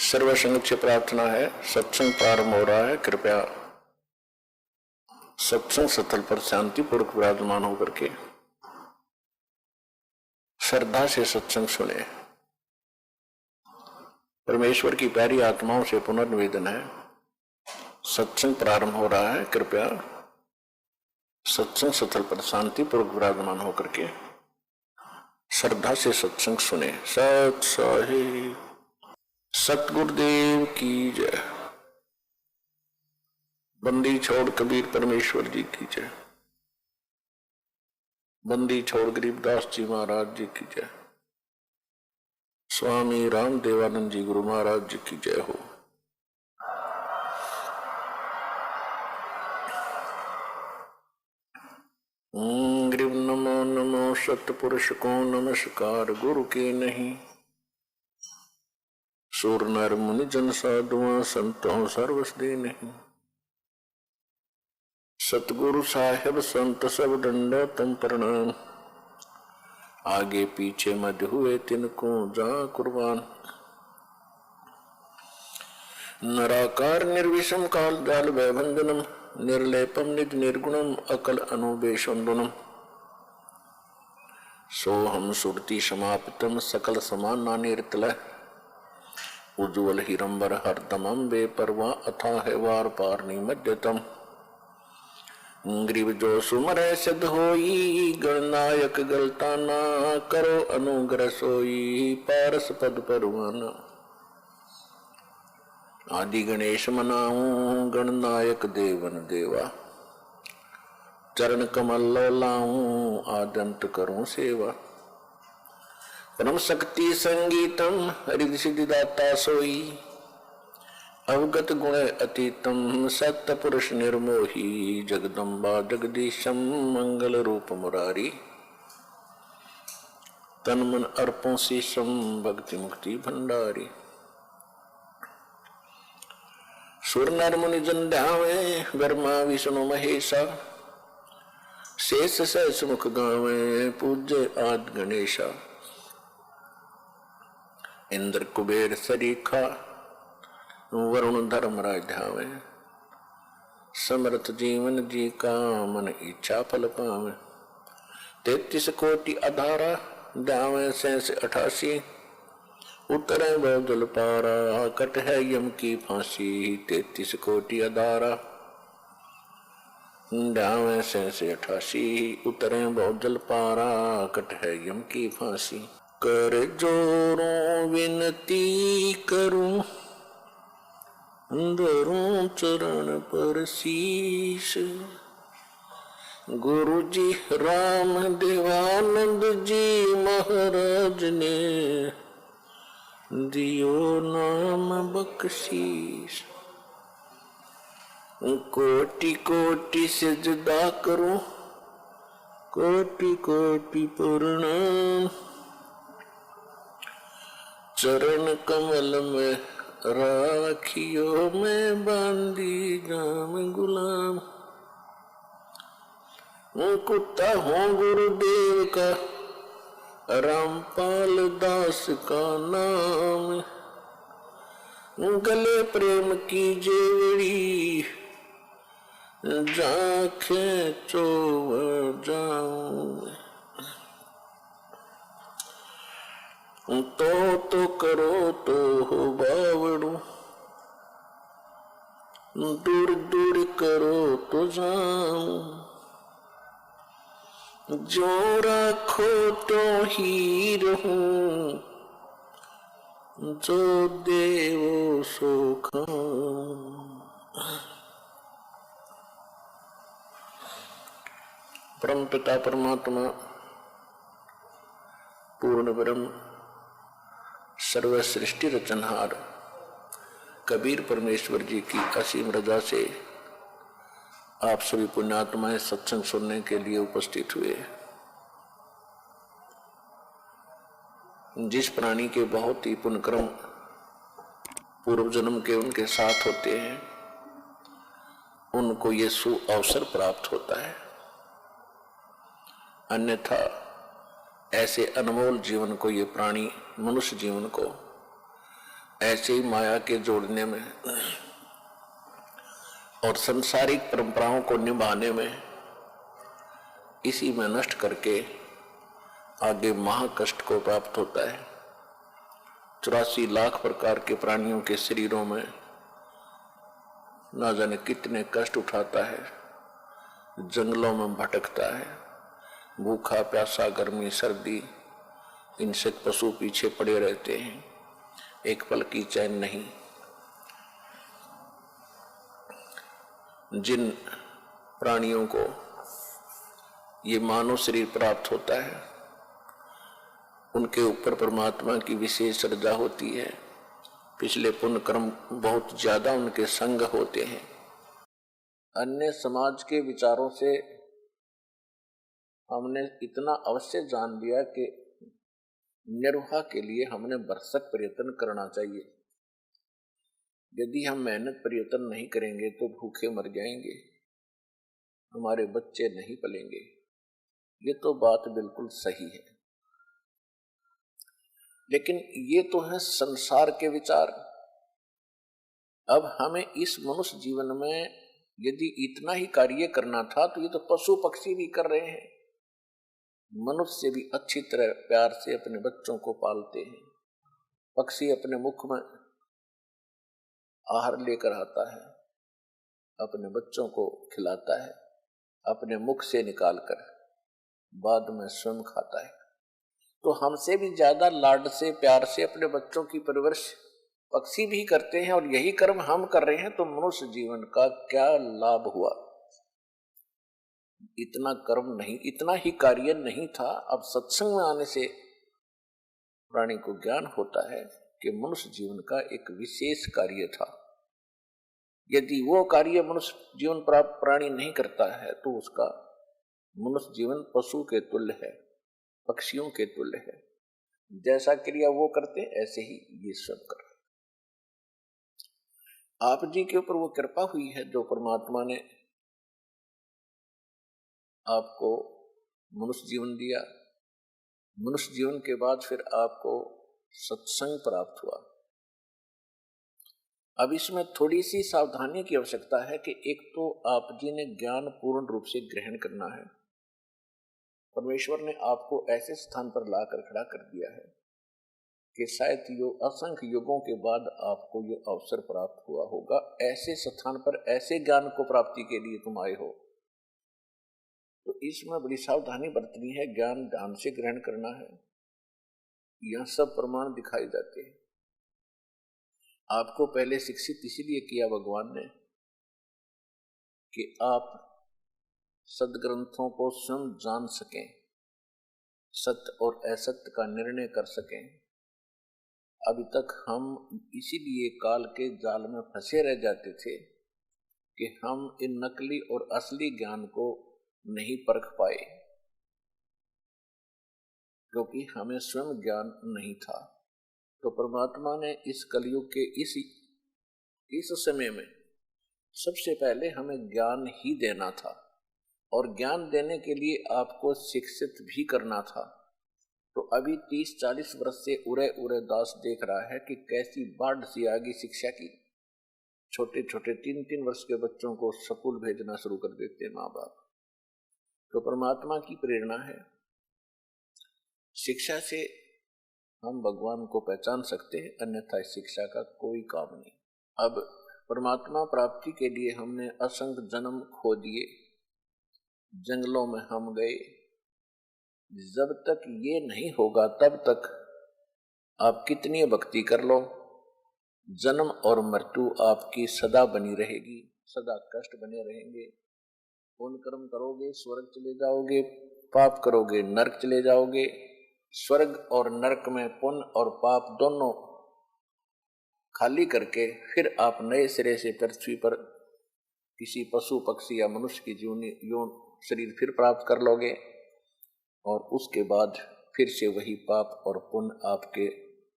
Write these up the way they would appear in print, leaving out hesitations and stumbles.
सर्वसंग से प्रार्थना है। सत्संग प्रारंभ हो रहा है। कृपया सत्संग स्थल पर शांतिपूर्वक विराजमान होकर के श्रद्धा से सत्संग सुने। परमेश्वर की प्यारी आत्माओं से पुनर्निवेदन है, सत्संग प्रारंभ हो रहा है। कृपया सत्संग स्थल पर शांतिपूर्वक विराजमान होकर के श्रद्धा से सत्संग सुने। सत साहिब सतगुरुदेव की जय। बंदी छोड़ कबीर परमेश्वर जी की जय। बंदी छोड़ गरीबदास जी महाराज जी की जय। स्वामी राम देवानंद जी गुरु महाराज जी की जय हो। ग्रीव नमो नमो सतपुरुष को नमस्कार गुरु के नहीं। सूर नर मुनि जन साधुआ संतों सर्वस दे नहीं। सतगुरु साहेब संत सब डंडा तम प्रणाम। आगे पीछे मध्य हुए तिनको जा कुर्बान। नराकार निर्विषम काल जाल वैभंजनम निर्लेपम निज निर्गुणम अकल अनुबेशुंडनम। सोहम सुरति समाप्तम सकल समान नानिर्तल। उज्ज्वल हिरंबर हरदमम बेपरवा अथा है वार पारनी मध्यतम। ग्रीव जो सुमर सिद्ध होई गणनायक गलताना। करो अनुग्रह सोई पारस पद परवाना। आदि गणेश मनाऊं गणनायक देवन देवा। चरण कमल लाऊं आदंत करूं सेवा। परम शक्ति संगीतम हरिद सिद्धि दाता सोई। अवगत गुण अतीतम सत्य पुरुष निर्मोही। जगदम्बा जगदीशम मंगल रूप मुरारी। तन मन अर्पों शीशम भक्ति मुक्ति भंडारी। सुर नर मुनि जन ध्यावे ब्रह्मा विष्णु महेशा। शेष सहस मुख गावे पूज्य आदि गणेशा। इंद्र कुबेर सरीखा वरुण धर्मराज ध्यावे। समर्थ जीवन जी का मन इच्छा फल पावे। 33 कोटि अधारा ध्यावे 88। उतरे बहुजल पारा कट है यम की फांसी। 33 कोटि अधारा ध्यावे 88। उतरे बहुजल पारा कट है यम की फांसी। कर जोरों विनती करूं धरूं चरण पर शीश। गुरु जी राम देवानंद जी महाराज ने दियो नाम बख्शीश। कोटि कोटि सिजदा करूं कोटि कोटि प्रणाम। चरण कमल में राखियो मैं बांधी जाम गुलाम। कुत्ता हूँ गुरुदेव का रामपाल दास का नाम। गले प्रेम की जेवड़ी जाखे चोवर जाऊं। तो करो तो हो बावड़ू। दूर दूर करो तो जाऊं। जो रखो तो ही रहूं। जो देवो सो खाऊं। परम पिता परमात्मा पूर्ण ब्रह्म सर्व सृष्टि रचनहार कबीर परमेश्वर जी की असीम रजा से आप सभी पुण्यात्माएं सत्संग सुनने के लिए उपस्थित हुए। जिस प्राणी के बहुत ही पुण्यक्रम पूर्व जन्म के उनके साथ होते हैं, उनको ये सु अवसर प्राप्त होता है। अन्यथा ऐसे अनमोल जीवन को ये प्राणी मनुष्य जीवन को ऐसे ही माया के जोड़ने में और संसारिक परंपराओं को निभाने में, इसी में नष्ट करके आगे महाकष्ट को प्राप्त होता है। 84 लाख प्रकार के प्राणियों के शरीरों में ना जाने कितने कष्ट उठाता है, जंगलों में भटकता है, भूखा प्यासा, गर्मी सर्दी, इनसे पशु पीछे पड़े रहते हैं, एक पल की चैन नहीं। जिन प्राणियों को ये मानव शरीर प्राप्त होता है, उनके ऊपर परमात्मा की विशेष श्रद्धा होती है। पिछले पुण्य कर्म बहुत ज्यादा उनके संग होते हैं। अन्य समाज के विचारों से हमने इतना अवश्य जान लिया कि निर्वाह के लिए हमने भरसक प्रयत्न करना चाहिए। यदि हम मेहनत प्रयत्न नहीं करेंगे तो भूखे मर जाएंगे, हमारे बच्चे नहीं पलेंगे। ये तो बात बिल्कुल सही है, लेकिन ये तो है संसार के विचार। अब हमें इस मनुष्य जीवन में यदि इतना ही कार्य करना था तो ये तो पशु पक्षी भी कर रहे हैं। मनुष्य भी अच्छी तरह प्यार से अपने बच्चों को पालते हैं। पक्षी अपने मुख में आहार लेकर आता है, अपने बच्चों को खिलाता है, अपने मुख से निकालकर बाद में स्वयं खाता है। तो हमसे भी ज्यादा लाड से प्यार से अपने बच्चों की परवरिश पक्षी भी करते हैं, और यही कर्म हम कर रहे हैं। तो मनुष्य जीवन का क्या लाभ हुआ? इतना कर्म नहीं, इतना ही कार्य नहीं था। अब सत्संग में आने से प्राणी को ज्ञान होता है कि मनुष्य जीवन का एक विशेष कार्य था। यदि वो कार्य मनुष्य जीवन प्राप्त प्राणी नहीं करता है तो उसका मनुष्य जीवन पशु के तुल्य है, पक्षियों के तुल्य है। जैसा क्रिया वो करते ऐसे ही ये सब कर। आप जी के ऊपर वो कृपा हुई है जो परमात्मा ने आपको मनुष्य जीवन दिया। मनुष्य जीवन के बाद फिर आपको सत्संग प्राप्त हुआ। अब इसमें थोड़ी सी सावधानी की आवश्यकता है कि एक तो आप जी ने ज्ञान पूर्ण रूप से ग्रहण करना है। परमेश्वर ने आपको ऐसे स्थान पर लाकर खड़ा कर दिया है कि शायद असंख्य युगों के बाद आपको ये अवसर प्राप्त हुआ होगा। ऐसे स्थान पर ऐसे ज्ञान को प्राप्ति के लिए तुम आए हो, तो इसमें बड़ी सावधानी बरतनी है। ज्ञान ध्यान से ग्रहण करना है। यह सब प्रमाण दिखाई जाते हैं। आपको पहले शिक्षित इसलिए किया भगवान ने कि आप सदग्रंथों को स्वयं जान सकें, सत्य और असत्य का निर्णय कर सकें। अभी तक हम इसीलिए काल के जाल में फंसे रह जाते थे कि हम इन नकली और असली ज्ञान को नहीं परख पाए, क्योंकि हमें स्वयं ज्ञान नहीं था। तो परमात्मा ने इस कलयुग के इस समय में सबसे पहले हमें ज्ञान ही देना था, और ज्ञान देने के लिए आपको शिक्षित भी करना था। तो अभी 30-40 वर्ष से उरे दास देख रहा है कि कैसी बाढ़ सी आ गई शिक्षा की। छोटे छोटे 3-3 वर्ष के बच्चों को स्कूल भेजना शुरू कर देते हैं माँ बाप। तो परमात्मा की प्रेरणा है। शिक्षा से हम भगवान को पहचान सकते हैं, अन्यथा शिक्षा का कोई काम नहीं। अब परमात्मा प्राप्ति के लिए हमने असंख्य जन्म खो दिए, जंगलों में हम गए। जब तक ये नहीं होगा तब तक आप कितनी भक्ति कर लो, जन्म और मृत्यु आपकी सदा बनी रहेगी, सदा कष्ट बने रहेंगे। पुण्य कर्म करोगे स्वर्ग चले जाओगे, पाप करोगे नरक चले जाओगे। स्वर्ग और नरक में पुण्य और पाप दोनों खाली करके फिर आप नए सिरे से पृथ्वी पर किसी पशु पक्षी या मनुष्य की यौन शरीर फिर प्राप्त कर लोगे, और उसके बाद फिर से वही पाप और पुण्य आपके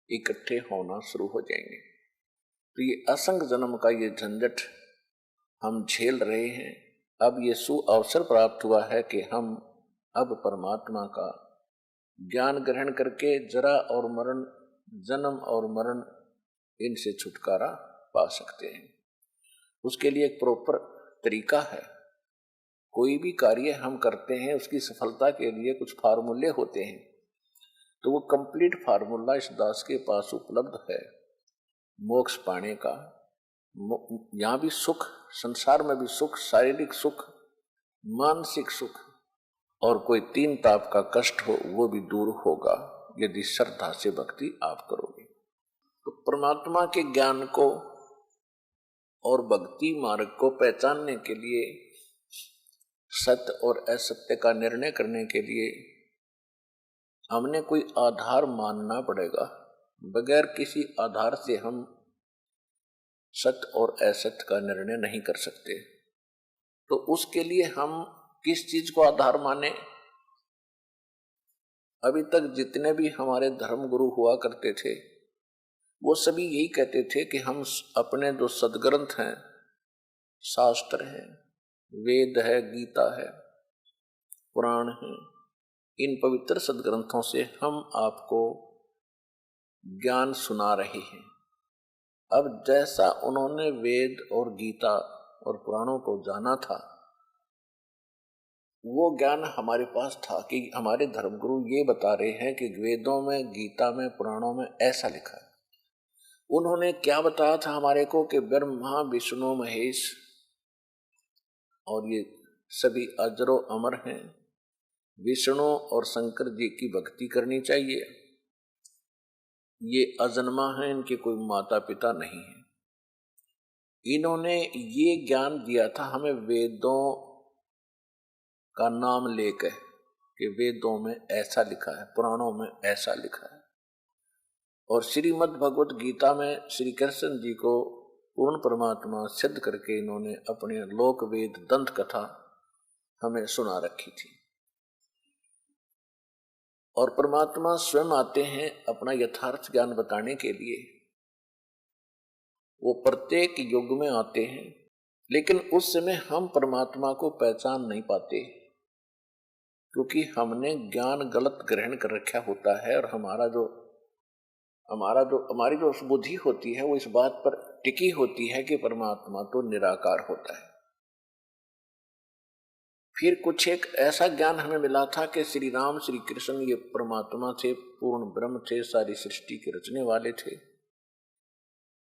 इकट्ठे होना शुरू हो जाएंगे। तो ये असंख्य जन्म का ये झंझट हम झेल रहे हैं। अब ये अवसर प्राप्त हुआ है कि हम अब परमात्मा का ज्ञान ग्रहण करके जरा और मरण, जन्म और मरण, इनसे छुटकारा पा सकते हैं। उसके लिए एक प्रॉपर तरीका है। कोई भी कार्य हम करते हैं उसकी सफलता के लिए कुछ फार्मूले होते हैं, तो वो कंप्लीट फार्मूला इस दास के पास उपलब्ध है मोक्ष पाने का। यहाँ भी सुख, संसार में भी सुख, शारीरिक सुख, मानसिक सुख और कोई तीन ताप का कष्ट हो वो भी दूर होगा यदि श्रद्धा से भक्ति आप करोगे। तो परमात्मा के ज्ञान को और भक्ति मार्ग को पहचानने के लिए, सत्य और असत्य का निर्णय करने के लिए हमने कोई आधार मानना पड़ेगा। बगैर किसी आधार से हम सत्य और असत्य का निर्णय नहीं कर सकते। तो उसके लिए हम किस चीज को आधार माने? अभी तक जितने भी हमारे धर्म गुरु हुआ करते थे वो सभी यही कहते थे कि हम अपने जो सदग्रंथ हैं, शास्त्र हैं, वेद है, गीता है, पुराण है, इन पवित्र सदग्रंथों से हम आपको ज्ञान सुना रहे हैं। अब जैसा उन्होंने वेद और गीता और पुराणों को जाना था वो ज्ञान हमारे पास था कि हमारे धर्मगुरु ये बता रहे हैं कि वेदों में, गीता में, पुराणों में ऐसा लिखा है। उन्होंने क्या बताया था हमारे को कि ब्रह्मा, विष्णु, महेश और ये सभी अजरो अमर हैं। विष्णु और शंकर जी की भक्ति करनी चाहिए। ये अजन्मा हैं, इनके कोई माता पिता नहीं है। इन्होंने ये ज्ञान दिया था हमें वेदों का नाम लेकर कि वेदों में ऐसा लिखा है, पुराणों में ऐसा लिखा है। और श्रीमद् भगवत गीता में श्री कृष्ण जी को पूर्ण परमात्मा सिद्ध करके इन्होंने अपने लोक वेद दंत कथा हमें सुना रखी थी। और परमात्मा स्वयं आते हैं अपना यथार्थ ज्ञान बताने के लिए। वो प्रत्येक युग में आते हैं, लेकिन उस समय हम परमात्मा को पहचान नहीं पाते क्योंकि हमने ज्ञान गलत ग्रहण कर रखा होता है। और हमारी जो बुद्धि होती है वो इस बात पर टिकी होती है कि परमात्मा तो निराकार होता है। फिर कुछ एक ऐसा ज्ञान हमें मिला था कि श्री राम, श्री कृष्ण ये परमात्मा थे, पूर्ण ब्रह्म थे, सारी सृष्टि के रचने वाले थे।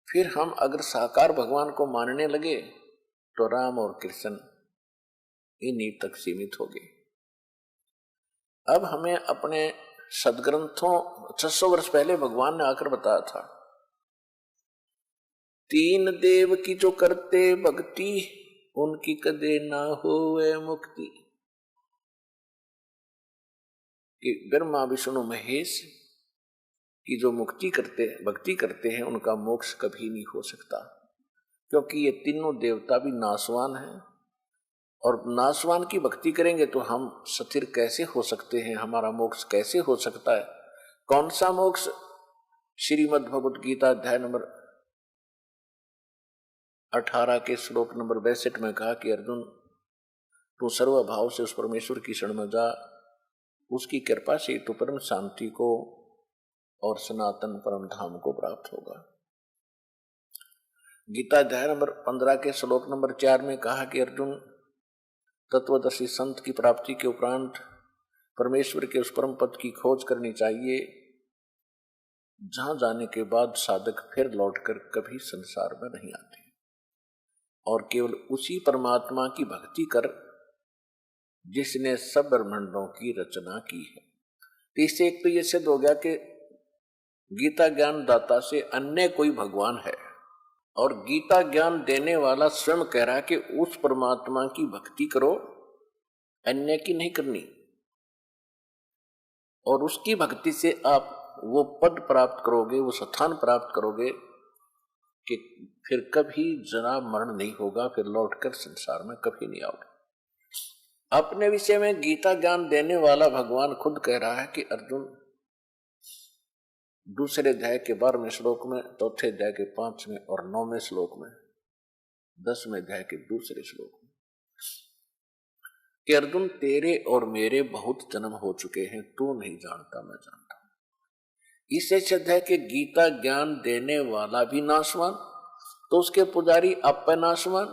फिर हम अगर साकार भगवान को मानने लगे तो राम और कृष्ण इन्हीं तक सीमित हो गए। अब हमें अपने सदग्रंथों 600 वर्ष पहले भगवान ने आकर बताया था, तीन देव की जो करते भक्ति उनकी कदे ना होवे मुक्ति। कि ब्रह्मा, विष्णु, महेश की जो भक्ति करते हैं उनका मोक्ष कभी नहीं हो सकता, क्योंकि ये तीनों देवता भी नाशवान हैं। और नाशवान की भक्ति करेंगे तो हम स्थिर कैसे हो सकते हैं, हमारा मोक्ष कैसे हो सकता है? कौन सा मोक्ष? श्रीमद् भगवत गीता अध्याय नंबर 18 के श्लोक नंबर 62 में कहा कि अर्जुन तू सर्वभाव से उस परमेश्वर की शरण में जा, उसकी कृपा से तू परम शांति को और सनातन परम धाम को प्राप्त होगा। गीता अध्याय नंबर 15 के श्लोक नंबर 4 में कहा कि अर्जुन तत्वदर्शी संत की प्राप्ति के उपरांत परमेश्वर के उस परम पद की खोज करनी चाहिए जहां जाने के बाद साधक फिर लौटकर कभी संसार में नहीं आते और केवल उसी परमात्मा की भक्ति कर जिसने सब ब्रह्मांडों की रचना की है। तो इससे एक तो यह सिद्ध हो गया कि गीता ज्ञान दाता से अन्य कोई भगवान है, और गीता ज्ञान देने वाला स्वयं कह रहा है कि उस परमात्मा की भक्ति करो, अन्य की नहीं करनी। और उसकी भक्ति से आप वो पद प्राप्त करोगे, वो स्थान प्राप्त करोगे कि फिर कभी जरा मरण नहीं होगा, फिर लौटकर संसार में कभी नहीं आओगे। अपने विषय में गीता ज्ञान देने वाला भगवान खुद कह रहा है कि अर्जुन दूसरे अध्याय के 12वें श्लोक में, चौथे अध्याय के 5वें और 9वें श्लोक में, 10वें अध्याय के दूसरे श्लोक में कि अर्जुन तेरे और मेरे बहुत जन्म हो चुके हैं, तू नहीं जानता मैं जानता हूं। इससे सिद्ध है कि गीता ज्ञान देने वाला भी नाशवान, तो उसके पुजारी आप नाशवान।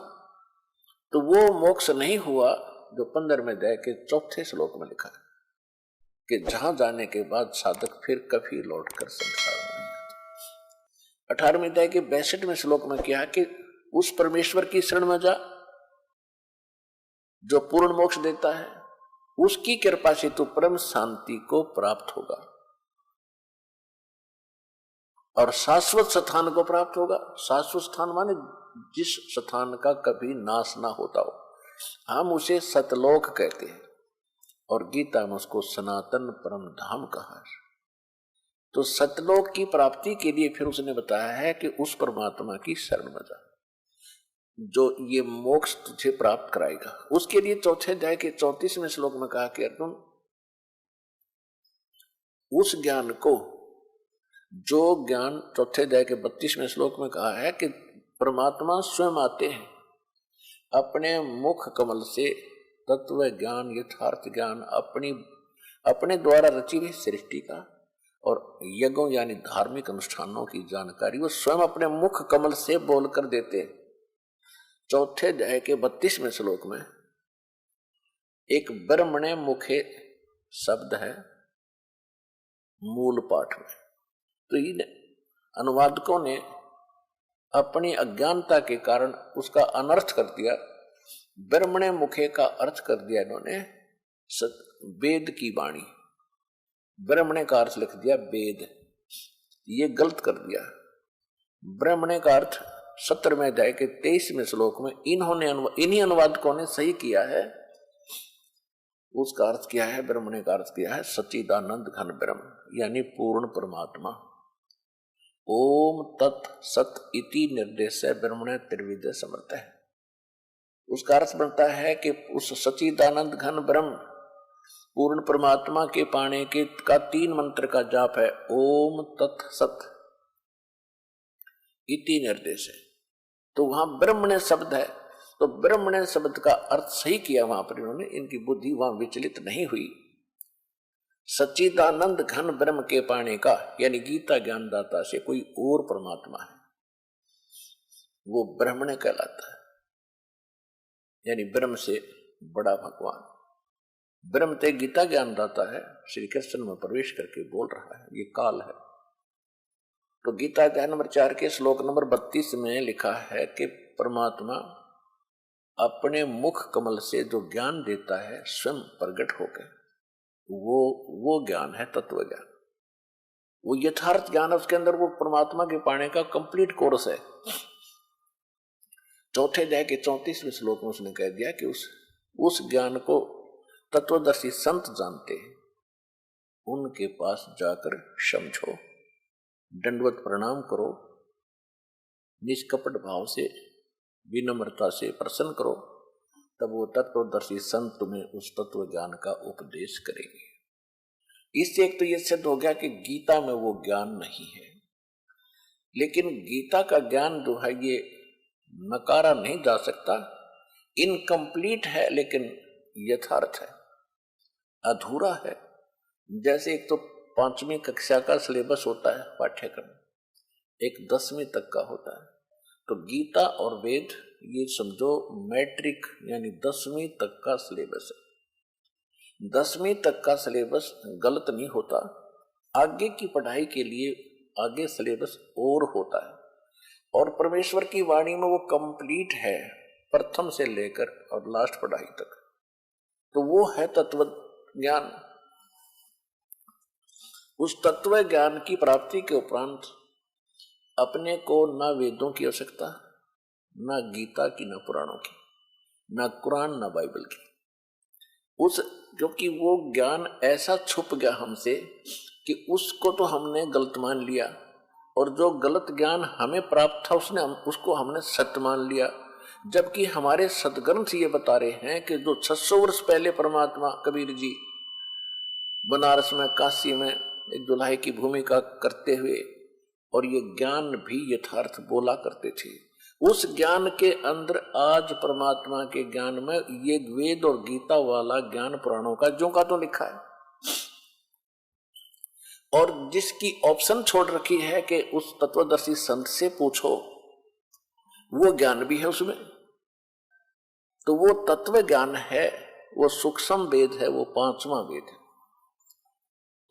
तो वो मोक्ष नहीं हुआ जो 15वें अध्याय के 4थे श्लोक में लिखा है कि जहां जाने के बाद साधक फिर कभी लौटकर संसार में नहीं आता। 18वें अध्याय के 62वें श्लोक में क्या है कि उस परमेश्वर की शरण में जा जो पूर्ण मोक्ष देता है, उसकी कृपा से तू परम शांति को प्राप्त होगा और शाश्वत स्थान को प्राप्त होगा। शाश्वत स्थान माने जिस स्थान का कभी नाश ना होता हो, हम उसे सतलोक कहते हैं और गीता में उसको सनातन परम धाम कहा है। तो सतलोक की प्राप्ति के लिए फिर उसने बताया है कि उस परमात्मा की शरण में जा जो ये मोक्ष तुझे प्राप्त कराएगा। उसके लिए 4थे अध्याय के 34वें श्लोक में कहा कि अर्जुन, उस ज्ञान को, जो ज्ञान 4थे अध्याय के 32वें श्लोक में कहा है कि परमात्मा स्वयं आते हैं अपने मुख कमल से तत्व ज्ञान, यथार्थ ज्ञान, अपने द्वारा रची हुई सृष्टि का और यज्ञों यानी धार्मिक अनुष्ठानों की जानकारी वो स्वयं अपने मुख कमल से बोलकर देते हैं। 4थे अध्याय के 32वें श्लोक में एक ब्रह्मणे मुखे शब्द है मूल पाठ में। तो इन अनुवादकों ने अपनी अज्ञानता के कारण उसका अनर्थ कर दिया। ब्रह्मणे मुखे का अर्थ कर दिया इन्होंने वेद की वाणी, ब्रह्मणे का अर्थ लिख दिया वेद। ये गलत कर दिया। ब्रह्मणे का अर्थ 17वें अध्याय के 23वें श्लोक में इन्हीं अनुवादकों ने सही किया है। उसका अर्थ क्या है? ब्रह्मणे का अर्थ किया है सच्चिदानंद घन ब्रह्म यानी पूर्ण परमात्मा। ओम तत् सत इति निर्देश ब्रह्मणे त्रिविध समर्थ है। उसका अर्थ बनता है कि उस सच्चिदानंद घन ब्रह्म पूर्ण परमात्मा के पाने के का 3 मंत्र का जाप है ओम तत् सत इति निर्देश है। तो वहां ब्रह्मणे शब्द है, तो ब्रह्मणे शब्द का अर्थ सही किया वहां पर इन्होंने, इनकी बुद्धि वहां विचलित नहीं हुई। सच्चिदानंद घन ब्रह्म के पाने का यानी गीता ज्ञानदाता से कोई और परमात्मा है, वो ब्रह्मणे कहलाता है यानी ब्रह्म से बड़ा भगवान। ब्रह्म ते गीता ज्ञानदाता है, श्री कृष्ण में प्रवेश करके बोल रहा है, ये काल है। तो गीता अध्याय नंबर 4 के श्लोक नंबर 32 में लिखा है कि परमात्मा अपने मुख कमल से जो ज्ञान देता है स्वयं प्रकट होकर, वो ज्ञान है तत्व ज्ञान, वो यथार्थ ज्ञान है। उसके अंदर वो परमात्मा के पाने का कंप्लीट कोर्स है। 4थे अध्याय के 34वें श्लोक में उसने कह दिया कि उस ज्ञान को तत्वदर्शी संत जानते हैं, उनके पास जाकर समझो, दंडवत प्रणाम करो, निष्कपट भाव से विनम्रता से प्रसन्न करो, तब वो तत्वदर्शी संत तुम्हें उस तत्व ज्ञान का उपदेश करेंगे। इससे एक तो यह सिद्ध हो गया कि गीता में वो ज्ञान नहीं है, लेकिन गीता का ज्ञान जो है ये नकारा नहीं जा सकता, इनकम्प्लीट है लेकिन यथार्थ है, अधूरा है। जैसे एक तो 5वीं कक्षा का सिलेबस होता है पाठ्यक्रम, एक 10वीं तक का होता है। तो गीता और वेद ये समझो मैट्रिक यानी 10वीं तक का सिलेबस है। 10वीं तक का सिलेबस गलत नहीं होता, आगे की पढ़ाई के लिए आगे सिलेबस और होता है, और परमेश्वर की वाणी में वो कंप्लीट है प्रथम से लेकर और लास्ट पढ़ाई तक। तो वो है तत्व ज्ञान। उस तत्व ज्ञान की प्राप्ति के उपरांत अपने को न वेदों की आवश्यकता, न गीता की, न पुराणों की, न कुरान, न बाइबल की। क्योंकि वो ज्ञान ऐसा छुप गया हमसे कि उसको तो हमने गलत मान लिया, और जो गलत ज्ञान हमें प्राप्त था उसको हमने सत्य मान लिया। जबकि हमारे सदग्रंथ ये बता रहे हैं कि जो 600 वर्ष पहले परमात्मा कबीर जी बनारस में, काशी में एक दुल्हे की भूमिका करते हुए और ये ज्ञान भी यथार्थ बोला करते थे, उस ज्ञान के अंदर आज परमात्मा के ज्ञान में ये वेद और गीता वाला ज्ञान पुराणों का जो का तो लिखा है। और जिसकी ऑप्शन छोड़ रखी है कि उस तत्वदर्शी संत से पूछो, वो ज्ञान भी है उसमें। तो वो तत्व ज्ञान है, वो सूक्ष्म वेद है, वो पांचवा वेद है।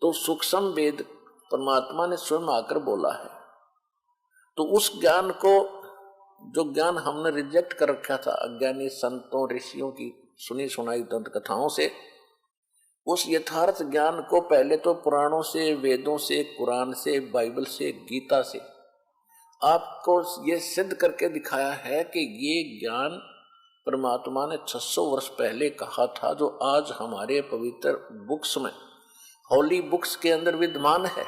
तो सूक्ष्म वेद परमात्मा ने स्वयं आकर बोला है। तो उस ज्ञान को, जो ज्ञान हमने रिजेक्ट कर रखा था अज्ञानी संतों ऋषियों की सुनी सुनाई दंत कथाओं से, उस यथार्थ ज्ञान को पहले तो पुराणों से, वेदों से, कुरान से, बाइबल से, गीता से आपको ये सिद्ध करके दिखाया है कि ये ज्ञान परमात्मा ने 600 वर्ष पहले कहा था, जो आज हमारे पवित्र बुक्स में, होली बुक्स के अंदर विद्यमान है।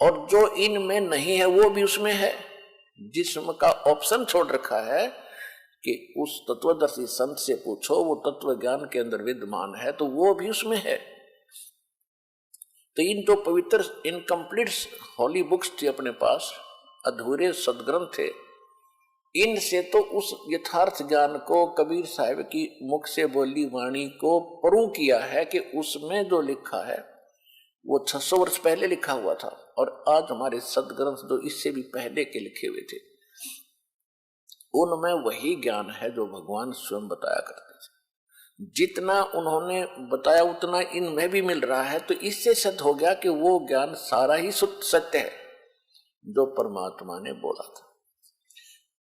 और जो इनमें नहीं है वो भी उसमें है, जिसका ऑप्शन छोड़ रखा है कि उस तत्वदर्शी संत से पूछो, वो तत्व ज्ञान के अंदर विद्यमान है, तो वो भी उसमें है। तो इन जो पवित्र इनकम्प्लीट होली बुक्स थे अपने पास, अधूरे सदग्रंथ थे, इनसे तो उस यथार्थ ज्ञान को कबीर साहिब की मुख से बोली वाणी को प्रूव किया है कि उसमें जो लिखा है वो 600 वर्ष पहले लिखा हुआ था, और आज हमारे सदग्रंथ जो इससे भी पहले के लिखे हुए थे, उनमें वही ज्ञान है जो भगवान स्वयं बताया करते थे। जितना उन्होंने बताया उतना इनमें भी मिल रहा है। तो इससे सिद्ध हो गया कि वो ज्ञान सारा ही शुद्ध सत्य है जो परमात्मा ने बोला था।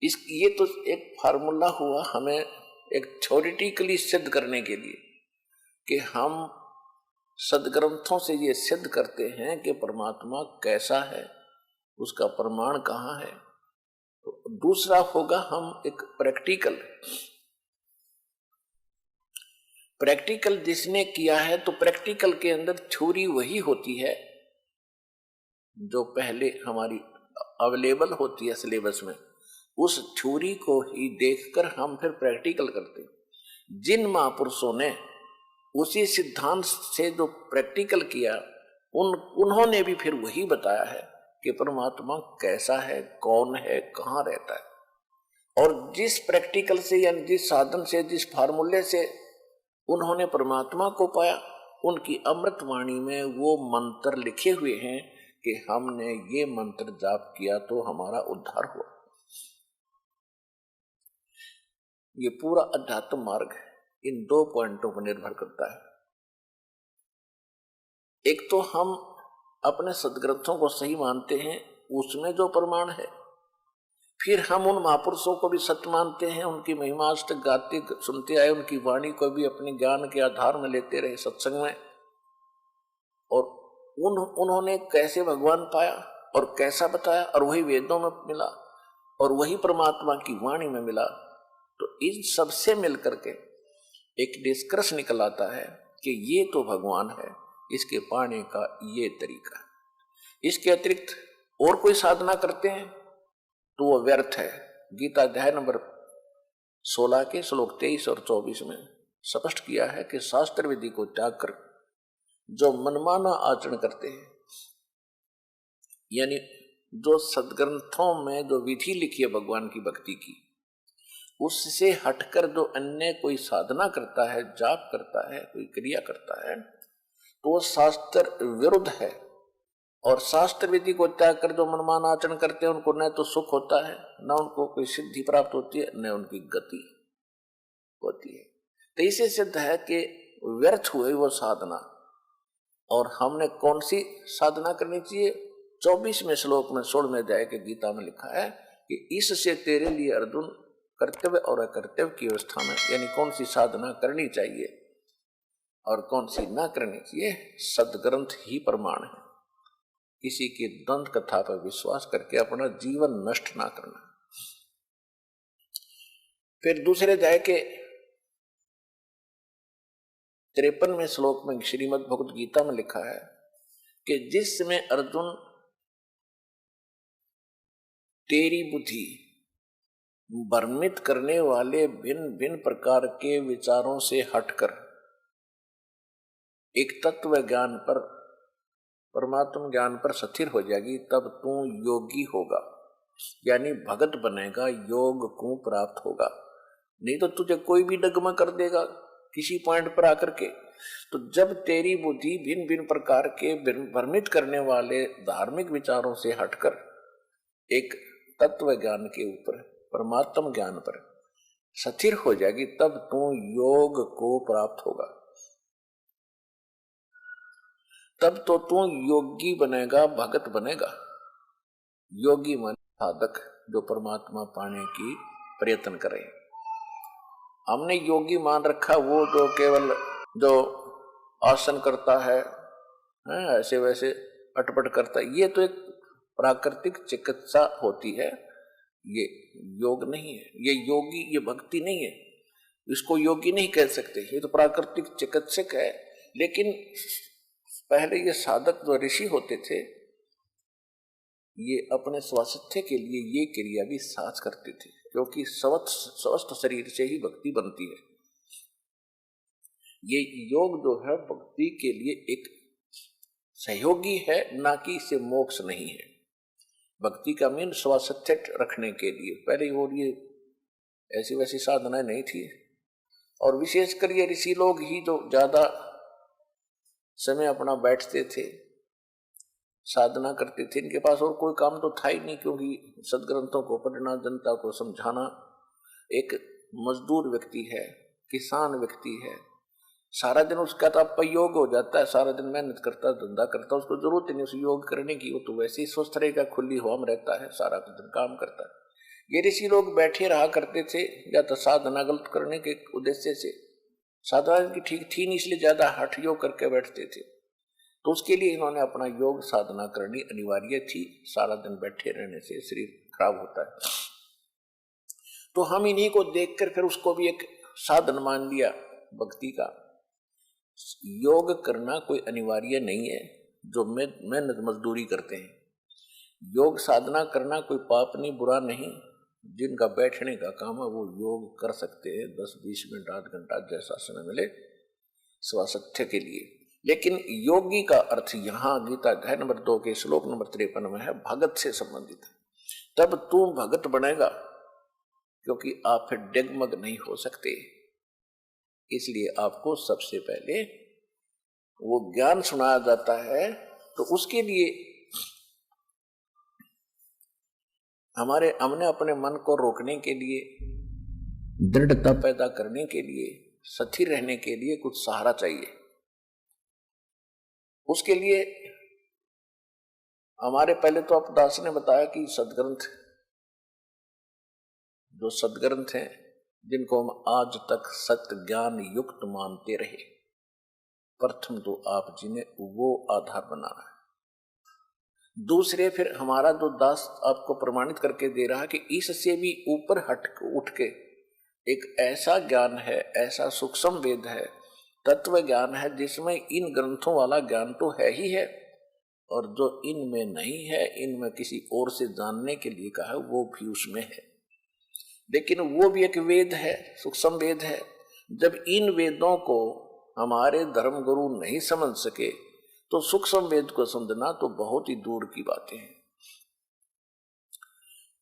ये तो एक फार्मूला हुआ हमें एक थ्योरेटिकली सिद्ध करने के लिए कि हम सदग्रंथों से ये सिद्ध करते हैं कि परमात्मा कैसा है, उसका प्रमाण कहाँ है। तो दूसरा होगा हम एक प्रैक्टिकल जिसने किया है। तो प्रैक्टिकल के अंदर थ्योरी वही होती है जो पहले हमारी अवेलेबल होती है सिलेबस में, उस थ्योरी को ही देखकर हम फिर प्रैक्टिकल करते हैं। जिन महापुरुषों ने उसी सिद्धांत से जो प्रैक्टिकल किया, उन्होंने भी फिर वही बताया है कि परमात्मा कैसा है, कौन है, कहाँ रहता है। और जिस प्रैक्टिकल से या जिस साधन से, जिस फार्मूले से उन्होंने परमात्मा को पाया, उनकी अमृत वाणी में वो मंत्र लिखे हुए हैं कि हमने ये मंत्र जाप किया तो हमारा उद्धार हुआ। ये पूरा अध्यात्म मार्ग है, इन 2 पॉइंटों पर निर्भर करता है। एक तो हम अपने सदग्रंथों को सही मानते हैं, उसमें जो प्रमाण है, फिर हम उन महापुरुषों को भी सत्य मानते हैं, उनकी महिमाष्टक गाते सुनते आए, उनकी वाणी को भी अपने ज्ञान के आधार में लेते रहे सत्संग में। और उन्होंने कैसे भगवान पाया और कैसा बताया, और वही वेदों में मिला और वही परमात्मा की वाणी में मिला। तो इन सबसे मिलकर के एक निष्कर्ष निकल आता है कि ये तो भगवान है, इसके पाने का ये तरीका है। इसके अतिरिक्त और कोई साधना करते हैं तो वो व्यर्थ है। गीता अध्याय नंबर 16 के श्लोक 23 और 24 में स्पष्ट किया है कि शास्त्र विधि को त्याग कर जो मनमाना आचरण करते हैं, यानी जो सदग्रंथों में जो विधि लिखी है भगवान की भक्ति की, उससे हटकर जो अन्य कोई साधना करता है, जाप करता है, कोई क्रिया करता है, तो वो शास्त्र विरुद्ध है। और शास्त्र विधि को त्याग कर जो मनमाना आचरण करते हैं, उनको न तो सुख होता है, न उनको कोई सिद्धि प्राप्त होती है, न उनकी गति होती है। तो इसे सिद्ध है कि व्यर्थ हुए वो साधना। और हमने कौन सी साधना करनी चाहिए? 24वें श्लोक में 16वें अध्याय के गीता में लिखा है कि इससे तेरे लिए अर्जुन कर्तव्य और अकर्तव्य की अवस्था में, यानी कौन सी साधना करनी चाहिए और कौन सी ना करनी चाहिए, सदग्रंथ ही प्रमाण है। किसी की दंत कथा पर विश्वास करके अपना जीवन नष्ट ना करना। फिर दूसरे अध्याय के 53वें श्लोक में श्रीमद् भगवद गीता में लिखा है कि जिस समय अर्जुन तेरी बुद्धि भ्रमित करने वाले भिन्न भिन्न प्रकार के विचारों से हटकर एक तत्व ज्ञान पर, परमात्म ज्ञान पर स्थिर हो जाएगी, तब तू योगी होगा, यानी भगत बनेगा, योग को प्राप्त होगा। नहीं तो तुझे कोई भी डगमा कर देगा किसी पॉइंट पर आकर के। तो जब तेरी बुद्धि भिन्न भिन्न प्रकार के भ्रमित करने वाले धार्मिक विचारों से हटकर एक तत्व ज्ञान के ऊपर, परमात्म ज्ञान पर स्थिर हो जाएगी, तब तू योग को प्राप्त होगा। तब तो तू योगी बनेगा, भगत बनेगा। योगी मन साधक जो परमात्मा पाने की प्रयत्न करे। हमने योगी मान रखा वो जो केवल जो आसन करता है, ऐसे वैसे अटपट करता है, ये तो एक प्राकृतिक चिकित्सा होती है, ये योग नहीं है। ये योगी, ये भक्ति नहीं है, इसको योगी नहीं कह सकते, ये तो प्राकृतिक चिकित्सक है। लेकिन पहले ये साधक जो ऋषि होते थे, ये अपने स्वास्थ्य के लिए ये क्रिया भी साथ करते थे, क्योंकि स्वस्थ शरीर से ही भक्ति बनती है। ये योग जो है भक्ति के लिए एक सहयोगी है, ना कि इसे मोक्ष नहीं है। भक्ति का मीन स्वास्थ्य रखने के लिए पहले, और ये ऐसी वैसी साधनाएं नहीं थी। और विशेषकर ये ऋषि लोग ही जो ज्यादा समय अपना बैठते थे, साधना करते थे। इनके पास और कोई काम तो था ही नहीं, क्योंकि सदग्रंथों को पढ़ना, जनता को समझाना। एक मजदूर व्यक्ति है, किसान व्यक्ति है, सारा दिन उसका तो अपयोग हो जाता है, सारा दिन मेहनत करता, धंधा करता, उसको जरूरत नहीं उस योग करने की, वो तो वैसे ही स्वस्थ रहेगा, खुली हवा में रहता है, सारा दिन काम करता है। ये ऋषि लोग बैठे रहा करते थे, या तो साधना गलत करने के उद्देश्य से, साधना की ठीक थी नहीं इसलिए ज्यादा हठ योग करके बैठते थे। तो उसके लिए इन्होंने अपना योग साधना करनी अनिवार्य थी, सारा दिन बैठे रहने से शरीर खराब होता है। तो हम इन्हीं को देखकर फिर उसको भी एक साधन मान लिया भक्ति का। योग करना कोई अनिवार्य नहीं है, जो मेहनत मजदूरी करते हैं। योग साधना करना कोई पाप नहीं, बुरा नहीं। जिनका बैठने का काम है वो योग कर सकते हैं, 10-20 मिनट, आध घंटा, जैसा समय मिले स्वास्थ्य के लिए। लेकिन योगी का अर्थ यहाँ गीता अध्याय नंबर 2 के श्लोक नंबर 53 में है, भगत से संबंधित है। तब तू भगत बनेगा, क्योंकि आप फिर डगमग नहीं हो सकते। इसलिए आपको सबसे पहले वो ज्ञान सुनाया जाता है। तो उसके लिए हमने अपने मन को रोकने के लिए, दृढ़ता पैदा करने के लिए, स्थिर रहने के लिए कुछ सहारा चाहिए। उसके लिए हमारे पहले तो अपदास ने बताया कि सदग्रंथ, जो सदग्रंथ हैं जिनको हम आज तक सत्य ज्ञान युक्त मानते रहे, प्रथम तो आप जिन्हें वो आधार बनाना है। दूसरे फिर हमारा जो दास आपको प्रमाणित करके दे रहा है कि इससे भी ऊपर उठ के एक ऐसा ज्ञान है, ऐसा सूक्ष्म वेद है, तत्व ज्ञान है, जिसमें इन ग्रंथों वाला ज्ञान तो है ही है, और जो इनमें नहीं है, इनमें किसी और से जानने के लिए कहा है, वो भी उसमें है। लेकिन वो भी एक वेद है, सूक्ष्म वेद है। जब इन वेदों को हमारे धर्म गुरु नहीं समझ सके, तो सूक्ष्म वेद को समझना तो बहुत ही दूर की बातें हैं।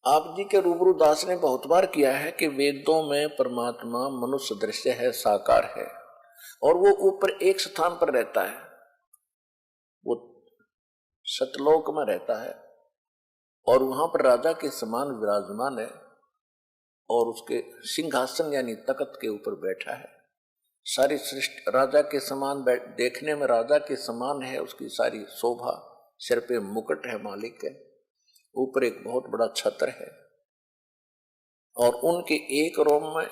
आप जी के रूबरू दास ने बहुत बार किया है कि वेदों में परमात्मा मनुष्य दृश्य है, साकार है, और वो ऊपर एक स्थान पर रहता है, वो सतलोक में रहता है, और वहां पर राजा के समान विराजमान है, और उसके सिंहासन यानी तख्त के ऊपर बैठा है। सारी सृष्टि राजा के समान देखने में राजा के समान है, उसकी सारी शोभा, सिर पे मुकुट है मालिक के, ऊपर एक बहुत बड़ा छत्र है, और उनके एक रोम में,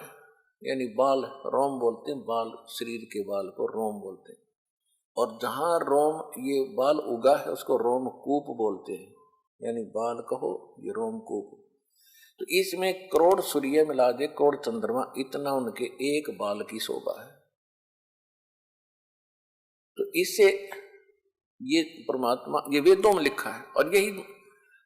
यानी बाल, रोम बोलते हैं, बाल, शरीर के बाल को रोम बोलते हैं, और जहां रोम ये बाल उगा है उसको रोमकूप बोलते हैं, यानी बाल कहो ये रोमकूप। तो इसमें करोड़ सूर्य मिला दे, करोड़ चंद्रमा, इतना उनके एक बाल की शोभा है। तो इससे ये परमात्मा, ये वेदों में लिखा है, और यही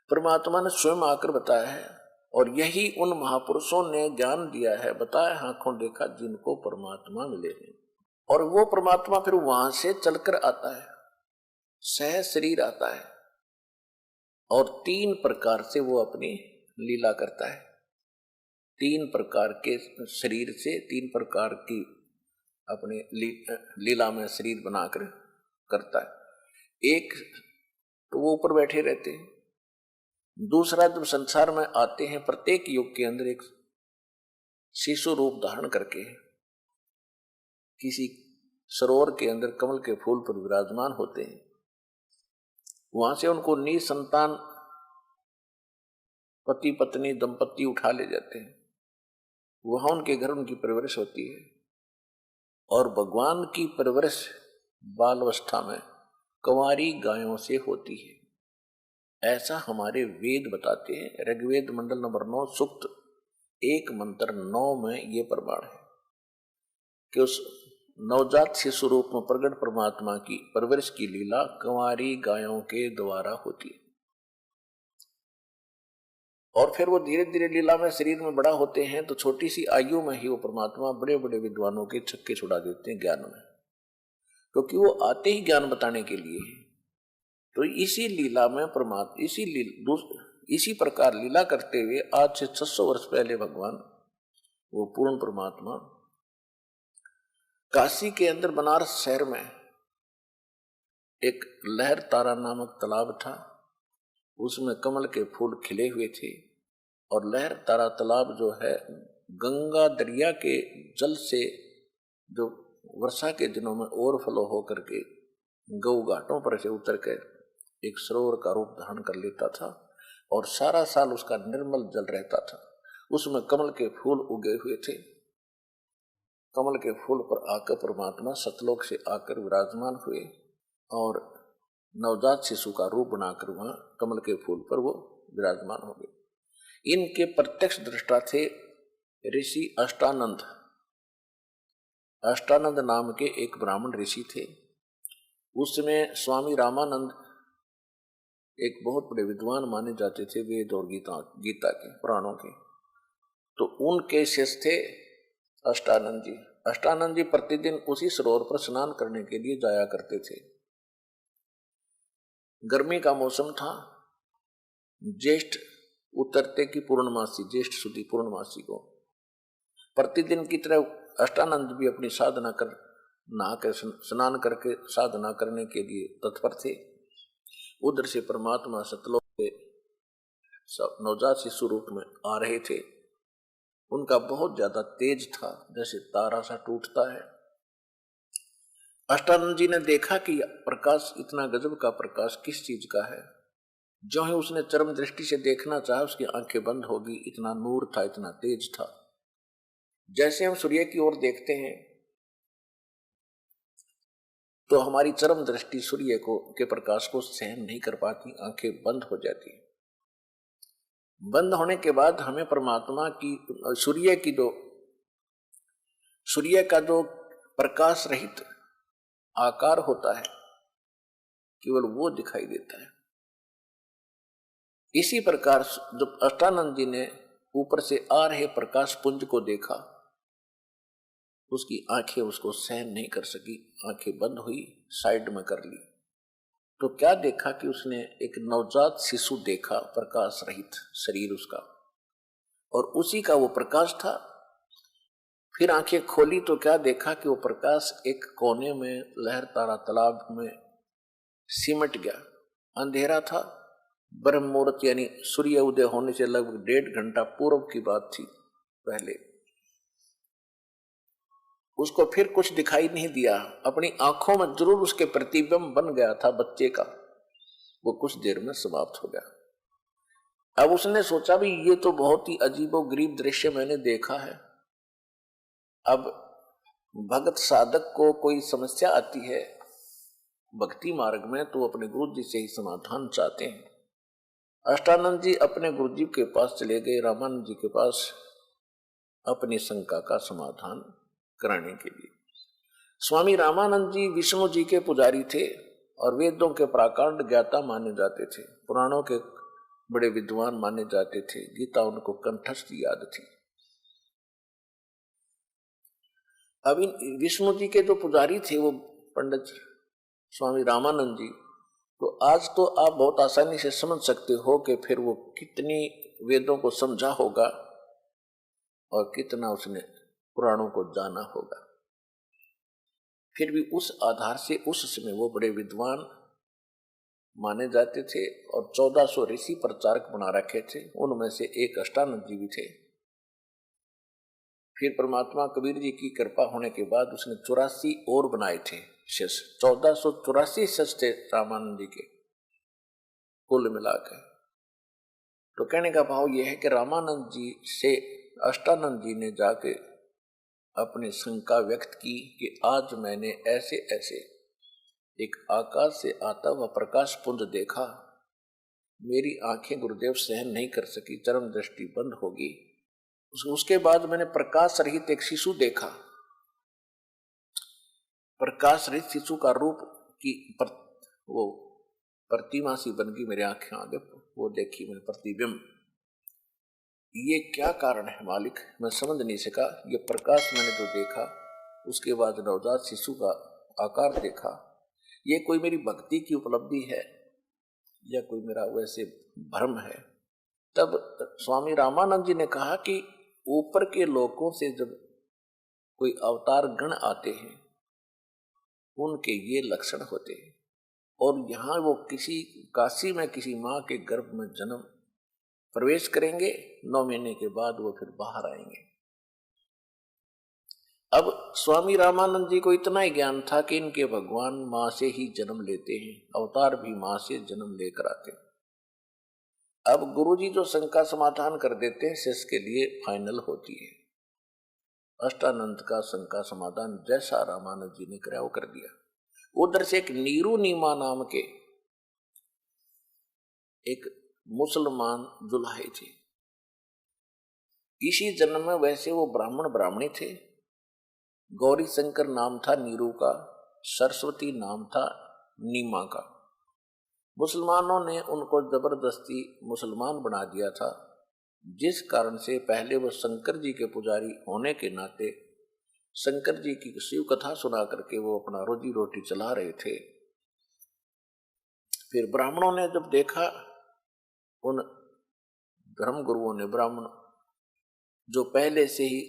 परमात्मा ने स्वयं आकर बताया है, और यही उन महापुरुषों ने ज्ञान दिया है, बताया, आंखों देखा जिनको परमात्मा मिले हैं। और वो परमात्मा फिर वहां से चलकर आता है, सह शरीर आता है, और 3 प्रकार से वो अपनी लीला करता है। 3 प्रकार के शरीर से, 3 प्रकार की अपने लीला में शरीर बनाकर करता है। एक तो वो ऊपर बैठे रहते हैं, दूसरा जब संसार में आते हैं प्रत्येक युग के अंदर एक शिशु रूप धारण करके किसी सरोवर के अंदर कमल के फूल पर विराजमान होते हैं। वहां से उनको निसंतान पति पत्नी दंपति उठा ले जाते हैं, वहां उनके घर उनकी परवरिश होती है। और भगवान की परवरिश बाल अवस्था में कंवारी गायों से होती है, ऐसा हमारे वेद बताते हैं। ऋग्वेद मंडल नंबर 9 सूक्त 1 मंत्र 9 में ये प्रमाण है कि उस नवजात शिशु रूप में प्रकट परमात्मा की परवरिश की लीला कंवारी गायों के द्वारा होती है। और फिर वो धीरे धीरे लीला में शरीर में बड़ा होते हैं, तो छोटी सी आयु में ही वो परमात्मा बड़े बड़े विद्वानों के छक्के छुड़ा देते हैं ज्ञान में, क्योंकि वो आते ही ज्ञान बताने के लिए है। तो इसी लीला में परमात्मा इसी प्रकार लीला करते हुए आज से 600 वर्ष पहले भगवान वो पूर्ण परमात्मा काशी के अंदर बनारस शहर में एक लहर तारा नामक तालाब था, उसमें कमल के फूल खिले हुए थे। और लहर तारा तालाब जो है गंगा दरिया के जल से जो वर्षा के दिनों में ओवरफ्लो होकर के गौ घाटों पर से उतर कर एक सरोवर का रूप धारण कर लेता था और सारा साल उसका निर्मल जल रहता था। उसमें कमल के फूल उगे हुए थे। कमल के फूल पर आकर परमात्मा सतलोक से आकर विराजमान हुए और नवजात शिशु का रूप बनाकर वहां कमल के फूल पर वो विराजमान हो गए। इनके प्रत्यक्ष दृष्टा थे ऋषि अष्टानंद। अष्टानंद नाम के एक ब्राह्मण ऋषि थे। उसमें स्वामी रामानंद एक बहुत बड़े विद्वान माने जाते थे, वेद और गीता के पुराणों के। तो उनके शिष्य थे अष्टानंद जी। अष्टानंद जी प्रतिदिन उसी सरोवर पर स्नान करने के लिए जाया करते थे। गर्मी का मौसम था, ज्येष्ठ उतरते की पूर्णमासी, ज्येष्ठ सुदी पूर्णमासी को प्रतिदिन की तरह अष्टानंद भी अपनी साधना कर नहाकर स्नान करके साधना करने के लिए तत्पर थे। उधर से परमात्मा सतलोक के नवजात शिशु रूप में आ रहे थे। उनका बहुत ज्यादा तेज था, जैसे तारा सा टूटता है। अष्टानंद जी ने देखा कि प्रकाश इतना गजब का प्रकाश किस चीज का है। जो ही उसने चरम दृष्टि से देखना चाहा, उसकी आंखें बंद होगी, इतना नूर था, इतना तेज था। जैसे हम सूर्य की ओर देखते हैं तो हमारी चरम दृष्टि सूर्य के प्रकाश को सहन नहीं कर पाती, आंखें बंद हो जाती। बंद होने के बाद हमें परमात्मा की सूर्य का जो प्रकाश रहित आकार होता है, केवल वो दिखाई देता है। इसी प्रकार जब अष्टानंद जी ने ऊपर से आ रहे प्रकाश पुंज को देखा, उसकी आंखें उसको सहन नहीं कर सकी, आंखें बंद हुई, साइड में कर ली। तो क्या देखा कि उसने एक नवजात शिशु देखा, प्रकाश रहित शरीर उसका, और उसी का वो प्रकाश था। फिर आंखें खोली तो क्या देखा कि वो प्रकाश एक कोने में लहर तारा तालाब में सिमट गया। अंधेरा था, ब्रह्म मुहूर्त यानी सूर्य उदय होने से लगभग 1.5 घंटा पूर्व की बात थी पहले। उसको फिर कुछ दिखाई नहीं दिया, अपनी आंखों में जरूर उसके प्रतिबिंब बन गया था बच्चे का, वो कुछ देर में समाप्त हो गया। अब उसने सोचा भी ये तो बहुत ही अजीबोगरीब दृश्य मैंने देखा है। अब भगत साधक को कोई समस्या आती है भक्ति मार्ग में, तो अपने गुरु जी से ही समाधान चाहते हैं। अष्टानंद जी अपने गुरु जी के पास चले गए, रामानंद जी के पास, अपनी शंका का समाधान कराने के लिए। स्वामी रामानंद जी विष्णु जी के पुजारी थे और वेदों के प्राकांड ज्ञाता माने जाते थे, पुराणों के बड़े विद्वान माने जाते थे, गीता उनको कंठस्थ याद थी। अब इन विष्णु जी के जो पुजारी थे वो पंडित स्वामी रामानंद जी, तो आज तो आप बहुत आसानी से समझ सकते हो कि फिर वो कितनी वेदों को समझा होगा और कितना उसने पुराणों को जाना होगा। फिर भी उस आधार से उस समय वो बड़े विद्वान माने जाते थे और 1400 ऋषि प्रचारक बना रखे थे। उनमें से एक अष्टानंद जी भी थे। फिर परमात्मा कबीर जी की कृपा होने के बाद उसने 84 और बनाए थे शिष्य। 1484 शिष्य थे रामानंद जी के कुल मिलाकर। तो कहने का भाव यह है कि रामानंद जी से अष्टानंद जी ने जाके अपनी शंका व्यक्त की कि आज मैंने ऐसे ऐसे एक आकाश से आता हुआ प्रकाश पुंज देखा, मेरी आंखें गुरुदेव सहन नहीं कर सकी, चरम दृष्टि बंद होगी। उसके बाद मैंने प्रकाश रहित एक शिशु देखा। प्रकाश रहित शिशु का रूप की वो प्रतिमा सी बन गई मेरी आंखें आगे, वो देखी मैंने प्रतिबिंब। ये क्या कारण है मालिक, मैं समझ नहीं सका। ये प्रकाश मैंने जो देखा, उसके बाद नवजात शिशु का आकार देखा, ये कोई मेरी भक्ति की उपलब्धि है या कोई मेरा वैसे भ्रम है। तब स्वामी रामानंद जी ने कहा कि ऊपर के लोकों से जब कोई अवतार गण आते हैं, उनके ये लक्षण होते हैं, और यहाँ वो किसी काशी में किसी माँ के गर्भ में जन्म प्रवेश करेंगे, 9 महीने के बाद वो फिर बाहर आएंगे। अब स्वामी रामानंद जी को इतना ही ज्ञान था कि इनके भगवान माँ से ही जन्म लेते हैं, अवतार भी माँ से जन्म लेकर आते हैं। अब गुरुजी जो शंका समाधान कर देते हैं, शिष्य के लिए फाइनल होती है। अष्टानंद का शंका समाधान जैसा रामानंद जी ने कराया वो कर दिया। उधर से एक नीरू नीमा नाम के एक मुसलमान दुल्हे थे। इसी जन्म में वैसे वो ब्राह्मण ब्राह्मणी थे। गौरी शंकर नाम था नीरू का, सरस्वती नाम था नीमा का। मुसलमानों ने उनको जबरदस्ती मुसलमान बना दिया था, जिस कारण से पहले वो शंकर जी के पुजारी होने के नाते शंकर जी की शिव कथा सुना करके वो अपना रोजी रोटी चला रहे थे। फिर ब्राह्मणों ने जब देखा, उन धर्म गुरुओं ने, ब्राह्मण जो पहले से ही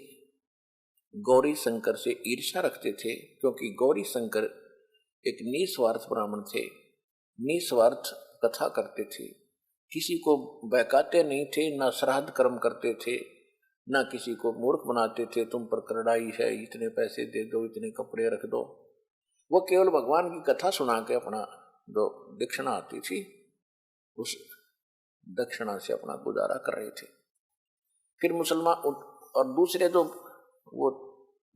गौरी शंकर से ईर्ष्या रखते थे, क्योंकि गौरी शंकर एक निस्वार्थ ब्राह्मण थे, निस्वार्थ कथा करते थे, किसी को बहकाते नहीं थे, ना श्राद्ध कर्म करते थे, ना किसी को मूर्ख बनाते थे, तुम पर करड़ाई है, इतने पैसे दे दो, इतने कपड़े रख दो। वो केवल भगवान की कथा सुना के अपना जो दक्षिणा आती थी, उस दक्षिणा से अपना गुजारा कर रहे थे। फिर मुसलमान और दूसरे जो वो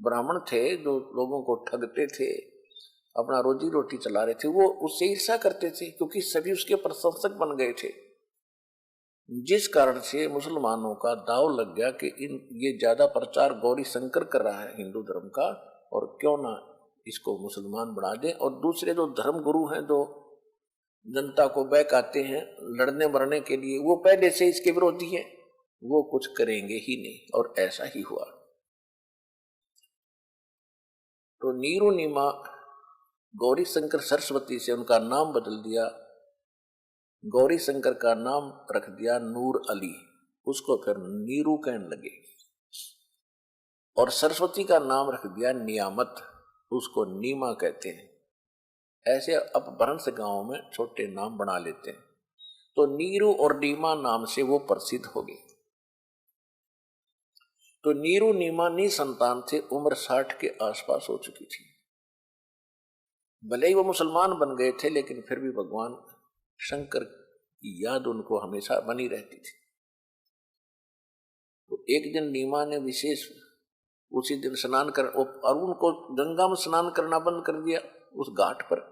ब्राह्मण थे जो लोगों को ठगते थे, अपना रोजी रोटी चला रहे थे, वो उससे ईर्ष्या करते थे, क्योंकि सभी उसके प्रशंसक बन गए थे। जिस कारण से मुसलमानों का दाव लग गया कि ये ज्यादा प्रचार गौरी शंकर कर रहा है हिंदू धर्म का, और क्यों ना इसको मुसलमान बना दें। और दूसरे जो धर्म गुरु हैं, जो जनता को बहकाते हैं लड़ने मरने के लिए, वो पहले से इसके विरोधी हैं, वो कुछ करेंगे ही नहीं। और ऐसा ही हुआ। तो नीरू नीमा गौरी शंकर सरस्वती से उनका नाम बदल दिया, गौरी शंकर का नाम रख दिया नूर अली, उसको फिर नीरू कहने लगे, और सरस्वती का नाम रख दिया नियामत, उसको नीमा कहते हैं। ऐसे अब भ्रंश गांव में छोटे नाम बना लेते हैं। तो नीरू और नीमा नाम से वो प्रसिद्ध हो गए। तो नीरू नीमा निसंतान थे, उम्र 60 के आसपास हो चुकी थी। भले ही वो मुसलमान बन गए थे, लेकिन फिर भी भगवान शंकर की याद उनको हमेशा बनी रहती थी। तो एक दिन नीमा ने विशेष उसी दिन स्नान कर, और उनको गंगा में स्नान करना बंद कर दिया, उस घाट पर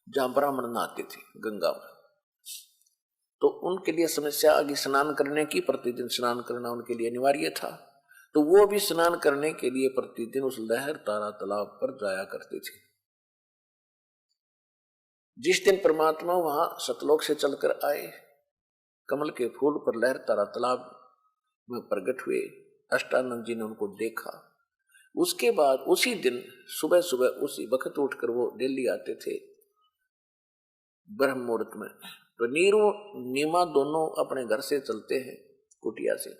जहां ब्राह्मण नहाते थे गंगा में। तो उनके लिए समस्या आ गई स्नान करने की, प्रतिदिन स्नान करना उनके लिए अनिवार्य था। तो वो भी स्नान करने के लिए प्रतिदिन उस लहर तारा तालाब पर जाया करते थे। जिस दिन परमात्मा वहां सतलोक से चलकर आए, कमल के फूल पर लहर तारा तालाब में प्रकट हुए, अष्टानंद जी ने उनको देखा। उसके बाद उसी दिन सुबह सुबह उसी वक्त उठकर वो दिल्ली आते थे ब्रह्म मुहूर्त में। तो नीरू नीमा दोनों अपने घर से चलते हैं कुटिया से।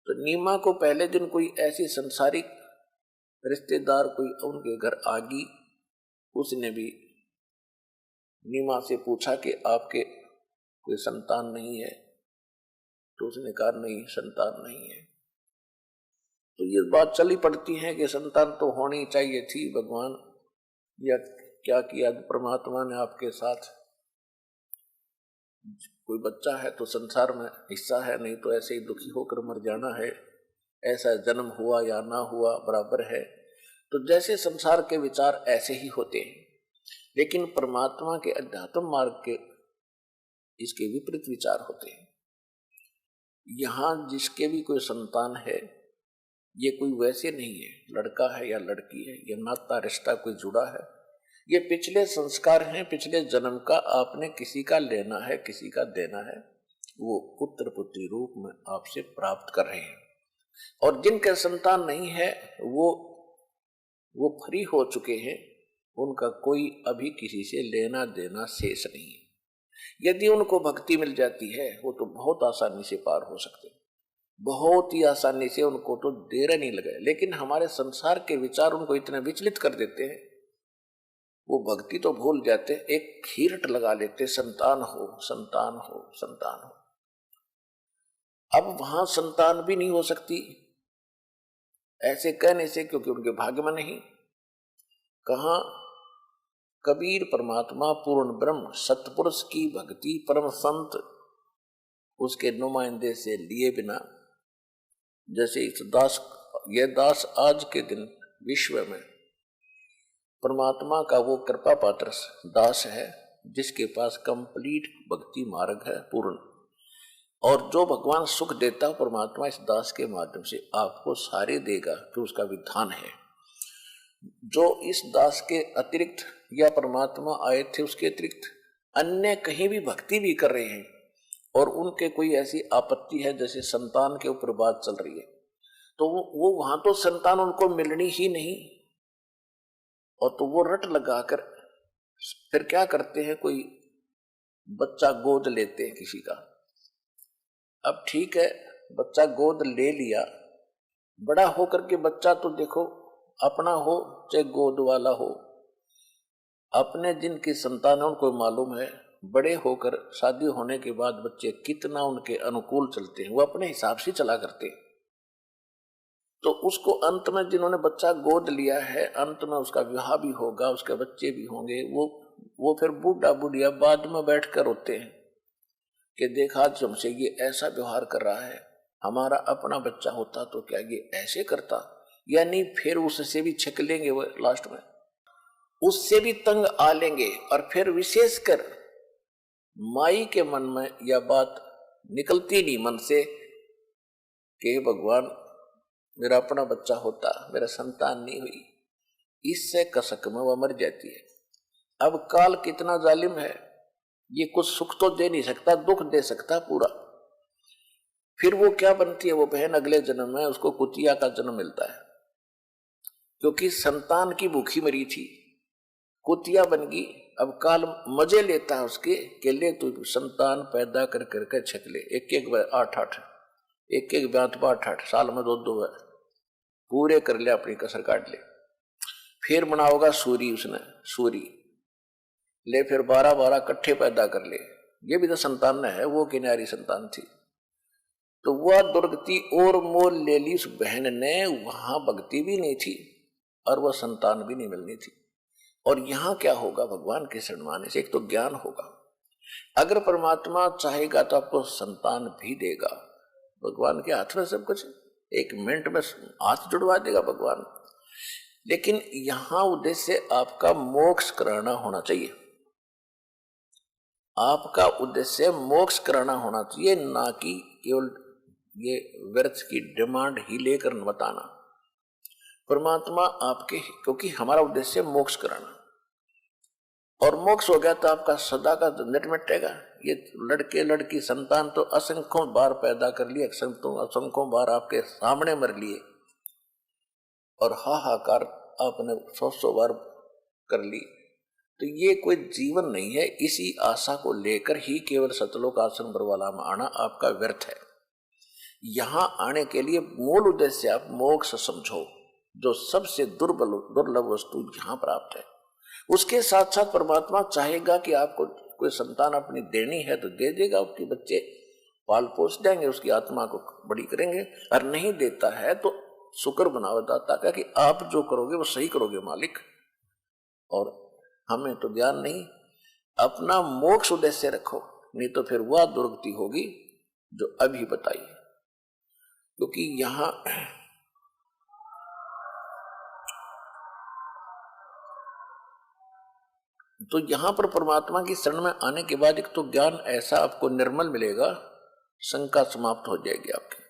तो नीमा को पहले दिन कोई ऐसी संसारिक रिश्तेदार कोई उनके घर आ गई उसने भी नीमा से पूछा कि आपके कोई संतान नहीं है? तो उसने कहा नहीं, संतान नहीं है। तो ये बात चली पड़ती है कि संतान तो होनी चाहिए थी। भगवान या क्या किया परमात्मा ने आपके साथ? कोई बच्चा है तो संसार में हिस्सा है, नहीं तो ऐसे ही दुखी होकर मर जाना है। ऐसा जन्म हुआ या ना हुआ बराबर है। तो जैसे संसार के विचार ऐसे ही होते हैं, लेकिन परमात्मा के अध्यात्म मार्ग के इसके विपरीत विचार होते हैं। यहां जिसके भी कोई संतान है, ये कोई वैसे नहीं है लड़का है या लड़की है, ये नाता रिश्ता कोई जुड़ा है। ये पिछले संस्कार हैं, पिछले जन्म का आपने किसी का लेना है, किसी का देना है, वो पुत्र पुत्री रूप में आपसे प्राप्त कर रहे हैं। और जिनके संतान नहीं है वो फ्री हो चुके हैं, उनका कोई अभी किसी से लेना देना शेष नहीं है। यदि उनको भक्ति मिल जाती है, वो तो बहुत आसानी से पार हो सकते हैं, बहुत ही आसानी से, उनको तो देर नहीं लगे। लेकिन हमारे संसार के विचार उनको इतने विचलित कर देते हैं, वो भक्ति तो भूल जाते, एक खीरट लगा लेते, संतान हो संतान हो संतान हो। अब वहां संतान भी नहीं हो सकती ऐसे कहने से, क्योंकि उनके भाग्य में नहीं। कहा कबीर परमात्मा पूर्ण ब्रह्म सतपुरुष की भक्ति परम संत उसके नुमाइंदे से लिए बिना, जैसे इस दास, ये दास आज के दिन विश्व में परमात्मा का वो कृपा पात्र दास है जिसके पास कंप्लीट भक्ति मार्ग है पूर्ण। और जो भगवान सुख देता है परमात्मा इस दास के माध्यम से आपको सारे देगा, तो उसका विधान है। जो इस दास के अतिरिक्त या परमात्मा आए थे उसके अतिरिक्त अन्य कहीं भी भक्ति भी कर रहे हैं और उनके कोई ऐसी आपत्ति है, जैसे संतान के ऊपर बात चल रही है, तो वो वहां तो संतान उनको मिलनी ही नहीं, और तो वो रट लगाकर फिर क्या करते हैं, कोई बच्चा गोद लेते हैं किसी का। अब ठीक है, बच्चा गोद ले लिया, बड़ा होकर के बच्चा तो देखो अपना हो चाहे गोद वाला हो, अपने जिनकी संतान है उनको मालूम है बड़े होकर शादी होने के बाद बच्चे कितना उनके अनुकूल चलते हैं, वो अपने हिसाब से चला करते हैं। तो उसको अंत में जिन्होंने बच्चा गोद लिया है, अंत में उसका विवाह भी होगा, उसके बच्चे भी होंगे, वो फिर बूढ़ा बुढ़िया बाद में बैठकर रोते हैं कि देखा आज हमसे ये ऐसा व्यवहार कर रहा है, हमारा अपना बच्चा होता तो क्या ये ऐसे करता, यानी फिर उससे भी छक लेंगे वो, लास्ट में उससे भी तंग आ लेंगे। और फिर विशेषकर माई के मन में यह बात निकलती नहीं मन से कि भगवान मेरा अपना बच्चा होता, मेरा संतान नहीं हुई, इससे कसक में वह मर जाती है। अब काल कितना जालिम है, ये कुछ सुख तो दे नहीं सकता, दुख दे सकता पूरा। फिर वो क्या बनती है, वो बहन अगले जन्म में उसको कुतिया का जन्म मिलता है, क्योंकि संतान की भूखी मरी थी, कुतिया बन गई। अब काल मजे लेता है उसके के ले तो संतान पैदा कर करके छक ले, एक एक 8-8 एक एक 8-8 साल में 2-2 पूरे कर ले, अपनी कसर काट ले। फिर बनाओगा सूरी, उसने सूरी ले, फिर 12-12 कट्ठे पैदा कर ले, ये भी तो संतान है, वो किनारी संतान थी। तो वह दुर्गति और मोल ले ली उस बहन ने, वहां भक्ति भी नहीं थी और वह संतान भी नहीं मिलनी थी। और यहां क्या होगा, भगवान के शरण आने से एक तो ज्ञान होगा, अगर परमात्मा चाहेगा तो आपको संतान भी देगा। भगवान के हाथ में सब कुछ, एक मिनट में हाथ जुड़वा देगा भगवान। लेकिन यहां उद्देश्य आपका मोक्ष कराना होना चाहिए, आपका उद्देश्य मोक्ष कराना होना चाहिए, ना कि केवल ये व्यर्थ की डिमांड ही लेकर बताना। परमात्मा आपके, क्योंकि हमारा उद्देश्य मोक्ष कराना, और मोक्ष हो गया तो आपका सदा का झंझट मिटेगा। ये लड़के लड़की संतान तो असंख्यों बार पैदा कर लिए, असंख्यों बार आपके सामने मर लिए, और हाहाकार आपने 100 बार कर ली। तो ये कोई जीवन नहीं है, इसी आशा को लेकर ही केवल सतलोक आसन बरवाला में आना आपका व्यर्थ है। यहां आने के लिए मूल उद्देश्य आप मोक्ष समझो, जो सबसे दुर्लभ वस्तु यहां प्राप्त है। उसके साथ साथ परमात्मा चाहेगा कि आपको कोई संतान अपनी देनी है तो दे देगा, उसके बच्चे पाल पोस देंगे, उसकी आत्मा को बड़ी करेंगे। और नहीं देता है तो शुक्र बनाओ दाता का कि आप जो करोगे वो सही करोगे मालिक, और हमें तो ज्ञान नहीं, अपना मोक्ष उद्देश्य रखो, नहीं तो फिर वह दुर्गति होगी जो अभी बताई। क्योंकि यहां तो यहां पर परमात्मा की शरण में आने के बाद एक तो ज्ञान ऐसा आपको निर्मल मिलेगा, शंका समाप्त हो जाएगी आपकी।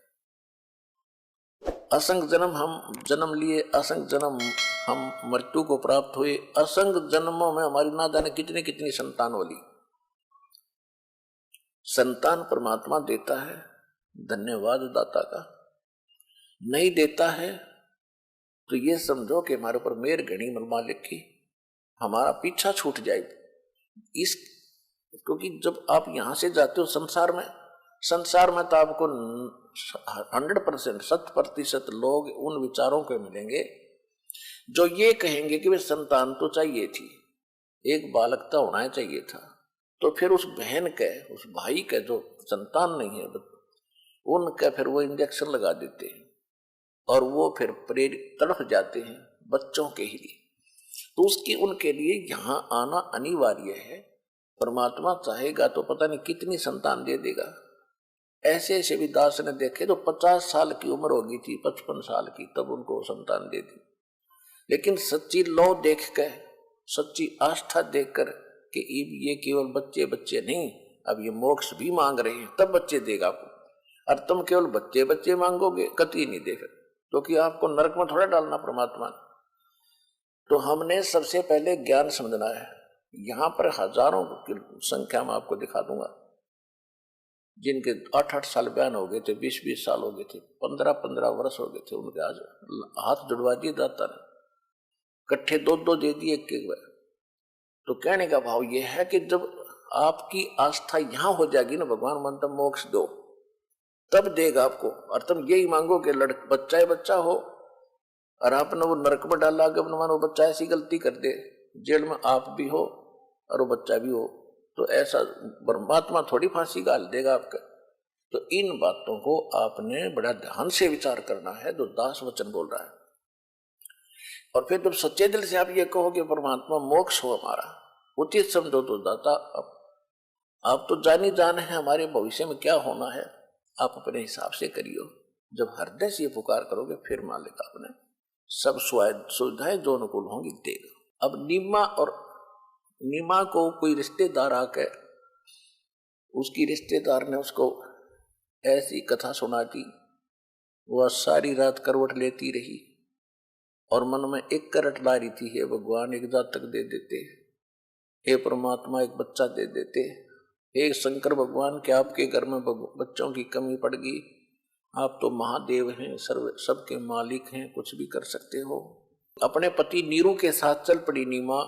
असंख्य जन्म हम जन्म लिए, असंख्य जन्म हम मृत्यु को प्राप्त हुए, असंख्य जन्मों में हमारी ना जाने कितनी कितनी संतान वाली। संतान परमात्मा देता है, धन्यवाद दाता का। नहीं देता है तो ये समझो कि हमारे ऊपर मेर घनी मालिक की, हमारा पीछा छूट जाए इस। क्योंकि जब आप यहां से जाते हो संसार में तो आपको 100% 100% लोग उन विचारों के मिलेंगे जो ये कहेंगे कि वे संतान तो चाहिए थी, एक बालक तो होना चाहिए था, तो फिर उस बहन के, उस भाई के जो संतान नहीं है उनका फिर वो इंजेक्शन लगा देते हैं और वो फिर प्रेरित तड़प जाते हैं बच्चों के ही लिए। तो उसकी उनके लिए यहां आना अनिवार्य है। परमात्मा चाहेगा तो पता नहीं कितनी संतान दे देगा। ऐसे ऐसे भी दास ने देखे तो 50 साल की उम्र होगी थी, 55 साल की, तब उनको संतान दे दी। लेकिन सच्ची लौ देख कर, सच्ची आस्था देखकर कि ये केवल बच्चे बच्चे नहीं, अब ये मोक्ष भी मांग रहे हैं, तब बच्चे देगा आपको। और तुम केवल बच्चे बच्चे मांगोगे, कतई नहीं देगा, क्योंकि आपको नरक में थोड़ा डालना परमात्मा ने। तो हमने सबसे पहले ज्ञान समझना है। यहां पर हजारों की संख्या में आपको दिखा दूंगा जिनके 8-8 साल बयान हो गए थे, 20-20 साल हो गए थे, 15-15 वर्ष हो गए थे, उनके आज हाथ जुड़वा दिए दाता ने, इकट्ठे 2-2 दे दिए एक बार। तो कहने का भाव यह है कि जब आपकी आस्था यहां हो जाएगी ना, भगवान मनता मोक्ष दो, तब देगा आपको। और तुम यही मांगो कि बच्चा ही बच्चा हो, और आपने वो नरक में डाला कि वो बच्चा ऐसी गलती कर दे, जेल में आप भी हो और वो बच्चा भी हो, तो ऐसा परमात्मा थोड़ी फांसी गाल देगा आपका। तो इन बातों को आपने बड़ा ध्यान से विचार करना है जो दास वचन बोल रहा है। और फिर जब सच्चे दिल से आप ये कहो कि परमात्मा मोक्ष हो हमारा, उचित समझो तो दाता आप तो जानी जान है हमारे भविष्य में क्या होना है, आप अपने हिसाब से करियो। जब हृदय से पुकार करोगे फिर मालिक आपने सब सुविधाएं जो अनुकूल होंगी देगा। अब नीमा को कोई रिश्तेदार आकर, उसकी रिश्तेदार ने उसको ऐसी कथा सुना दी, वह सारी रात करवट लेती रही और मन में एक करट ला रही थी, हे भगवान एक जातक दे देते, हे परमात्मा एक बच्चा दे देते, हे शंकर भगवान क्या आपके घर में बच्चों की कमी पड़ गई, आप तो महादेव हैं, सबके मालिक हैं, कुछ भी कर सकते हो। अपने पति नीरू के साथ चल पड़ी नीमा।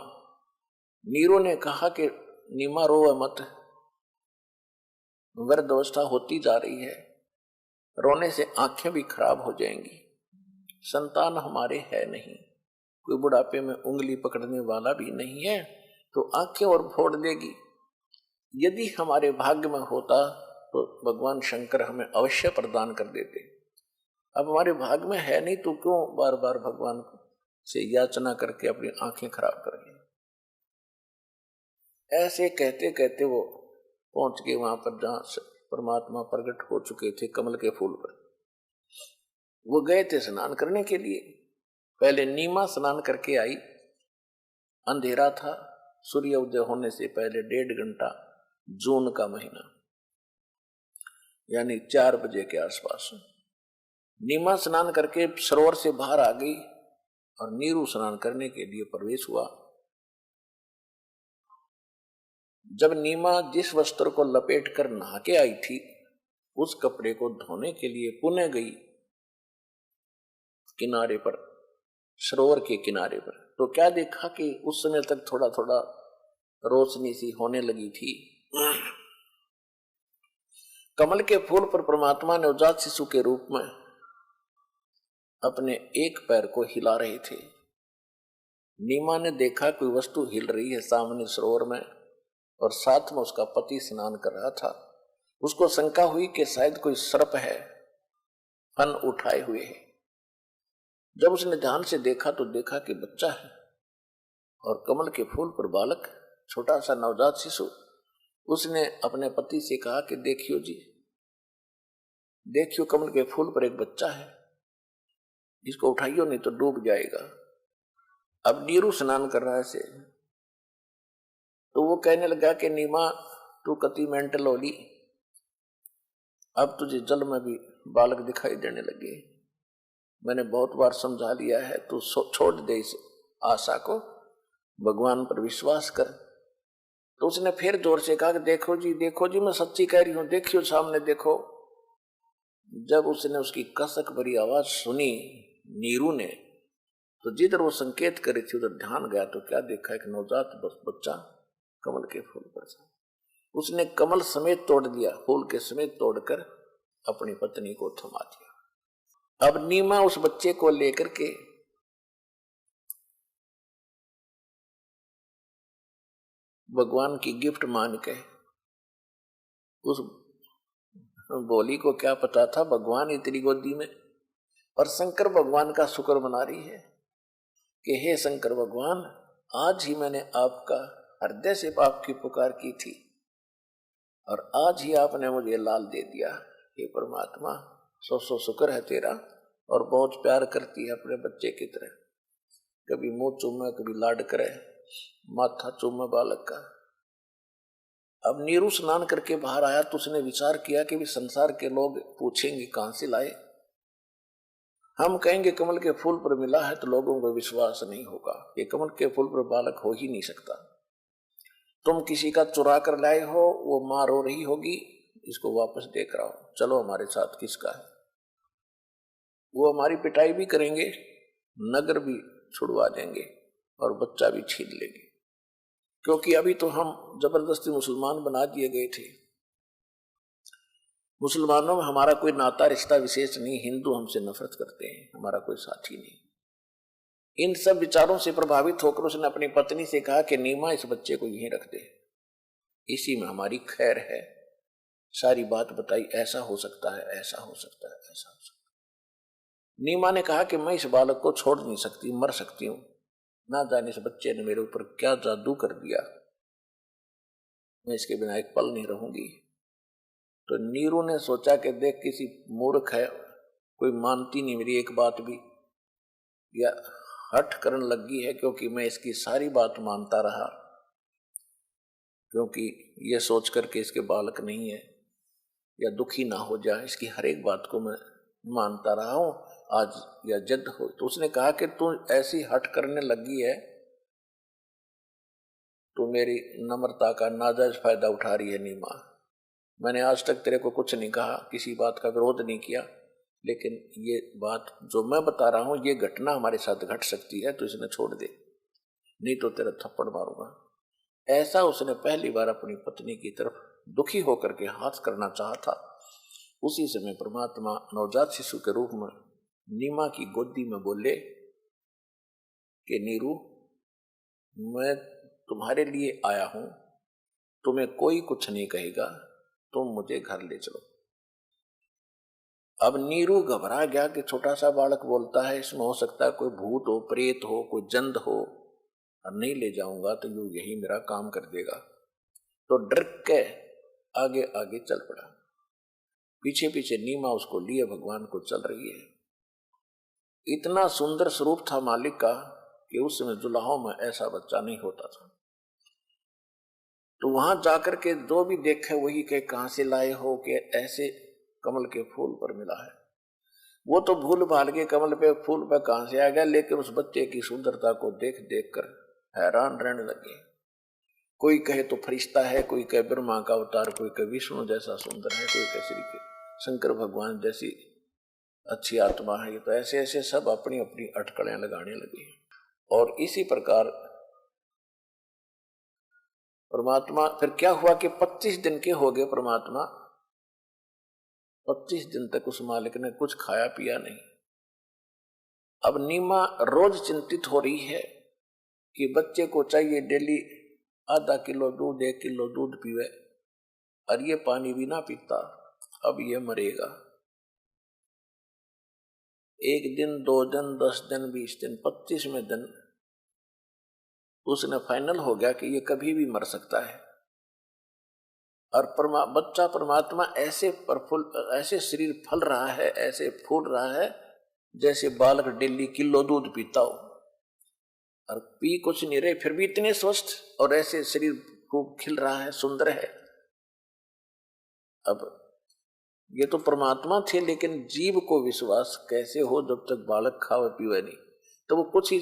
नीरू ने कहा कि नीमा रो मत, वृद्धावस्था होती जा रही है, रोने से आंखें भी खराब हो जाएंगी, संतान हमारे है नहीं, कोई बुढ़ापे में उंगली पकड़ने वाला भी नहीं है, तो आंखें और फोड़ देगी। यदि हमारे भाग्य में होता तो भगवान शंकर हमें अवश्य प्रदान कर देते। अब हमारे भाग्य में है नहीं, तो क्यों बार बार भगवान से याचना करके अपनी आंखें खराब करेंगे। ऐसे कहते कहते वो पहुंच गए वहां पर जहां परमात्मा प्रकट हो चुके थे, कमल के फूल पर। वो गए थे स्नान करने के लिए। पहले नीमा स्नान करके आई, अंधेरा था, सूर्य उदय होने से पहले 1.5 घंटा, जून का महीना यानी 4 बजे के आसपास नीमा स्नान करके सरोवर से बाहर आ गई और नीरू स्नान करने के लिए प्रवेश हुआ। जब नीमा जिस वस्त्र को लपेट कर नहा के आई थी, उस कपड़े को धोने के लिए पुनः गई किनारे पर, सरोवर के किनारे पर, तो क्या देखा कि उस समय तक थोड़ा थोड़ा रोशनी सी होने लगी थी। कमल के फूल पर परमात्मा ने नवजात शिशु के रूप में अपने एक पैर को हिला रहे थे। नीमा ने देखा कोई वस्तु हिल रही है सामने सरोवर में और साथ में उसका पति स्नान कर रहा था। उसको शंका हुई कि शायद कोई सर्प है, फन उठाए हुए है। जब उसने ध्यान से देखा तो देखा कि बच्चा है और कमल के फूल पर बालक, छोटा सा नवजात शिशु। उसने अपने पति से कहा कि देखियो जी, देखियो कमल के फूल पर एक बच्चा है, इसको उठाइयो नहीं तो डूब जाएगा। अब नीरू स्नान कर रहा है से, तो वो कहने लगा कि नीमा तू कति मेंटल होली, अब तुझे जल में भी बालक दिखाई देने लगे। मैंने बहुत बार समझा लिया है, तू छोड़ दे इस आशा को, भगवान पर विश्वास कर। तो उसने फिर जोर से कहा कि देखो जी मैं सच्ची कह रही हूं, देखियो सामने देखो। जब उसने उसकी कसक भरी आवाज सुनी नीरू ने, तो जिधर वो संकेत कर रही थी उधर ध्यान गया तो क्या देखा, एक नवजात बच्चा कमल के फूल पर था। उसने कमल समेत तोड़ दिया, फूल के समेत तोड़कर अपनी पत्नी को थमा दिया। अब नीमा उस बच्चे को लेकर के भगवान की गिफ्ट मान के, उस बोली को क्या पता था भगवान इतनी गोदी में, और शंकर भगवान का शुक्र मना रही है कि हे शंकर भगवान, आज ही मैंने आपका हृदय से आपकी पुकार की थी और आज ही आपने मुझे लाल दे दिया। हे परमात्मा, सौ शुक्र है तेरा। और बहुत प्यार करती है अपने बच्चे की तरह, कभी मुंह चूमे, कभी लाड करे, माथा चूमे बालक का। अब नीरू स्नान करके बाहर आया तो उसने विचार किया कि भी संसार के लोग पूछेंगे कहां से लाए। हम कहेंगे कमल के फूल पर मिला है तो लोगों को विश्वास नहीं होगा, ये कमल के फूल पर बालक हो ही नहीं सकता। तुम किसी का चुरा कर लाए हो, वो मां रो रही होगी, इसको वापस देख रहा हो, चलो हमारे साथ किसका है। वो हमारी पिटाई भी करेंगे, नगर भी छुड़वा देंगे और बच्चा भी छीन लेंगे, क्योंकि अभी तो हम जबरदस्ती मुसलमान बना दिए गए थे। मुसलमानों में हमारा कोई नाता रिश्ता विशेष नहीं, हिंदू हमसे नफरत करते हैं, हमारा कोई साथी नहीं। इन सब विचारों से प्रभावित होकर उसने अपनी पत्नी से कहा कि नीमा इस बच्चे को यहीं रख दे, इसी में हमारी खैर है। सारी बात बताई, ऐसा हो सकता है, ऐसा हो सकता है, ऐसा हो सकता है। नीमा ने कहा कि मैं इस बालक को छोड़ नहीं सकती, मर सकती हूं, ना जाने इस बच्चे ने मेरे ऊपर क्या जादू कर दिया, मैं इसके बिना एक पल नहीं रहूंगी। तो नीरू ने सोचा कि देख किसी मूर्ख है, कोई मानती नहीं मेरी एक बात भी, या हठ करने लगी है, क्योंकि मैं इसकी सारी बात मानता रहा, क्योंकि यह सोच करके इसके बालक नहीं है या दुखी ना हो जाए, इसकी हर एक बात को मैं मानता रहा हूं, आज या जद हो। तो उसने कहा कि तू ऐसी हठ करने लगी है, तू मेरी नम्रता का नाजायज फायदा उठा रही है नीमा। मैंने आज तक तेरे को कुछ नहीं कहा, किसी बात का विरोध नहीं किया, लेकिन ये बात जो मैं बता रहा हूं, ये घटना हमारे साथ घट सकती है, तो इसने छोड़ दे, नहीं तो तेरा थप्पड़ मारूंगा। ऐसा उसने पहली बार अपनी पत्नी की तरफ दुखी होकर के हाथ करना चाहा था। उसी समय परमात्मा नवजात शिशु के रूप में नीमा की गोदी में बोले कि नीरू, मैं तुम्हारे लिए आया हूं, तुम्हें कोई कुछ नहीं कहेगा, तुम मुझे घर ले चलो। अब नीरू घबरा गया कि छोटा सा बालक बोलता है, इसमें हो सकता है कोई भूत हो, प्रेत हो, कोई जंद हो, और नहीं ले जाऊंगा तो यू यही मेरा काम कर देगा। तो डर के आगे आगे चल पड़ा, पीछे पीछे नीमा उसको लिए भगवान को चल रही है। इतना सुंदर स्वरूप था मालिक का कि उस समय जुलाहों में ऐसा बच्चा नहीं होता था। तो वहां जाकर के जो भी देखे वही कहे कहां से लाए हो, कि ऐसे कमल के फूल पर मिला है। वो तो भूल भाल के कमल पे फूल पे कहां से आ गया, लेकिन उस बच्चे की सुंदरता को देख देख कर हैरान रहने लगे। कोई कहे तो फरिश्ता है, कोई कहे ब्रह्मा का अवतार, कोई कहे विष्णु जैसा सुंदर है, कोई कहे श्री शंकर भगवान जैसी अच्छी आत्मा है। तो ऐसे ऐसे सब अपनी अपनी अटकलें लगाने लगे। और इसी प्रकार परमात्मा, फिर क्या हुआ कि 25 दिन के हो गए परमात्मा, 25 दिन तक उस मालिक ने कुछ खाया पिया नहीं। अब नीमा रोज चिंतित हो रही है कि बच्चे को चाहिए डेली आधा किलो दूध, 1 किलो दूध पीवे, और ये पानी भी ना पीता, अब ये मरेगा। 1 दिन, 2 दिन, 10 दिन, 20 दिन, 25वें दिन उसने फाइनल हो गया कि ये कभी भी मर सकता है। और बच्चा परमात्मा ऐसे ऐसे शरीर फल रहा है, ऐसे फूल रहा है जैसे बालक डेली किलो दूध पीता हो, और पी कुछ नहीं रहे फिर भी इतने स्वस्थ, और ऐसे शरीर खूब खिल रहा है, सुंदर है। अब ये तो परमात्मा थे, लेकिन जीव को विश्वास कैसे हो जब तक बालक खावे पीवे नहीं, तो वो कुछ ही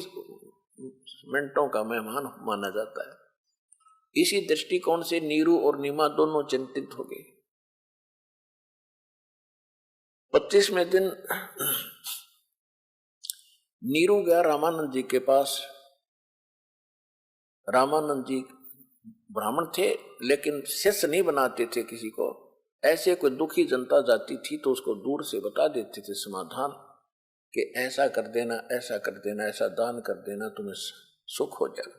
मिनटों का मेहमान माना जाता है। इसी दृष्टिकोण से नीरू और नीमा दोनों चिंतित हो गए। 25वें दिन नीरू गया रामानंद जी के पास। रामानंद जी ब्राह्मण थे, लेकिन शिष्य नहीं बनाते थे किसी को। ऐसे कोई दुखी जनता जाती थी तो उसको दूर से बता देते थे समाधान, कि ऐसा कर देना, ऐसा कर देना, ऐसा दान कर देना, तुम्हें सुख हो जाएगा।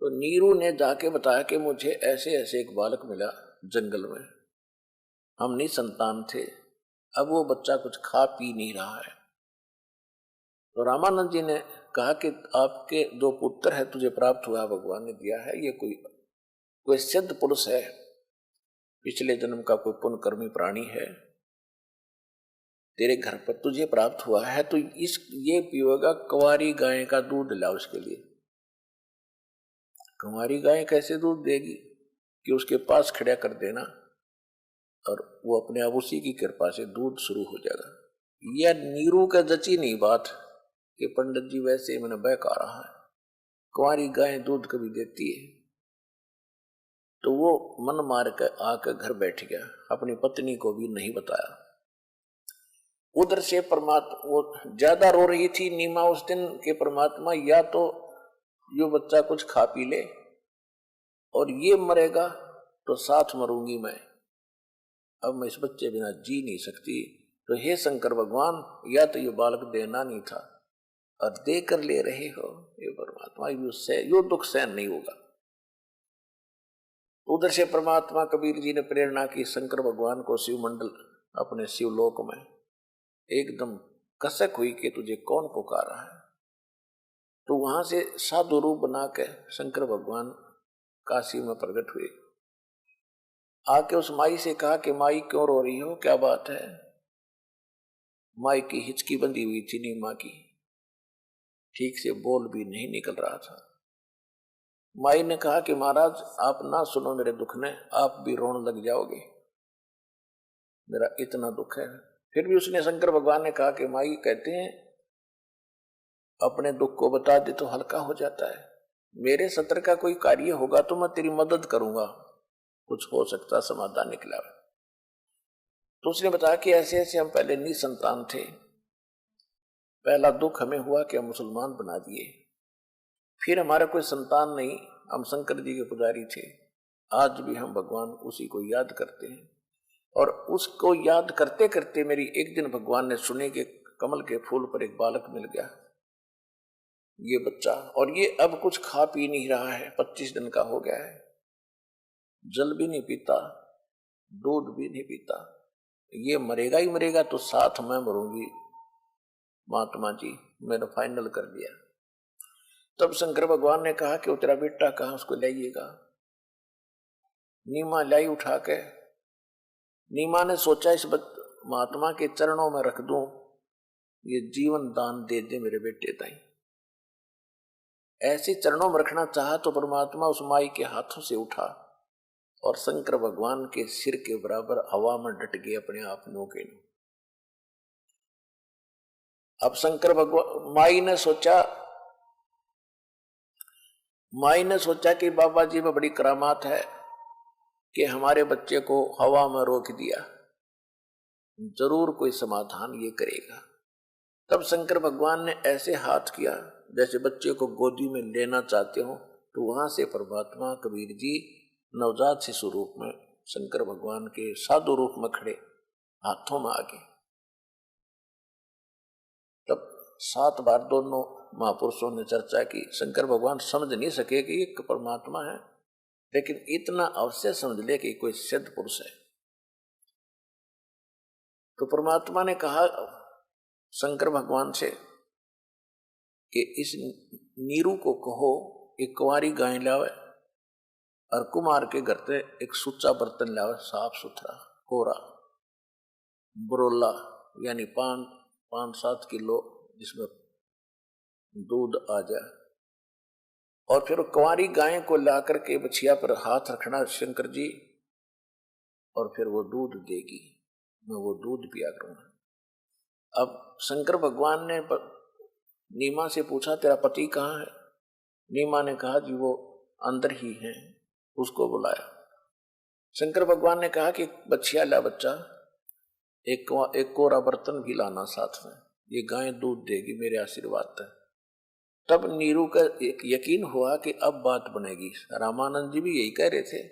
तो नीरू ने जाके बताया कि मुझे ऐसे ऐसे एक बालक मिला जंगल में, हम निसंतान थे, अब वो बच्चा कुछ खा पी नहीं रहा है। तो रामानंद जी ने कहा कि आपके 2 पुत्र है तुझे प्राप्त हुआ, भगवान ने दिया है, ये कोई सिद्ध पुरुष है, पिछले जन्म का कोई पुण्यकर्मी प्राणी है, तेरे घर पर तुझे प्राप्त हुआ है, तो ये पिएगा कुंवारी गाय का दूध ला उसके लिए। कुंवारी गाय कैसे दूध देगी? कि उसके पास खड़ा कर देना और वो अपने आप उसी की कृपा से दूध शुरू हो जाएगा। यह नीरू का जची नहीं बात कि पंडित जी वैसे मैंने बहका रहा है, कुंवारी गाय दूध कभी देती है? तो वो मन मार कर आकर घर बैठ गया, अपनी पत्नी को भी नहीं बताया। उधर से परमात्मा, वो ज्यादा रो रही थी नीमा उस दिन के परमात्मा, या तो यो बच्चा कुछ खा पी ले और ये मरेगा तो साथ मरूंगी मैं, अब मैं इस बच्चे बिना जी नहीं सकती। तो हे शंकर भगवान, या तो ये बालक देना नहीं था और दे कर ले रहे हो, ये परमात्मा यो दुख सहन नहीं होगा। उधर से परमात्मा कबीर जी ने प्रेरणा की शंकर भगवान को शिव मंडल अपने शिवलोक में एकदम कसक हुई कि तुझे कौन पुकार रहा है। तो वहां से साधु रूप बना के शंकर भगवान काशी में प्रकट हुए। आके उस माई से कहा कि माई क्यों रो रही हो, क्या बात है? माई की हिचकी बंधी हुई थी नीमा की, ठीक से बोल भी नहीं निकल रहा था। माई ने कहा कि महाराज आप ना सुनो मेरे दुख ने, आप भी रोने लग जाओगे, मेरा इतना दुख है। फिर भी उसने, शंकर भगवान ने कहा कि माई कहते हैं अपने दुख को बता दे तो हल्का हो जाता है, मेरे सत्र का कोई कार्य होगा तो मैं तेरी मदद करूंगा, कुछ हो सकता समाधान निकला। तो उसने बताया कि ऐसे ऐसे हम पहले निसंतान थे, पहला दुख हमें हुआ कि हम मुसलमान बना दिए, फिर हमारा कोई संतान नहीं, हम शंकर जी के पुजारी थे, आज भी हम भगवान उसी को याद करते हैं। और उसको याद करते करते मेरी एक दिन भगवान ने सुने कि कमल के फूल पर एक बालक मिल गया, ये बच्चा, और ये अब कुछ खा पी नहीं रहा है, 25 दिन का हो गया है, जल भी नहीं पीता, दूध भी नहीं पीता, ये मरेगा ही मरेगा तो साथ मैं मरूंगी, महात्मा जी मैंने फाइनल कर दिया। तब शंकर भगवान ने कहा कि वो तेरा बेटा कहाँ, उसको लाइएगा। नीमा लाई उठा के, नीमा ने सोचा इस महात्मा के चरणों में रख दूं, ये जीवन दान दे दे मेरे बेटे ताई। ऐसे चरणों में रखना चाहा तो परमात्मा उस माई के हाथों से उठा और शंकर भगवान के सिर के बराबर हवा में डट गए अपने आप नोके नो। अब शंकर भगवान, माई ने सोचा कि बाबा जी में बड़ी करामात है कि हमारे बच्चे को हवा में रोक दिया, जरूर कोई समाधान ये करेगा। तब शंकर भगवान ने ऐसे हाथ किया जैसे बच्चे को गोदी में लेना चाहते हो, तो वहां से परमात्मा कबीर जी नवजात शिशु रूप में शंकर भगवान के साधु रूप में खड़े हाथों में आ गए। तब 7 बार दोनों महापुरुषों ने चर्चा की। शंकर भगवान समझ नहीं सके कि एक परमात्मा है, लेकिन इतना अवश्य समझ ले कि कोई सिद्ध पुरुष है। तो परमात्मा ने कहा शंकर भगवान से कि इस नीरू को कहो एक कुंवारी गाय लावे और कुमार के घर से एक सुच्चा बर्तन लावे, साफ सुथरा कोरा बरोला, यानी 5-7 किलो जिसमें दूध आ जाए। और फिर कुंवारी गाय को ला करके बछिया पर हाथ रखना शंकर जी, और फिर वो दूध देगी, मैं वो दूध पिया करूंगा। अब शंकर भगवान ने नीमा से पूछा तेरा पति कहाँ है? नीमा ने कहा जी वो अंदर ही है, उसको बुलाया। शंकर भगवान ने कहा कि बच्चिया ला बच्चा, एक कोरा बर्तन भी लाना साथ में, ये गाय दूध देगी मेरे आशीर्वाद तक। तब नीरू का एक यकीन हुआ कि अब बात बनेगी। रामानंद जी भी यही कह रहे थे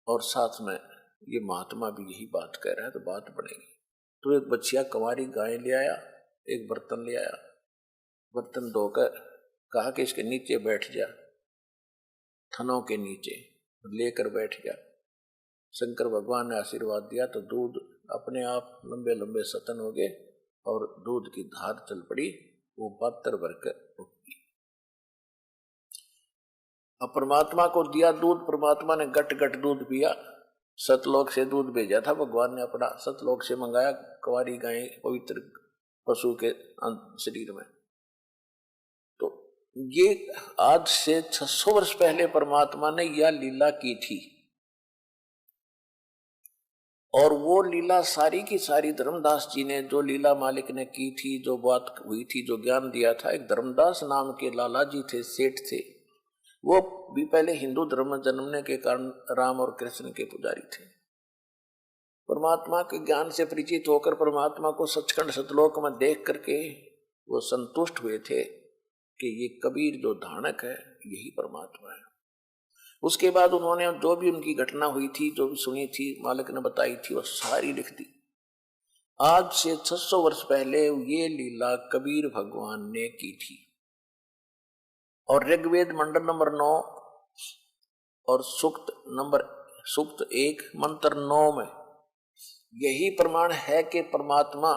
और साथ में ये महात्मा भी यही बात कह रहा है, तो बात बनेगी। तो एक बच्चिया कुंवारी गाय ले आया, एक बर्तन ले आया, बर्तन धोकर कहा कि इसके नीचे बैठ जा, थनों के नीचे लेकर बैठ गया। शंकर भगवान ने आशीर्वाद दिया तो दूध अपने आप लंबे लंबे सतन हो गए और दूध की धार चल पड़ी, वो पात्र भरकर उठी। अब परमात्मा को दिया दूध, परमात्मा ने गट गट दूध पिया। सतलोक से दूध भेजा था भगवान ने, अपना सतलोक से मंगाया कुंवारी गाय पवित्र पशु के शरीर में। तो ये आज से 600 वर्ष पहले परमात्मा ने यह लीला की थी, और वो लीला सारी की सारी धर्मदास जी ने, जो लीला मालिक ने की थी, जो बात हुई थी, जो ज्ञान दिया था। एक धर्मदास नाम के लाला जी थे, सेठ थे, वो भी पहले हिंदू धर्म में जन्मने के कारण राम और कृष्ण के पुजारी थे। परमात्मा के ज्ञान से परिचित होकर परमात्मा को सचखंड सतलोक में देख करके वो संतुष्ट हुए थे कि ये कबीर जो धानक है यही परमात्मा है। उसके बाद उन्होंने जो भी उनकी घटना हुई थी, जो भी सुनी थी, मालिक ने बताई थी, वो सारी लिख दी। आज से 600 वर्ष पहले ये लीला कबीर भगवान ने की थी। और ऋग्वेद मंडल नंबर 9 और सूक्त 1 मंत्र 9 में यही प्रमाण है कि परमात्मा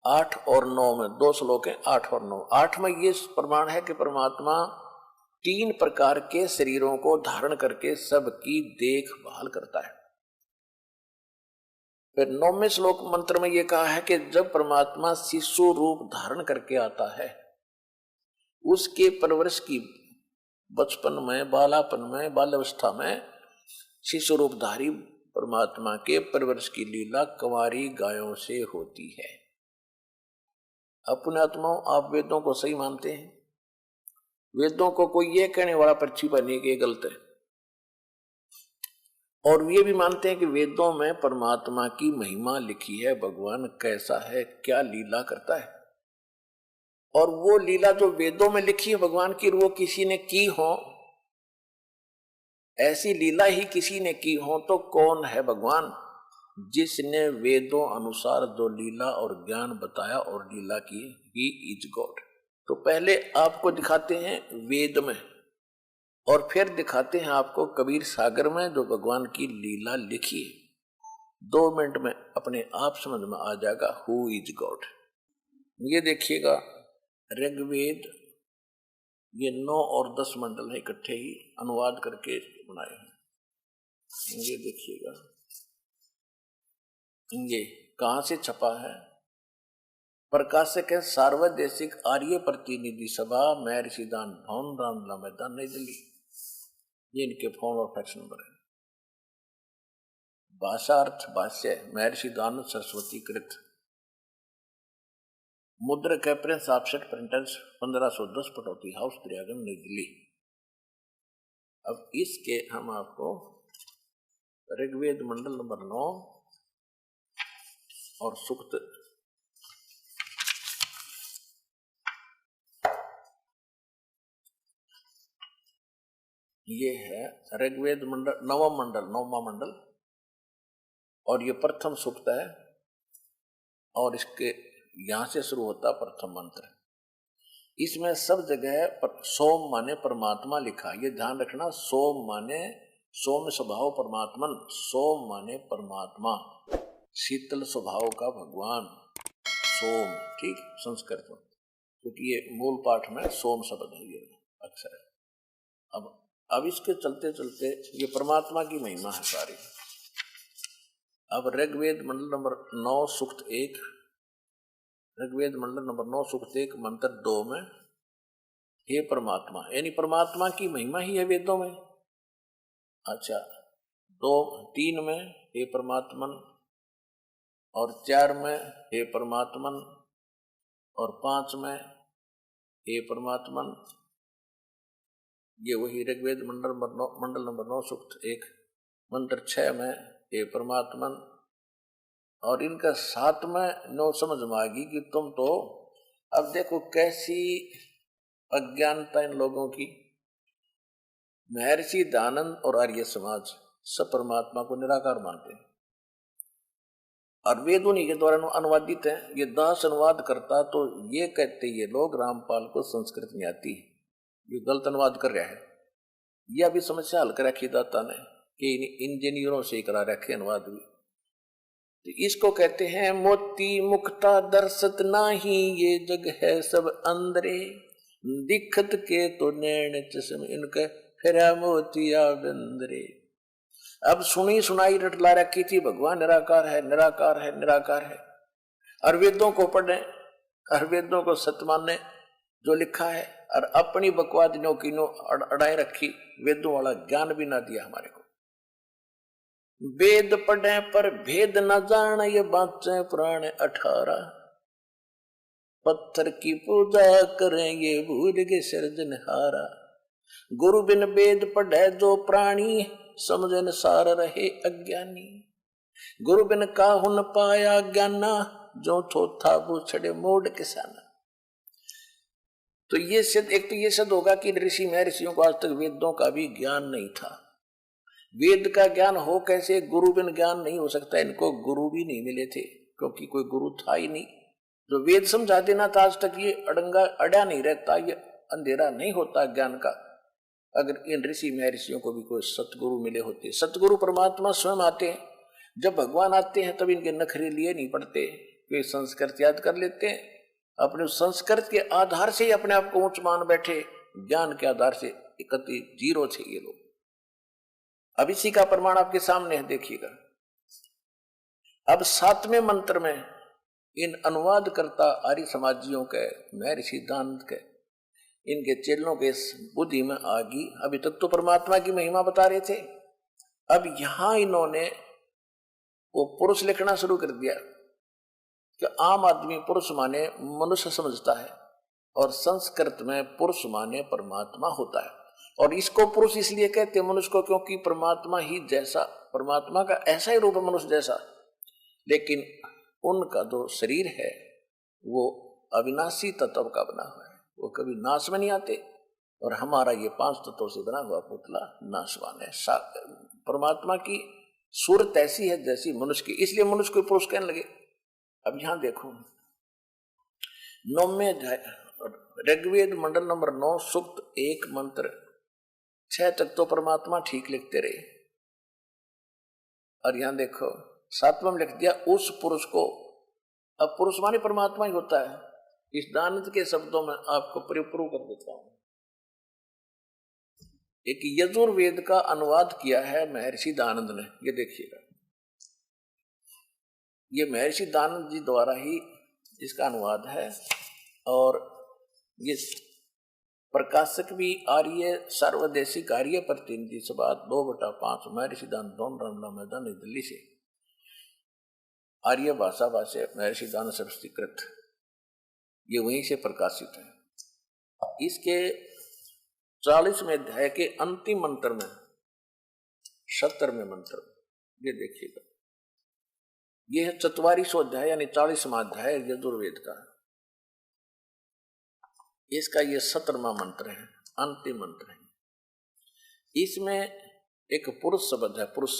8 और 9 में 2 श्लोक है, 8 और 9। 8 में ये प्रमाण है कि परमात्मा 3 प्रकार के शरीरों को धारण करके सबकी देखभाल करता है। फिर 9वें श्लोक मंत्र में यह कहा है कि जब परमात्मा शिशु रूप धारण करके आता है, उसके परवरिश की बचपन में, बालापन में, बाल्यावस्था में शिशु रूपधारी परमात्मा के परवरिश की लीला कुंवारी गायों से होती है। अपने आत्माओं, आप वेदों को सही मानते हैं? वेदों को कोई ये कहने वाला पक्षी बने कि गलत है। और ये भी मानते हैं कि वेदों में परमात्मा की महिमा लिखी है, भगवान कैसा है, क्या लीला करता है। और वो लीला जो वेदों में लिखी है भगवान की, वो किसी ने की हो, ऐसी लीला ही किसी ने की हो, तो कौन है भगवान? जिसने वेदों अनुसार जो लीला और ज्ञान बताया और लीला की, ही इज गॉड। तो पहले आपको दिखाते हैं वेद में, और फिर दिखाते हैं आपको कबीर सागर में जो भगवान की लीला लिखी है। 2 मिनट में अपने आप समझ में आ जाएगा हु इज गॉड। ये देखिएगा ऋग्वेद, ये 9 और 10 मंडल है, इकट्ठे ही अनुवाद करके बनाए हैं। ये देखिएगा ये कहां से छपा है? प्रकाशक है सार्वदेशिक आर्य प्रतिनिधि सभा, महर्षि दान भवन, रामलीला मैदान, नई दिल्ली। ये इनके फोन और फैक्स नंबर है। भाषार्थ भाष्य महर्षि दान सरस्वती कृत, मुद्रक है Prince offset printers, 1510 Pataudi house, त्रियागन, नई दिल्ली। अब इसके हम आपको ऋग्वेद मंडल नंबर 9 और सूक्त ये है ऋग्वेद मंडल 9वां मंडल, और ये प्रथम सूक्त है। और इसके यहां से शुरू होता प्रथम मंत्र। इसमें सब जगह सोम माने परमात्मा लिखा, ये ध्यान रखना। सोम माने सोम स्वभाव परमात्मन, सोम माने परमात्मा, शीतल स्वभाव का भगवान सोम, ठीक संस्कृत में, क्योंकि ये मूल पाठ में सोम शब्द है, ये अक्षर है। अब इसके चलते चलते ये परमात्मा की महिमा है सारी। अब ऋग्वेद मंडल नंबर 9 सूक्त 1, ऋग्वेद मंडल नंबर 9 सूक्त 1 मंत्र 2 में हे परमात्मा, यानी परमात्मा की महिमा ही है वेदों में। अच्छा, 2 3 में हे परमात्मन, और 4 में हे परमात्मन, और 5 में हे परमात्मन। ये वही ऋग्वेद मंडल नंबर 9 सूक्त 1 मंत्र 6 में हे परमात्मन। और इनका 7 में 9 समझ में आ गई कि तुम तो, अब देखो कैसी अज्ञानता इन लोगों की। महर्षि दयानंद और आर्य समाज सब परमात्मा को निराकार मानते हैं, और वेद उन्हीं के द्वारा अनुवादित है। ये दास अनुवाद करता तो ये कहते ये लोग रामपाल को संस्कृत नहीं आती, ये गलत अनुवाद कर रहा है। यह भी समस्या हल कर रखी दाता ने कि इंजीनियरों से करा रखे अनुवाद भी। तो इसको कहते हैं मोती मुक्ता दर्शत नाही, ये जग है सब अंदरे, दिखत के तो नैन चश्म इनके फिरा मोतिया बंदरे। अब सुनी सुनाई रटला रखी थी भगवान निराकार है, निराकार है, निराकार है। और वेदों को पढ़े, और वेदों को सत्य माने जो लिखा है, और अपनी बकवाद नो की नो अड़ाई रखी, वेदों वाला ज्ञान भी ना दिया हमारे को। वेद पढ़े पर भेद न जान, ये बातें पुराण 18, पत्थर की पूजा करें ये भूल के सृजनहारा। गुरु बिन वेद पढ़े जो प्राणी, समझन सार रहे अज्ञानी। गुरु बिन काहु न पाया ज्ञाना, जो थोथा वो छड़े मोड़ किसाना। तो ये सिद्ध, एक तो ये सिद्ध होगा कि ऋषि महर्षियों को आज तक वेदों का भी ज्ञान नहीं था। वेद का ज्ञान हो कैसे, गुरु बिन ज्ञान नहीं हो सकता। इनको गुरु भी नहीं मिले थे, क्योंकि कोई गुरु था ही नहीं जो वेद समझा देना था। आज तक ये अड़ा नहीं रहता, ये अंधेरा नहीं होता ज्ञान का, अगर इन ऋषि महर्षियों को भी कोई सतगुरु मिले होते। सतगुरु परमात्मा स्वयं आते हैं, जब भगवान आते हैं तब इनके नखरे लिए नहीं पड़ते, वे संस्कृत याद कर लेते हैं। अपने संस्कृत के आधार से ही अपने आप को ऊंच मान बैठे, ज्ञान के आधार से इकट्ठी जीरो थे ये लोग। अब इसी का प्रमाण आपके सामने है, देखिएगा। अब 7वें मंत्र में इन अनुवाद करता आर्य समाजियों के, महर्षि दयानंद के, इनके चेलों के बुद्धि में आ गई। अभी तक तो परमात्मा की महिमा बता रहे थे, अब यहां इन्होंने वो पुरुष लिखना शुरू कर दिया कि आम आदमी पुरुष माने मनुष्य समझता है, और संस्कृत में पुरुष माने परमात्मा होता है। और इसको पुरुष इसलिए कहते हैं मनुष्य को, क्योंकि परमात्मा ही जैसा, परमात्मा का ऐसा ही रूप है मनुष्य जैसा, लेकिन उनका जो शरीर है वो अविनाशी तत्व का बना हुआ है, वो कभी नाश में नहीं आते। और हमारा ये 5 तत्वों से बना हुआ पुतला नाशवान है। परमात्मा की सूरत ऐसी है जैसी मनुष्य की, इसलिए मनुष्य को पुरुष कहने लगे। अब यहां देखो 9वें अध्याय ऋग्वेद मंडल नंबर 9 सूक्त 1 मंत्र 6 तक तो परमात्मा ठीक लिखते रहे, और यहां देखो 7वां में लिख दिया उस पुरुष को। अब पुरुष माने परमात्मा ही होता है। इस दानंद के शब्दों में आपको परिप्रू कर देता हूं। एक यजुर्वेद का अनुवाद किया है महर्षि दयानंद ने, ये देखिएगा, ये महर्षि दयानंद जी द्वारा ही इसका अनुवाद है। और ये प्रकाशक भी आर्य सर्वदेशिक आर्य प्रतिनिधि सभा 2/5 महर्षि दयानंद रामला मैदान नई दिल्ली से, आर्य भाषा भाष्य महर्षि दयानंद सरस्वतीकृत, ये वहीं से प्रकाशित है। इसके 40वें अध्याय के अंतिम मंत्र में 70वें मंत्र, ये देखिएगा, यह है 44वां अध्याय यानी 40वां अध्याय यजुर्वेद का। इसका ये 17वां मंत्र है, अंतिम मंत्र है। इसमें एक पुरुष शब्द है, पुरुष।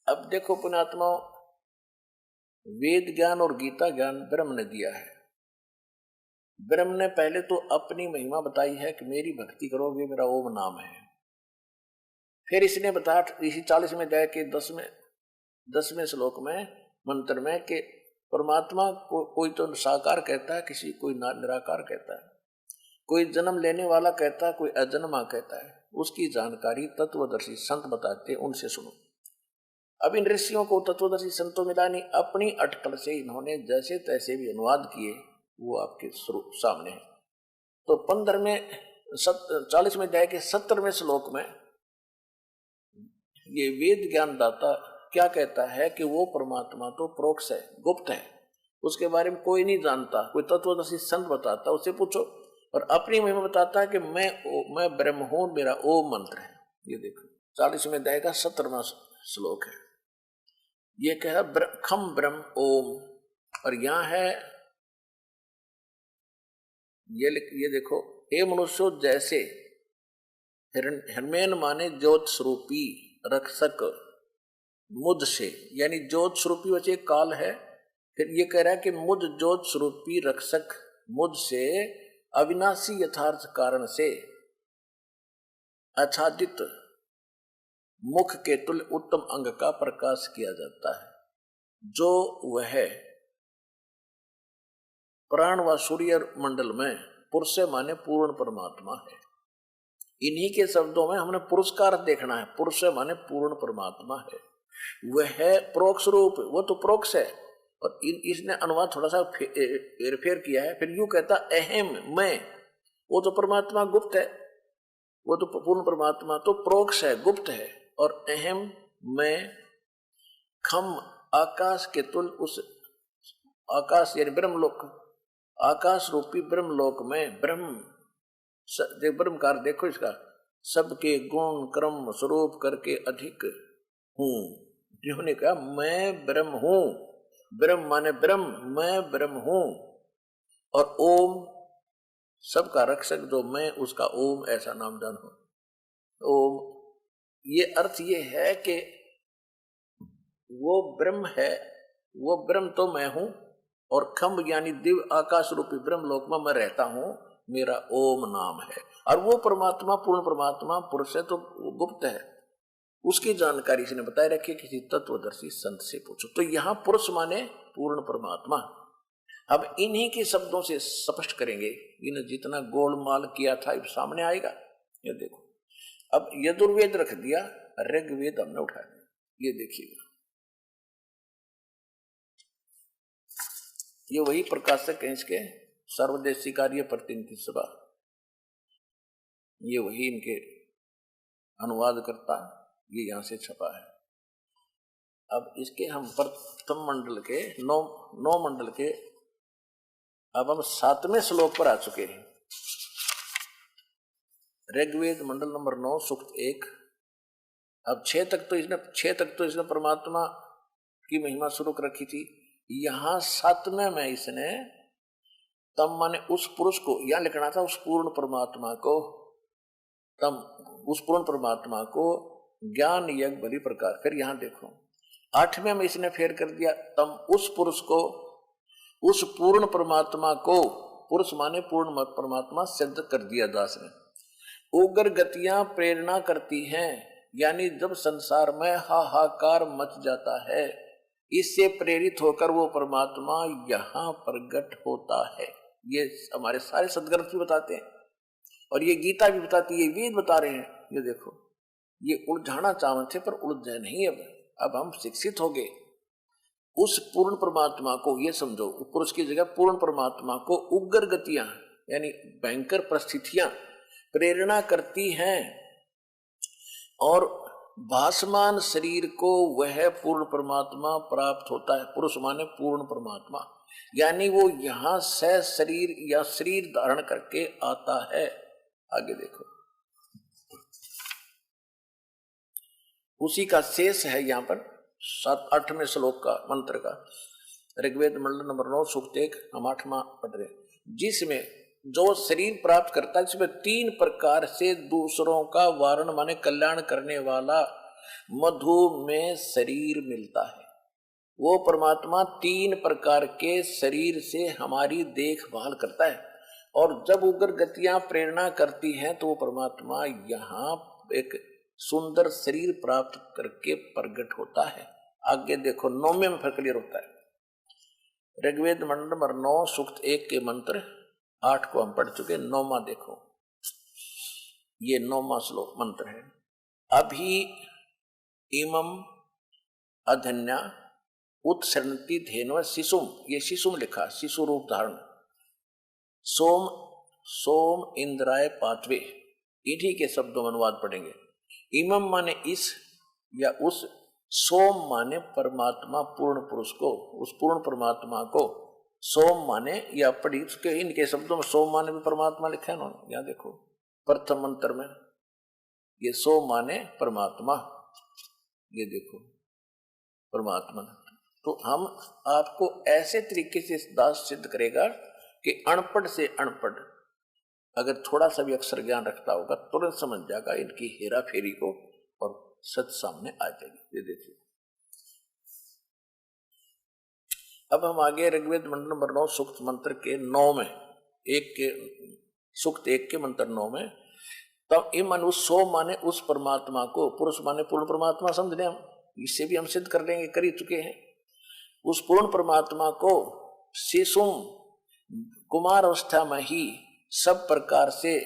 अब देखो पुण्यात्माओं, वेद ज्ञान और गीता ज्ञान ब्रह्म ने दिया है। ब्रह्म ने पहले तो अपनी महिमा बताई है कि मेरी भक्ति करोगे मेरा ओम नाम है। फिर इसने बताया इसी 40वें अध्याय के 10वें श्लोक में मंत्र में कि परमात्मा को कोई तो साकार कहता है, किसी कोई निराकार कहता है, कोई जन्म लेने वाला कहता है, कोई अजन्मा कहता है। उसकी जानकारी तत्वदर्शी संत बताते हैं, उनसे सुनो। अब इन ऋषियों को तत्वदर्शी संतों मिला नहीं, अपनी अटकल से इन्होंने जैसे तैसे भी अनुवाद किए, वो आपके सामने है। तो 40वें अध्याय के 17वें श्लोक में ये वेद ज्ञान दाता क्या कहता है कि वो परमात्मा तो प्रोक्ष है, गुप्त है, उसके बारे में कोई नहीं जानता। कोई तत्वदर्शी संत बताता, उससे पूछो। और अपनी महिमा बताता है कि मैं ब्रह्म हूं, मेरा ओम मंत्र है। ये देखो 40वें अध्याय का 17वां श्लोक है। ये कहा खम ब्रह्म ओम, और यहां है ये देखो, हे मनुष्यो जैसे हिरमेन माने ज्योत स्वरूपी रक्षक मुझ से, यानी ज्योत स्वरूपी वैसे काल है। फिर ये कह रहा है कि मुझ ज्योत स्वरूपी रक्षक मुझ से अविनाशी यथार्थ कारण से आच्छादित मुख के तुल्य उत्तम अंग का प्रकाश किया जाता है, जो वह प्राण व सूर्य मंडल में पुरुष माने पूर्ण परमात्मा है। इन्हीं के शब्दों में हमने पुरस्कार देखना है। पुरुष माने पूर्ण परमात्मा है, वह प्रोक्ष रूप, वो तो प्रोक्ष है। और इसने अनुवाद थोड़ा सा हेरफेर किया है। फिर यूं कहता अहम मैं, वो तो परमात्मा गुप्त है, वो तो पूर्ण परमात्मा तो प्रोक्ष है, गुप्त है। और अहम मैं खम आकाश के तुल उस आकाश यानी ब्रह्मलोक, आकाश रूपी ब्रह्मलोक में ब्रह्मकार देखो इसका, सबके गुण कर्म स्वरूप करके अधिक हूं। जिन्होंने कहा मैं ब्रह्म हूं, ब्रह्म माने ब्रह्म, मैं ब्रह्म हूं। और ओम सबका रक्षक जो मैं, उसका ओम ऐसा नाम जान हो। ओम ये अर्थ ये है कि वो ब्रह्म है, वो ब्रह्म तो मैं हूं, और खम्भ यानी दिव्य आकाश रूपी ब्रह्म लोक में मैं रहता हूं, मेरा ओम नाम है। और वो परमात्मा पूर्ण परमात्मा पुरुष है, तो गुप्त है, उसकी जानकारी इसने बताए रखी। किसी तत्वदर्शी संत से पूछो। तो यहां पुरुष माने पूर्ण परमात्मा। अब इन्हीं के शब्दों से स्पष्ट करेंगे। इन्हें जितना गोलमाल किया था अब सामने आएगा। ये देखो, अब यजुर्वेद रख दिया, ऋग्वेद हमने उठा दिया। ये देखिएगा, ये वही प्रकाशक है इसके, सर्वदेशी कार्य प्रतिनिधि सभा, ये वही इनके अनुवाद करता, ये यहां से छपा है। अब इसके हम प्रथम मंडल के नौ मंडल के अब हम 7वें श्लोक पर आ चुके हैं। ऋग्वेद मंडल नंबर 9 सूक्त 1। अब 6 तक तो इसने परमात्मा की महिमा शुरू कर रखी थी। यहां 7वें में इसने तम माने उस पुरुष को, यहां लिखना था उस पूर्ण परमात्मा को, तम उस पूर्ण परमात्मा को ज्ञान यज्ञ बलि प्रकार। फिर यहां देखो 8वें में इसने फेर कर दिया, तम उस पुरुष को, उस पूर्ण परमात्मा को, पुरुष माने पूर्ण परमात्मा सिद्ध कर दिया दास ने। उग्र गतियां प्रेरणा करती हैं, यानी जब संसार में हाहाकार मच जाता है, इससे प्रेरित होकर वो परमात्मा यहां प्रकट होता है। ये हमारे सारे सदग्रंथ भी बताते हैं, और ये गीता भी बताती है, ये वेद बता रहे हैं। ये देखो, ये उलझाना चाहते थे पर उलझे नहीं। अब हम शिक्षित हो गए। उस पूर्ण परमात्मा को, ये समझो पुरुष की जगह पूर्ण परमात्मा को उग्र गतियां यानी भयंकर परिस्थितियां प्रेरणा करती हैं, और भासमान शरीर को वह पूर्ण परमात्मा प्राप्त होता है। पुरुष माने पूर्ण परमात्मा, यानी वो यहां से शरीर या शरीर धारण करके आता है। आगे देखो, उसी का शेष है यहां पर 8वें श्लोक का मंत्र का। ऋग्वेद मंडल नंबर 9 सूक्त 1 हम 8वां पढ़ रहे, जिसमें जो शरीर प्राप्त करता है, इसमें 3 प्रकार से दूसरों का वारण माने कल्याण करने वाला मधु में शरीर मिलता है। वो परमात्मा 3 प्रकार के शरीर से हमारी देखभाल करता है, और जब उग्र गतियां प्रेरणा करती हैं तो वो परमात्मा यहाँ एक सुंदर शरीर प्राप्त करके प्रकट होता है। आगे देखो 9वें में फिर क्लियर होता है। ऋग्वेद मंडल नंबर 9 सूक्त 1 के मंत्र 8 को हम पढ़ चुके। 9वां देखो, ये 9वां श्लोक मंत्र है। अभी इमम अधन्या उत्सरणति धेनव शिशुम, ये शिशुम लिखा, शिशु रूप धारण। सोम सोम इंद्राय पात्वे, इन्हीं के शब्दों में अनुवाद पढ़ेंगे। इमम माने इस या उस, सोम माने परमात्मा पूर्ण पुरुष को, उस पूर्ण परमात्मा को। सोम माने या पढ़ी उसके, इनके शब्दों में सोम माने भी परमात्मा लिखा है उन्होंने। यहाँ देखो प्रथम मंत्र में ये सोम माने परमात्मा, ये देखो परमात्मा। तो हम आपको ऐसे तरीके से दास सिद्ध करेगा कि अनपढ़ से अनपढ़ अगर थोड़ा सा भी अक्षर ज्ञान रखता होगा तुरंत समझ जाएगा इनकी हेरा फेरी को, और सच सामने आ जाएगी। ये देखिए अब हम आगे ऋग्वेद मंडल नंबर 9 सूक्त मंत्र के 9 में, एक के सूक्त 1 के मंत्र 9 में, तब इमनु सो माने उस परमात्मा को, पुरुष माने पूर्ण परमात्मा समझ लें हम, इससे भी हम सिद्ध कर लेंगे, कर ही चुके हैं। उस पूर्ण परमात्मा को शिशुम कुमार अवस्था में ही सब प्रकार से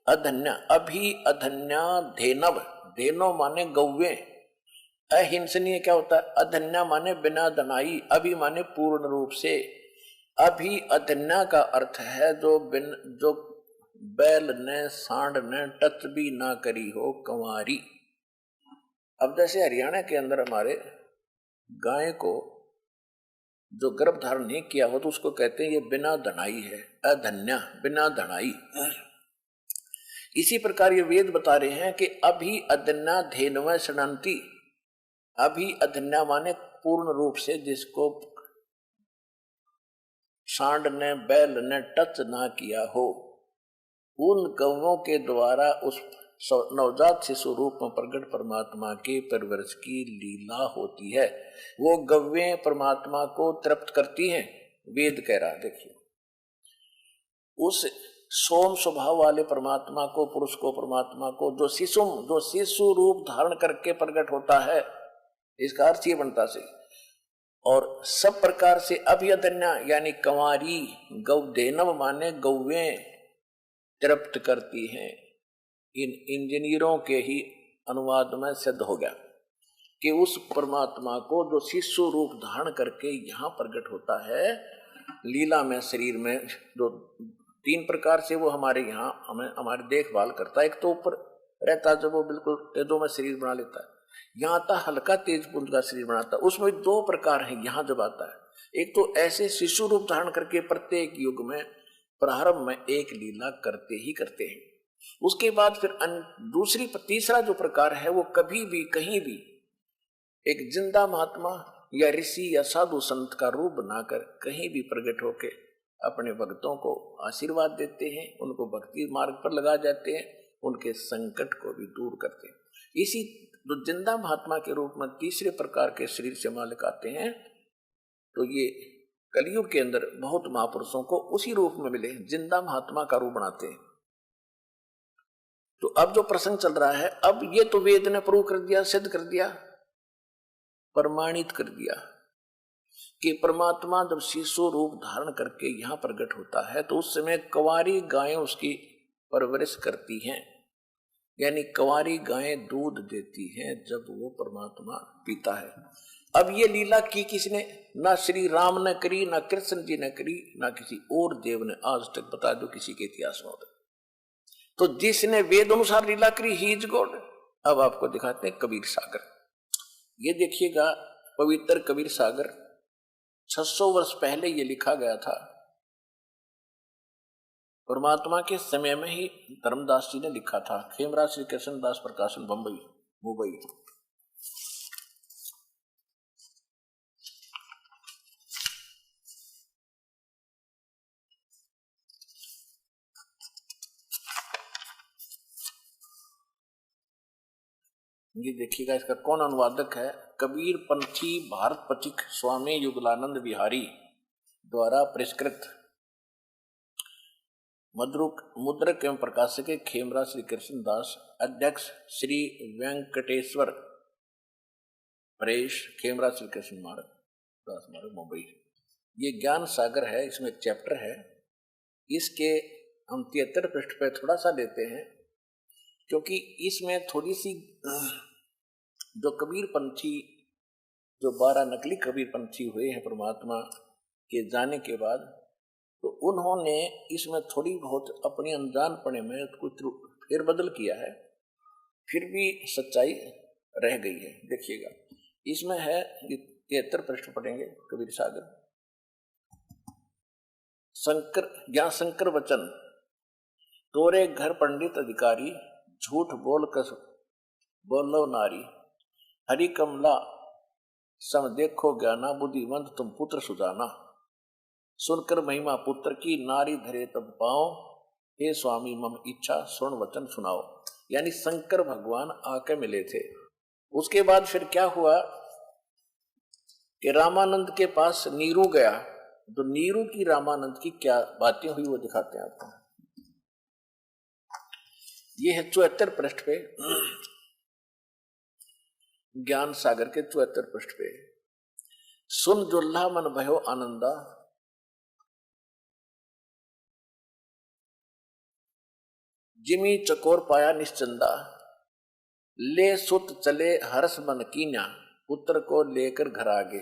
अधन्या, अभी अधन्या धेनव, धेनो माने गौवे, अहिंसनीय क्या होता है, अधन्या माने बिना दनाई, अभी माने पूर्ण रूप से। अभी अधन्या का अर्थ है जो बैल ने सांड ने टच भी ना करी हो, कंवारी। अब जैसे हरियाणा के अंदर हमारे गाय को जो गर्भ धारण नहीं किया हो तो उसको कहते हैं ये बिना धनाई है, अधन्या, बिना धनाई। इसी प्रकार ये वेद बता रहे हैं कि अभी अधन्या धेनव शरणंती, अभी अधन्या माने पूर्ण रूप से जिसको सांड ने बैल ने टच ना किया हो, उन गौओं के द्वारा उस नवजात शिशु रूप में प्रकट परमात्मा के परवरिश की लीला होती है। वो गौएं परमात्मा को तृप्त करती हैं, वेद कह रहा। देखिए उस सोम स्वभाव वाले परमात्मा को, पुरुष को, परमात्मा को जो शिशु रूप धारण करके प्रकट होता है, इसका अर्थ ये बनता से, और सब प्रकार से अभियदन्या यानी कंवारी, गौ देनव माने गौवें तृप्त करती हैं। इन इंजीनियरों के ही अनुवाद में सिद्ध हो गया कि उस परमात्मा को जो शिशु रूप धारण करके यहाँ प्रकट होता है लीला में, शरीर में, जो 3 प्रकार से वो हमारे यहाँ हमें हमारी देखभाल करता है। एक तो ऊपर रहता है जब वो बिल्कुल तेजों में शरीर बना लेता है, यहाँ आता हल्का तेज पुंज का शरीर बनाता है, उसमें 2 प्रकार है। यहाँ जब आता है एक तो ऐसे शिशु रूप धारण करके प्रत्येक युग में प्रारंभ में एक लीला करते ही करते हैं, उसके बाद फिर तीसरा जो प्रकार है वो कभी भी कहीं भी एक जिंदा महात्मा या ऋषि या साधु संत का रूप बनाकर कहीं भी प्रकट होके अपने भक्तों को आशीर्वाद देते हैं, उनको भक्ति मार्ग पर लगा जाते हैं, उनके संकट को भी दूर करते हैं। इसी जो जिंदा महात्मा के रूप में तीसरे प्रकार के शरीर से मालिक आते हैं, तो ये कलयुग के अंदर बहुत महापुरुषों को उसी रूप में मिले, जिंदा महात्मा का रूप बनाते हैं। तो अब जो प्रसंग चल रहा है, अब ये तो वेद ने प्रूव कर दिया, सिद्ध कर दिया, प्रमाणित कर दिया कि परमात्मा जब शिशु रूप धारण करके यहाँ प्रकट होता है तो उस समय कंवारी गायें उसकी परवरिश करती हैं, यानी कंवारी गायें दूध देती हैं जब वो परमात्मा पीता है। अब ये लीला की किसने, ना श्री राम ने करी, ना कृष्ण जी ने करी, ना किसी और देव ने आज तक, बता दो किसी के इतिहास में। तो जिसने वेद अनुसार लीला करी ही इज गॉड। अब आपको दिखाते हैं कबीर सागर। ये देखिएगा पवित्र कबीर सागर 600 वर्ष पहले ये लिखा गया था, परमात्मा के समय में ही धर्मदास जी ने लिखा था। खेमराज श्री कृष्ण दास प्रकाशन, मुंबई। ये देखिएगा, इसका कौन अनुवादक है? कबीर पंथी भारत पथिक स्वामी युगलानंद बिहारी द्वारा परिष्कृत। मुद्रक एवं प्रकाशक खेमरा श्री कृष्ण दास, अध्यक्ष श्री वेंकटेश्वर परेश, खेमरा श्री कृष्ण दास मार्ग, मुंबई। ये ज्ञान सागर है, इसमें एक चैप्टर है। इसके हम 73 पृष्ठ पे थोड़ा सा लेते हैं, क्योंकि इसमें थोड़ी सी जो कबीर पंथी, जो 12 नकली कबीर पंथी हुए हैं परमात्मा के जाने के बाद, तो उन्होंने इसमें थोड़ी बहुत अपनी अनजानपने में कुछ फेरबदल किया है, फिर भी सच्चाई रह गई है। देखिएगा, इसमें है 73 पृष्ठ पढ़ेंगे, कबीर सागर। शंकर वचन, तोरे घर पंडित अधिकारी, झूठ बोल कर बोलो नारी, हरि कमला सम देखो ज्ञाना, बुद्धिमंत तुम पुत्र सुजाना, सुनकर महिमा पुत्र की, नारी धरे तब पाओ, हे स्वामी मम इच्छा स्वर्ण वचन सुनाओ। यानी शंकर भगवान आके मिले थे। उसके बाद फिर क्या हुआ कि रामानंद के पास नीरू गया, तो नीरू की रामानंद की क्या बातें हुई वो दिखाते हैं आपको। ये है 74 पृष्ठ पे, ज्ञान सागर के 74 पृष्ठ पे। सुन जुल्हा मन भयो आनंदा, जिमी चकोर पाया निश्चंदा, ले सुत चले हर्ष मन कीन्या, पुत्र को लेकर घर आगे,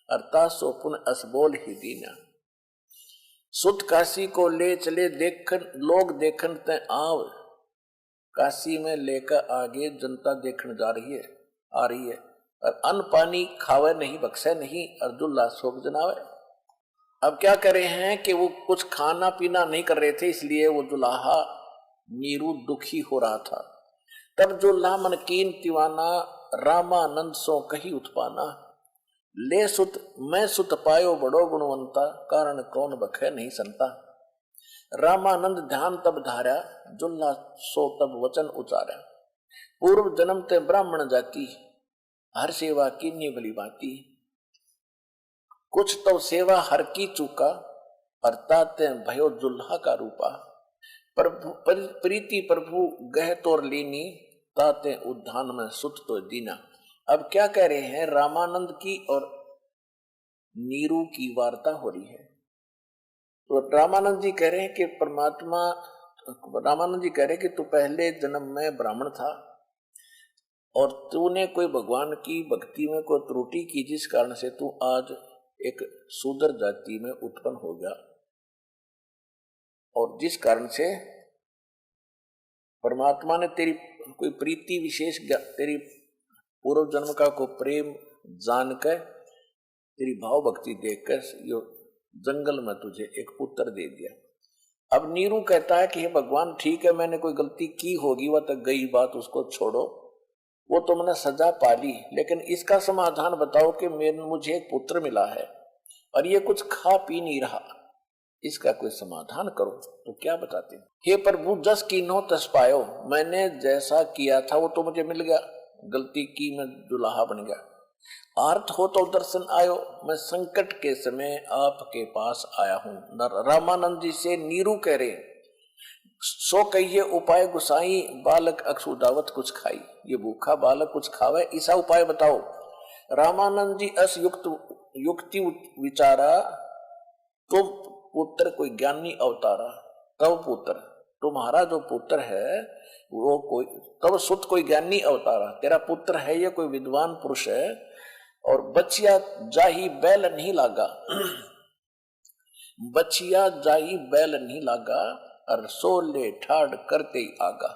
अर्थात सोपुन असबोल ही दीना। सुत काशी को ले चले, देखन लोग देखन ते आव, काशी में लेकर आगे जनता देखने जा रही है, आ रही है। और अन्न पानी खावे नहीं, बख्शे नहीं, और दुल्हा शोक जनावे। अब क्या करे हैं कि वो कुछ खाना पीना नहीं कर रहे थे, इसलिए वो दुल्हा नीरू दुखी हो रहा था। तब दुल्हा मन कीन दीवाना, रामानंद सो कही उत्पाना, ले सुत मैं सुत पायो बड़ो गुणवंता, कारण कौन बखे नहीं संता। रामानंद ध्यान तब धारा, दुल्हा सो तब वचन उचारा, पूर्व जन्म ते ब्राह्मण जाति, हर सेवा कीन्ही भली भांति, कुछ तो सेवा हर की चूका, अर्थात भयो दुल्हा का रूपा। प्रभु प्रीति प्रभु गह तोर लीनी, ताते उद्धान में सुत तो दीना। अब क्या कह रहे हैं, रामानंद की और नीरू की वार्ता हो रही है। तो रामानंद जी कह रहे हैं कि रामानंद जी कह रहे हैं कि तू पहले जन्म में ब्राह्मण था और तूने कोई भगवान की भक्ति में कोई त्रुटि की, जिस कारण से तू आज एक शूद्र जाति में उत्पन्न हो गया, और जिस कारण से परमात्मा ने तेरी कोई प्रीति विशेष, तेरी पूर्व जन्म का कोई प्रेम जानकर, तेरी भाव भक्ति देखकर यो जंगल में तुझे एक पुत्र दे दिया। अब नीरू कहता है कि हे भगवान, ठीक है मैंने कोई गलती की होगी, वह तक गई बात, उसको छोड़ो, वो तुमने सजा पाली, लेकिन इसका समाधान बताओ कि मुझे एक पुत्र मिला है और ये कुछ खा पी नहीं रहा, इसका कोई समाधान करो। तो क्या बताते हैं, हे प्रभु जस कीन्हो तस पायो, मैंने जैसा किया था वो तो मुझे मिल गया, गलती की मैं दुल्हा बन गया। आर्त हो तो दर्शन आयो, मैं संकट के समय आपके पास आया हूं। रामानंद जी से नीरू कह रहे, सो कहिए उपाय गुसाई, बालक अक्षुदावत कुछ खाई। ये भूखा बालक कुछ खावे, ऐसा उपाय बताओ। रामानंद जी अस युक्ति विचारा, तुम पुत्र कोई ज्ञानी अवतारा, तब पुत्र तुम्हारा जो पुत्र है वो कोई, तब सुत कोई ज्ञानी अवतारा, तेरा पुत्र है ये कोई विद्वान पुरुष है। और बचिया जाही बैल नहीं लागा, बचिया जाही बैल नहीं लागा, और सोले ठाड़ करते ही आगा।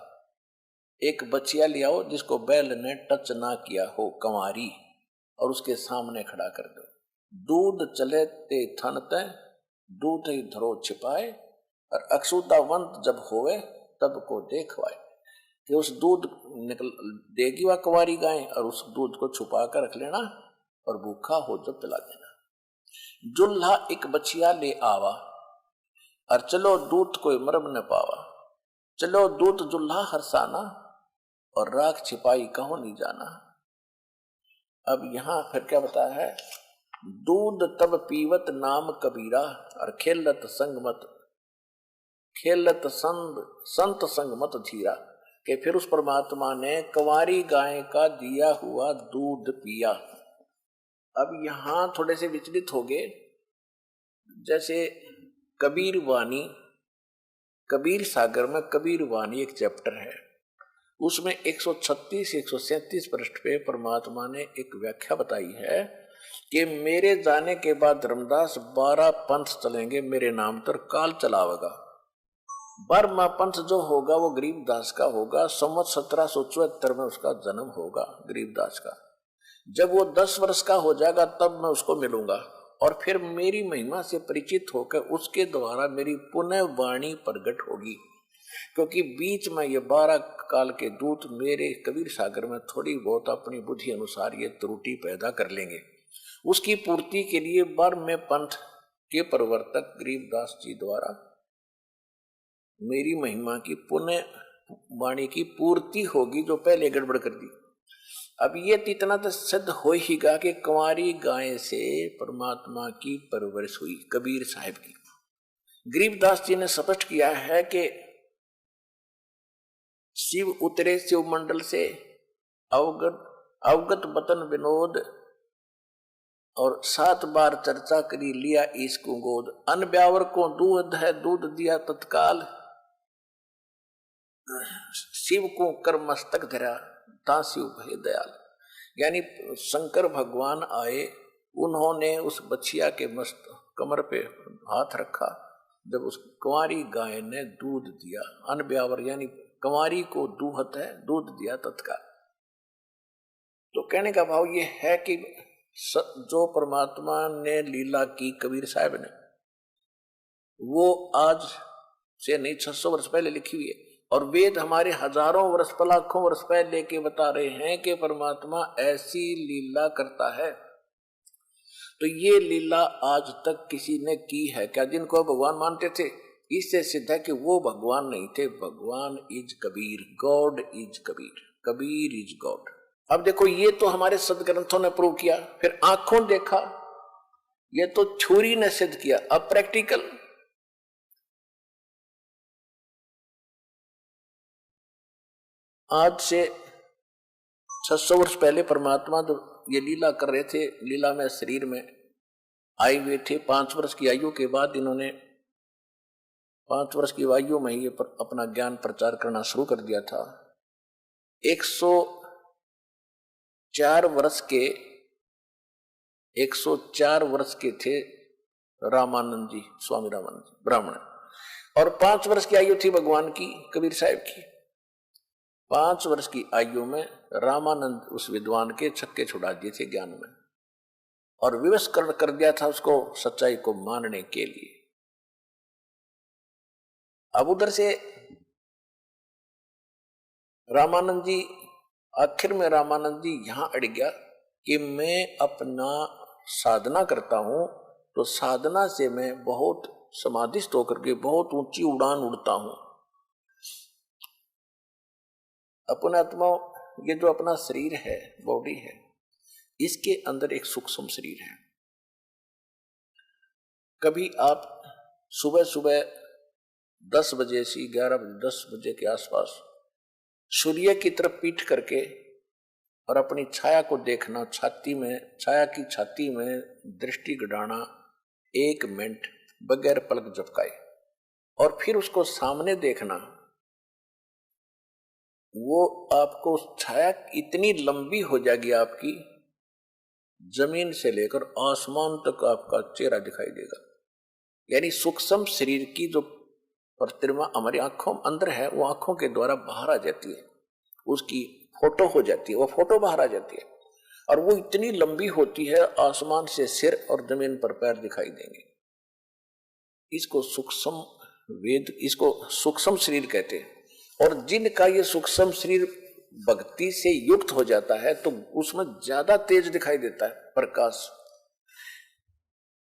एक बचिया ले आओ जिसको बैल ने टच ना किया हो, कंवारी, और उसके सामने खड़ा कर दो। दूध चले ते थन ते, दूध ही धरो छिपाए, और अक्षुतावंत जब होवे तब को देखवाए। कि उस दूध निकल देगी वह कुंवारी गाय, और उस दूध को छुपा कर रख लेना, और भूखा हो तो पिला देना। जुल्हा एक बचिया ले आवा, और चलो दूत कोई मरम न पावा। चलो दूत जुल्हा हरसाना, और राख छिपाई कहो नहीं जाना। अब यहां फिर क्या बताया है, दूध तब पीवत नाम कबीरा और खेलत संत संग मत धीरा, कि फिर उस परमात्मा ने कंवारी गाय का दिया हुआ दूध पिया। अब यहां थोड़े से विचलित हो गए। जैसे कबीर वाणी, कबीर सागर में कबीर वाणी एक चैप्टर है, उसमें 136-137 पृष्ठ पे परमात्मा ने एक व्याख्या बताई है कि मेरे जाने के बाद रामदास 12 पंथ चलेंगे, मेरे नाम पर काल चलावेगा। 12वां पंथ जो होगा वो गरीबदास का होगा। संवत 1774 में उसका जन्म होगा गरीबदास का। जब वो 10 वर्ष का हो जाएगा तब मैं उसको मिलूंगा और फिर मेरी महिमा से परिचित होकर उसके द्वारा मेरी पुनः वाणी प्रकट होगी। क्योंकि बीच में ये 12 काल के दूत मेरे कबीर सागर में थोड़ी बहुत अपनी बुद्धि अनुसार ये त्रुटि पैदा कर लेंगे। उसकी पूर्ति के लिए 12वें पंथ के प्रवर्तक गरीबदास जी द्वारा मेरी महिमा की पुण्य वाणी की पूर्ति होगी जो पहले गड़बड़ कर दी। अब ये इतना तो सिद्ध हो ही गा कि कंवारी गाय से परमात्मा की परवरिश हुई कबीर साहब की। गरीबदास जी ने स्पष्ट किया है कि शिव उतरे शिव मंडल से, अवगत बतन विनोद, और 7 बार चर्चा करी लिया इसको गोद। अन ब्यावर को दूध है दूध दिया तत्काल, शिव को कर मस्तक धरा ता शिव भय दयाल। यानी शंकर भगवान आए, उन्होंने उस बछिया के मस्त कमर पे हाथ रखा जब उस कुंवारी गाय ने दूध दिया। अन ब्यावर यानी कुंवारी को दूहत है, दूध दिया तत्काल। तो कहने का भाव ये है कि जो परमात्मा ने लीला की कबीर साहब ने, वो आज से नहीं 600 वर्ष पहले लिखी हुई है। और वेद हमारे हजारों वर्ष लाखों वर्ष पहले के बता रहे हैं कि परमात्मा ऐसी लीला करता है। तो ये लीला आज तक किसी ने की है क्या? जिनको भगवान मानते थे, इससे सिद्ध है कि वो भगवान नहीं थे। भगवान is Kabir, God is Kabir, Kabir is God. अब देखो, ये तो हमारे सदग्रंथों ने प्रूव किया, फिर आंखों देखा, ये तो छुरी ने सिद्ध किया। अब प्रैक्टिकल, आज से 600 वर्ष पहले परमात्मा जो ये लीला कर रहे थे, लीला में शरीर में आए हुए थे। 5 वर्ष की आयु के बाद इन्होंने 5 वर्ष की आयु में ही अपना ज्ञान प्रचार करना शुरू कर दिया था। 104 वर्ष के थे रामानंद जी, स्वामी रामानंद जी ब्राह्मण, और 5 वर्ष की आयु थी भगवान की, कबीर साहब की। 5 वर्ष की आयु में रामानंद उस विद्वान के छक्के छुड़ा दिए थे ज्ञान में, और विवश कर दिया था उसको सच्चाई को मानने के लिए। अब उधर से रामानंद जी, आखिर में रामानंद जी यहां अड़ गया कि मैं अपना साधना करता हूं, तो साधना से मैं बहुत समाधिस्थ होकर के बहुत ऊंची उड़ान उड़ता हूं। अपना आत्मा, ये जो अपना शरीर है, बॉडी है, इसके अंदर एक सूक्ष्म शरीर है। कभी आप सुबह सुबह 10 बजे से 11 बजे 10 बजे के आसपास सूर्य की तरफ पीठ करके और अपनी छाया को देखना, छाती में, छाया की छाती में दृष्टि गड़ाना 1 मिनट बगैर पलक झपकाए, और फिर उसको सामने देखना। वो आपको छाया इतनी लंबी हो जाएगी आपकी, जमीन से लेकर आसमान तक आपका चेहरा दिखाई देगा। यानी सूक्ष्म शरीर की जो प्रतिमा हमारी आंखों अंदर है, वो आंखों के द्वारा बाहर आ जाती है, उसकी फोटो हो जाती है, वो फोटो बाहर आ जाती है, और वो इतनी लंबी होती है, आसमान से सिर और जमीन पर पैर दिखाई देंगे। इसको सूक्ष्म वेद, इसको सूक्ष्म शरीर कहते हैं। और जिनका ये सूक्ष्म शरीर भक्ति से युक्त हो जाता है, तो उसमें ज्यादा तेज दिखाई देता है प्रकाश।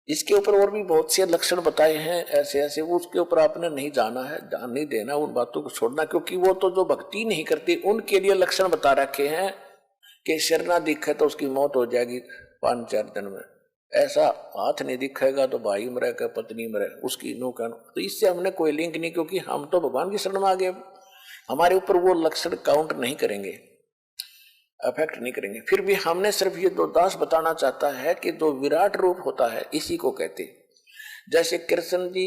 इसके ऊपर और भी बहुत से लक्षण बताए हैं ऐसे ऐसे, उसके ऊपर आपने नहीं जाना है, ध्यान नहीं देना, उन बातों को छोड़ना, क्योंकि वो तो जो भक्ति नहीं करती उनके लिए लक्षण बता रखे हैं कि सिर ना दिखे तो उसकी मौत हो जाएगी 5-4 दिन में, ऐसा हाथ नहीं दिखेगा तो भाई मरे का पत्नी मरे उसकी नो का। तो इससे हमने कोई लिंक नहीं, क्योंकि हम तो भगवान की शरण में आ गए, हमारे ऊपर वो लक्षण काउंट नहीं करेंगे, अफेक्ट नहीं करेंगे। फिर भी हमने सिर्फ ये 2 दास बताना चाहता है कि जो विराट रूप होता है इसी को कहते। जैसे कृष्ण जी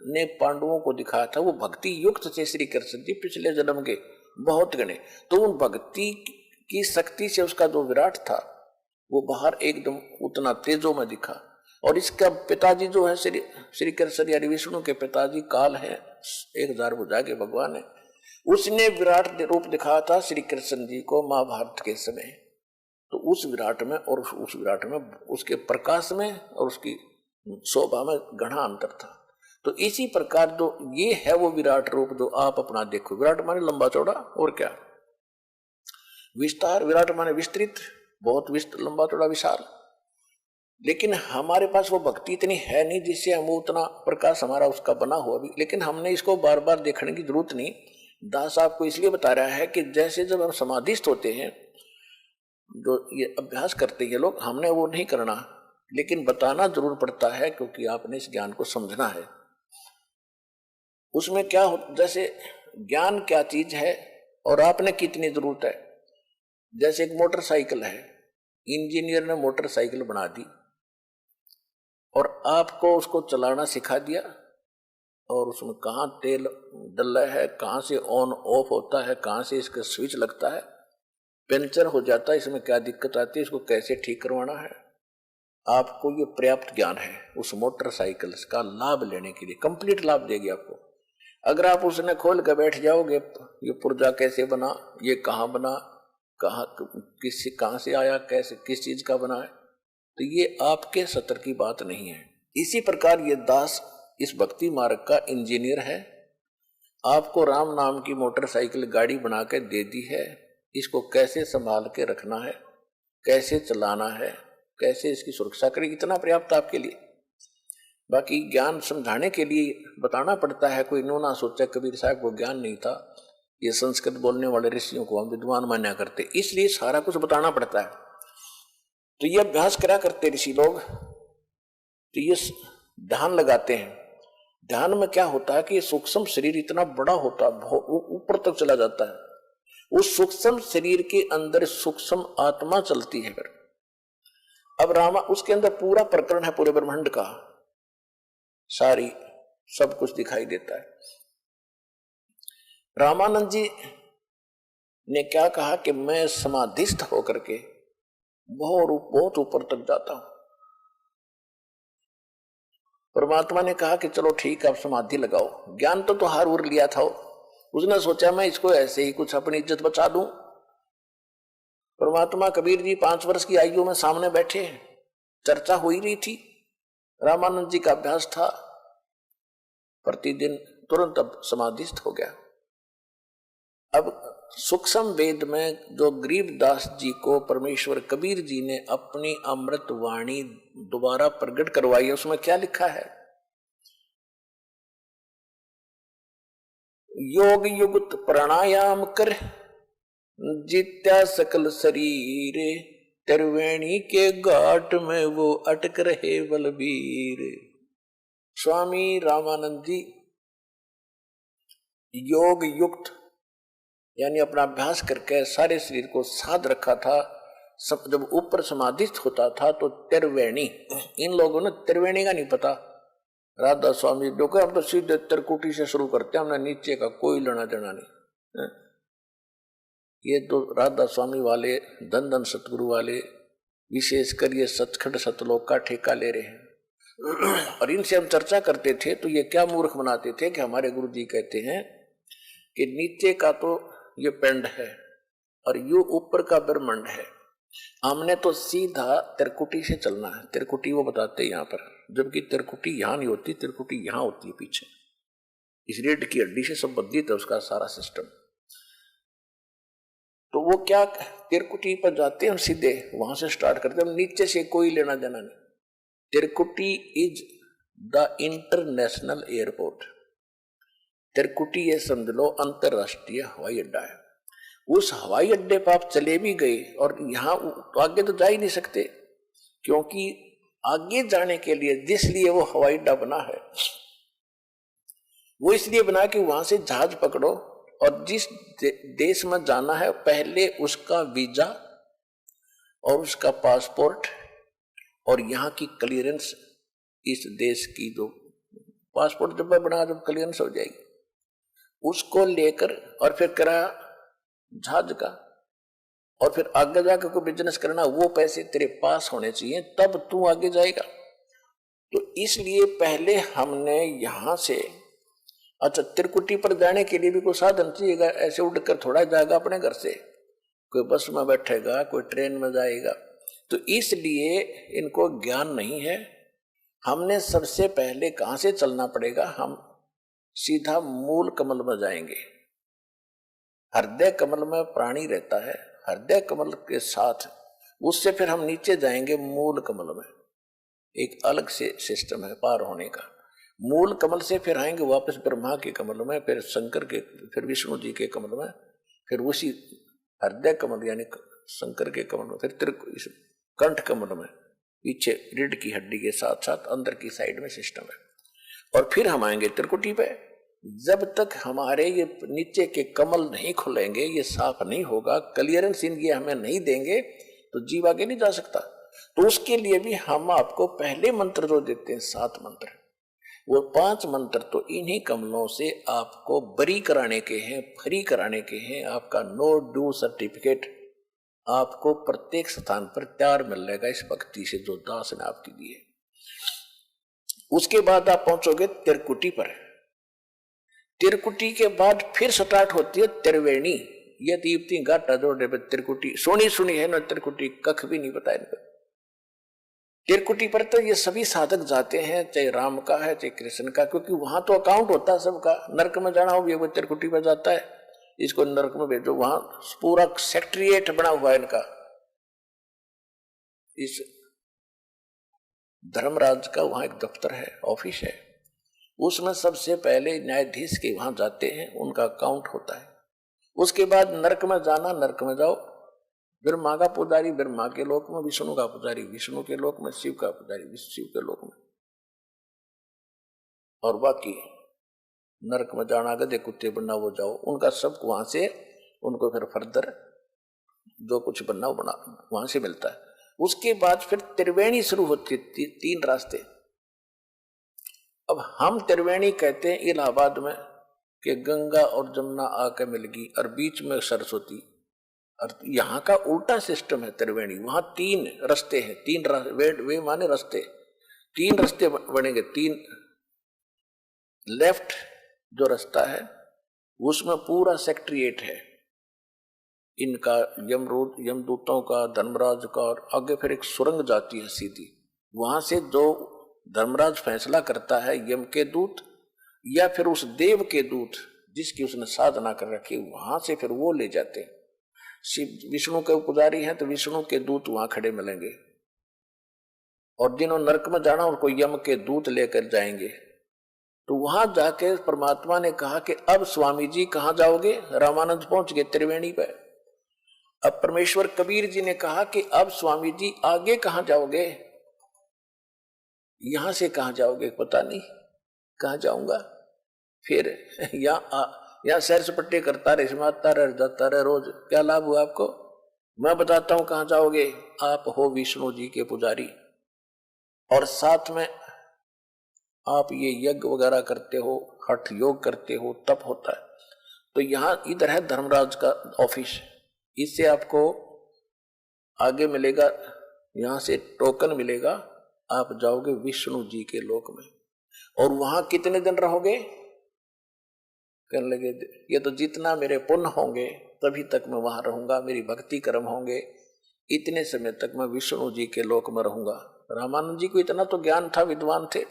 ने पांडवों को दिखाया था, वो भक्ति युक्त थे श्री कृष्ण जी पिछले जन्म के बहुत गणे, तो उन भक्ति की शक्ति से उसका जो विराट था वो बाहर एकदम उतना तेजों में दिखा। और इसका पिताजी जो है श्री कृष्ण यानी विष्णु के पिताजी काल है, 1000 भुजा के भगवान है, उसने विराट रूप दिखाया था श्री कृष्ण जी को महाभारत के समय। तो उस विराट में और उस विराट में उसके प्रकाश में और उसकी शोभा में घना अंतर था। तो इसी प्रकार जो ये है वो विराट रूप जो आप अपना देखो, विराट माने लंबा चौड़ा और क्या, विस्तार, विराट माने विस्तृत, बहुत लंबा चौड़ा विशाल। लेकिन हमारे पास वो भक्ति इतनी है नहीं जिससे हम उतना प्रकाश हमारा उसका बना हुआ भी, लेकिन हमने इसको बार बार देखने की जरूरत नहीं। दास आपको इसलिए बता रहा है कि जैसे जब हम समाधिस्थ होते हैं, जो ये अभ्यास करते हैं लोग, हमने वो नहीं करना, लेकिन बताना जरूर पड़ता है क्योंकि आपने इस ज्ञान को समझना है। उसमें क्या हो, जैसे ज्ञान क्या चीज है और आपने कितनी जरूरत है। जैसे एक मोटरसाइकिल है, इंजीनियर ने मोटरसाइकिल बना दी और आपको उसको चलाना सिखा दिया, और उसमें कहाँ तेल डला है, कहाँ से ऑन ऑफ होता है, कहाँ से इसका स्विच लगता है, पंचर हो जाता है, इसमें क्या दिक्कत आती है, इसको कैसे ठीक करवाना है, आपको ये पर्याप्त ज्ञान है उस मोटरसाइकिल का लाभ लेने के लिए, कंप्लीट लाभ देगी आपको। अगर आप उसने खोल कर बैठ जाओगे, ये पुर्जा कैसे बना, ये कहाँ बना, कहाँ से आया, कैसे किस चीज का बना है, तो ये आपके सत्र की बात नहीं है। इसी प्रकार ये दास इस भक्ति मार्ग का इंजीनियर है, आपको राम नाम की मोटरसाइकिल गाड़ी बना के दे दी है, इसको कैसे संभाल के रखना है, कैसे चलाना है, कैसे इसकी सुरक्षा करें, इतना पर्याप्त आपके लिए। बाकी ज्ञान समझाने के लिए बताना पड़ता है, कोई नो ना सोचा कबीर साहब को ज्ञान नहीं था, ये संस्कृत बोलने वाले ऋषियों को हम विद्वान माना करते, इसलिए सारा कुछ बताना पड़ता है। तो ये अभ्यास करा करते ऋषि लोग, तो ये ध्यान लगाते हैं। ध्यान में क्या होता है कि ये सूक्ष्म शरीर इतना बड़ा होता है, ऊपर तक चला जाता है, उस सूक्ष्म शरीर के अंदर सूक्ष्म आत्मा चलती है। फिर अब रामा उसके अंदर पूरा प्रकरण है, पूरे ब्रह्मांड का सारी सब कुछ दिखाई देता है। रामानंद जी ने क्या कहा कि मैं समाधिस्थ होकर के बहुत ऊपर तक जाता हूं। परमात्मा ने कहा कि चलो ठीक है, आप समाधि लगाओ। ज्ञान तो हार उर लिया था, उसने सोचा मैं इसको ऐसे ही कुछ अपनी इज्जत बचा दूं। परमात्मा कबीर जी 5 वर्ष की आयु में सामने बैठे, चर्चा हो ही रही थी, रामानंद जी का अभ्यास था प्रतिदिन, तुरंत अब समाधिस्थ हो गया। अब सूक्ष्म वेद में जो गरीबदास जी को परमेश्वर कबीर जी ने अपनी अमृत वाणी दोबारा प्रकट करवाई है, उसमें क्या लिखा है, योग युक्त प्राणायाम कर जित्या सकल शरीर, त्रिवेणी के घाट में वो अटक रहे बलबीर। स्वामी रामानंद जी योग युक्त यानी अपना अभ्यास करके सारे शरीर को साध रखा था। जब ऊपर समाधिस्थ होता था तो त्रिवेणी, इन लोगों ने त्रिवेणी का नहीं पता, राधा स्वामी लोग हम तो सीधे त्रिकुटी से शुरू करते हैं, हमने नीचे का कोई लेना देना नहीं। ये तो राधा स्वामी वाले धन धन सतगुरु वाले विशेषकर ये सचखंड सतलोक का ठेका ले रहे हैं। और इनसे हम चर्चा करते थे तो ये क्या मूर्ख बनाते थे कि हमारे गुरु जी कहते हैं कि नीचे का तो ये पिंड है और ये ऊपर का ब्रह्मांड है, हमने तो सीधा त्रिकुटी से चलना है। त्रिकुटी वो बताते हैं यहाँ पर, जबकि त्रिकुटी यहाँ नहीं होती, त्रिकुटी यहाँ होती है पीछे, इस रीढ़ की हड्डी से संबंधित है उसका सारा सिस्टम। तो वो क्या त्रिकुटी पर जाते हैं, हम सीधे वहां से स्टार्ट करते हैं, नीचे से कोई लेना देना नहीं। तिरकुटी इज द इंटरनेशनल एयरपोर्ट। तिरकुटी ये समझ लो अंतरराष्ट्रीय हवाई अड्डा है। उस हवाई अड्डे पर आप चले भी गए और यहां तो आगे तो जा ही नहीं सकते, क्योंकि आगे जाने के लिए जिसलिए वो हवाई अड्डा बना है वो इसलिए बना कि वहां से जहाज पकड़ो और जिस देश में जाना है पहले उसका वीजा और उसका पासपोर्ट और यहाँ की क्लियरेंस, इस देश की जो पासपोर्ट जब बना जब क्लियरेंस हो जाएगी उसको लेकर और फिर करा जहाज का, और फिर आगे जाकर कोई बिजनेस करना, वो पैसे तेरे पास होने चाहिए तब तू आगे जाएगा। तो इसलिए पहले हमने यहां से, अच्छा तिरकुटी पर जाने के लिए भी कोई साधन चाहिएगा, ऐसे उड़कर थोड़ा जाएगा अपने घर से, कोई बस में बैठेगा कोई ट्रेन में जाएगा, तो इसलिए इनको ज्ञान नहीं है। हमने सबसे पहले कहां से चलना पड़ेगा, हम सीधा मूल कमल में जाएंगे। हृदय कमल में प्राणी रहता है, हृदय कमल के साथ उससे फिर हम नीचे जाएंगे मूल कमल में, एक अलग से सिस्टम है पार होने का। मूल कमल से फिर आएंगे वापस ब्रह्मा के कमल में, फिर शंकर के, फिर विष्णु जी के कमल में, फिर उसी हृदय कमल यानी शंकर के कमल में, फिर इस कंठ कमल में, पीछे रीढ़ की हड्डी के साथ साथ अंदर की साइड में सिस्टम है, और फिर हम आएंगे त्रिकुटी पे। जब तक हमारे ये नीचे के कमल नहीं खुलेंगे, ये साफ नहीं होगा, क्लियरेंस इनकी हमें नहीं देंगे, तो जीव आगे नहीं जा सकता। तो उसके लिए भी हम आपको पहले मंत्र जो देते हैं 7 मंत्र, वो 5 मंत्र तो इन्हीं कमलों से आपको बरी कराने के हैं, फ्री कराने के हैं। आपका नो ड्यू सर्टिफिकेट आपको प्रत्येक स्थान पर तैयार मिलेगा इस भक्ति से जो दास ने आपके दिए। उसके बाद आप पहुंचोगे तिरकुटी पर। तिरकुटी के बाद फिर स्टार्ट होती है त्रिवेणी। ये दीप्ति घाटा जोड़े पे तिरकुटी सुनी सुनी है ना, तिरकुटी कख भी नहीं बताया इनको। तिरकुटी पर तो ये सभी साधक जाते हैं, चाहे राम का है चाहे कृष्ण का, क्योंकि वहां तो अकाउंट होता है सबका। नरक में जाना हो भी वो तिरकुटी पर जाता है, इसको नरक में भेजो, वहां पूरा सेक्रेटरिएट बना हुआ है इनका, इस धर्मराज का वहां एक दफ्तर है, ऑफिस है, उसमें सबसे पहले न्यायाधीश के वहां जाते हैं, उनका अकाउंट होता है। उसके बाद नरक में जाना, नरक में जाओ, ब्रह्मा का पुजारी ब्रह्मा के लोक में, विष्णु का पुजारी विष्णु के लोक में, शिव का पुजारी शिव के लोक में, और बाकी नरक में जाना गधे कुत्ते बनना वो जाओ, उनका सब वहां से उनको फिर फर्दर जो कुछ बनना वो बना वहां से मिलता है। उसके बाद फिर त्रिवेणी शुरू होती है, 3 रास्ते। अब हम त्रिवेणी कहते हैं इलाहाबाद में कि गंगा और जमुना आके मिलगी और बीच में सरस्वती, और यहाँ का उल्टा सिस्टम है त्रिवेणी। वहां 3 रास्ते हैं, 3 वे माने रास्ते, 3 रास्ते बनेंगे, 3 लेफ्ट जो रास्ता है उसमें पूरा सेक्रेटरिएट है इनका, यमदूतों का, धर्मराज का, और आगे फिर एक सुरंग जाती है सीधी, वहां से जो धर्मराज फैसला करता है, यम के दूत या फिर उस देव के दूत जिसकी उसने साधना कर रखी, वहां से फिर वो ले जाते हैं। शिव विष्णु के पुजारी हैं तो विष्णु के दूत वहां खड़े मिलेंगे, और जिन्होंने नरक में जाना उनको यम के दूत लेकर जाएंगे। तो वहां जाके परमात्मा ने कहा कि अब स्वामी जी कहां जाओगे, रामानंद पहुंच गए त्रिवेणी पे। अब परमेश्वर कबीर जी ने कहा कि अब स्वामी जी आगे कहां जाओगे, यहां से कहां जाओगे पता नहीं, कहां जाऊंगा, फिर यहाँ सैर सपट्टे करता रहे, समाता रहे, जाता रहे, रोज क्या लाभ हुआ आपको। मैं बताता हूं कहां जाओगे, आप हो विष्णु जी के पुजारी और साथ में आप ये यज्ञ वगैरह करते हो, हठ योग करते हो, तप होता है। तो यहाँ इधर है धर्मराज का ऑफिस, इससे आपको आगे मिलेगा, यहां से टोकन मिलेगा, आप जाओगे विष्णु जी के लोक में। और वहां कितने दिन रहोगे, कहने लगे ये तो जितना मेरे पुण्य होंगे तभी तक मैं वहां रहूंगा, मेरी भक्ति कर्म होंगे, इतने समय तक मैं विष्णु जी के लोक में रहूंगा। रामानंद जी को इतना तो ज्ञान था, विद्वान थे।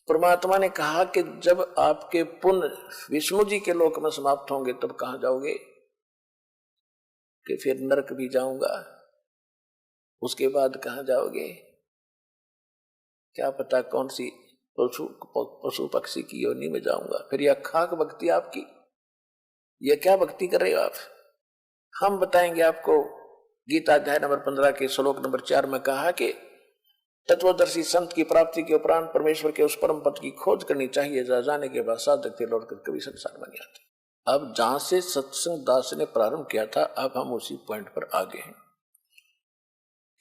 परमात्मा ने कहा कि जब आपके पुण्य विष्णु जी के लोक में समाप्त होंगे तब कहां जाओगे, कि फिर नरक भी जाऊंगा। उसके बाद कहां जाओगे, क्या पता कौन सी पशु पक्षी की योनि में जाऊंगा। फिर यह खाक भक्ति आपकी, ये क्या भक्ति कर रहे हो आप? हम बताएंगे आपको। गीता अध्याय नंबर 15 के श्लोक नंबर 4 में कहा कि तत्वदर्शी संत की प्राप्ति के उपरांत परमेश्वर के उस परम पद की खोज करनी चाहिए जहां जाने के बाद साधक थे लौटकर कभी संसार में नहीं आते। अब जहां से सत्संग दास ने प्रारंभ किया था, अब हम उसी पॉइंट पर आगे हैं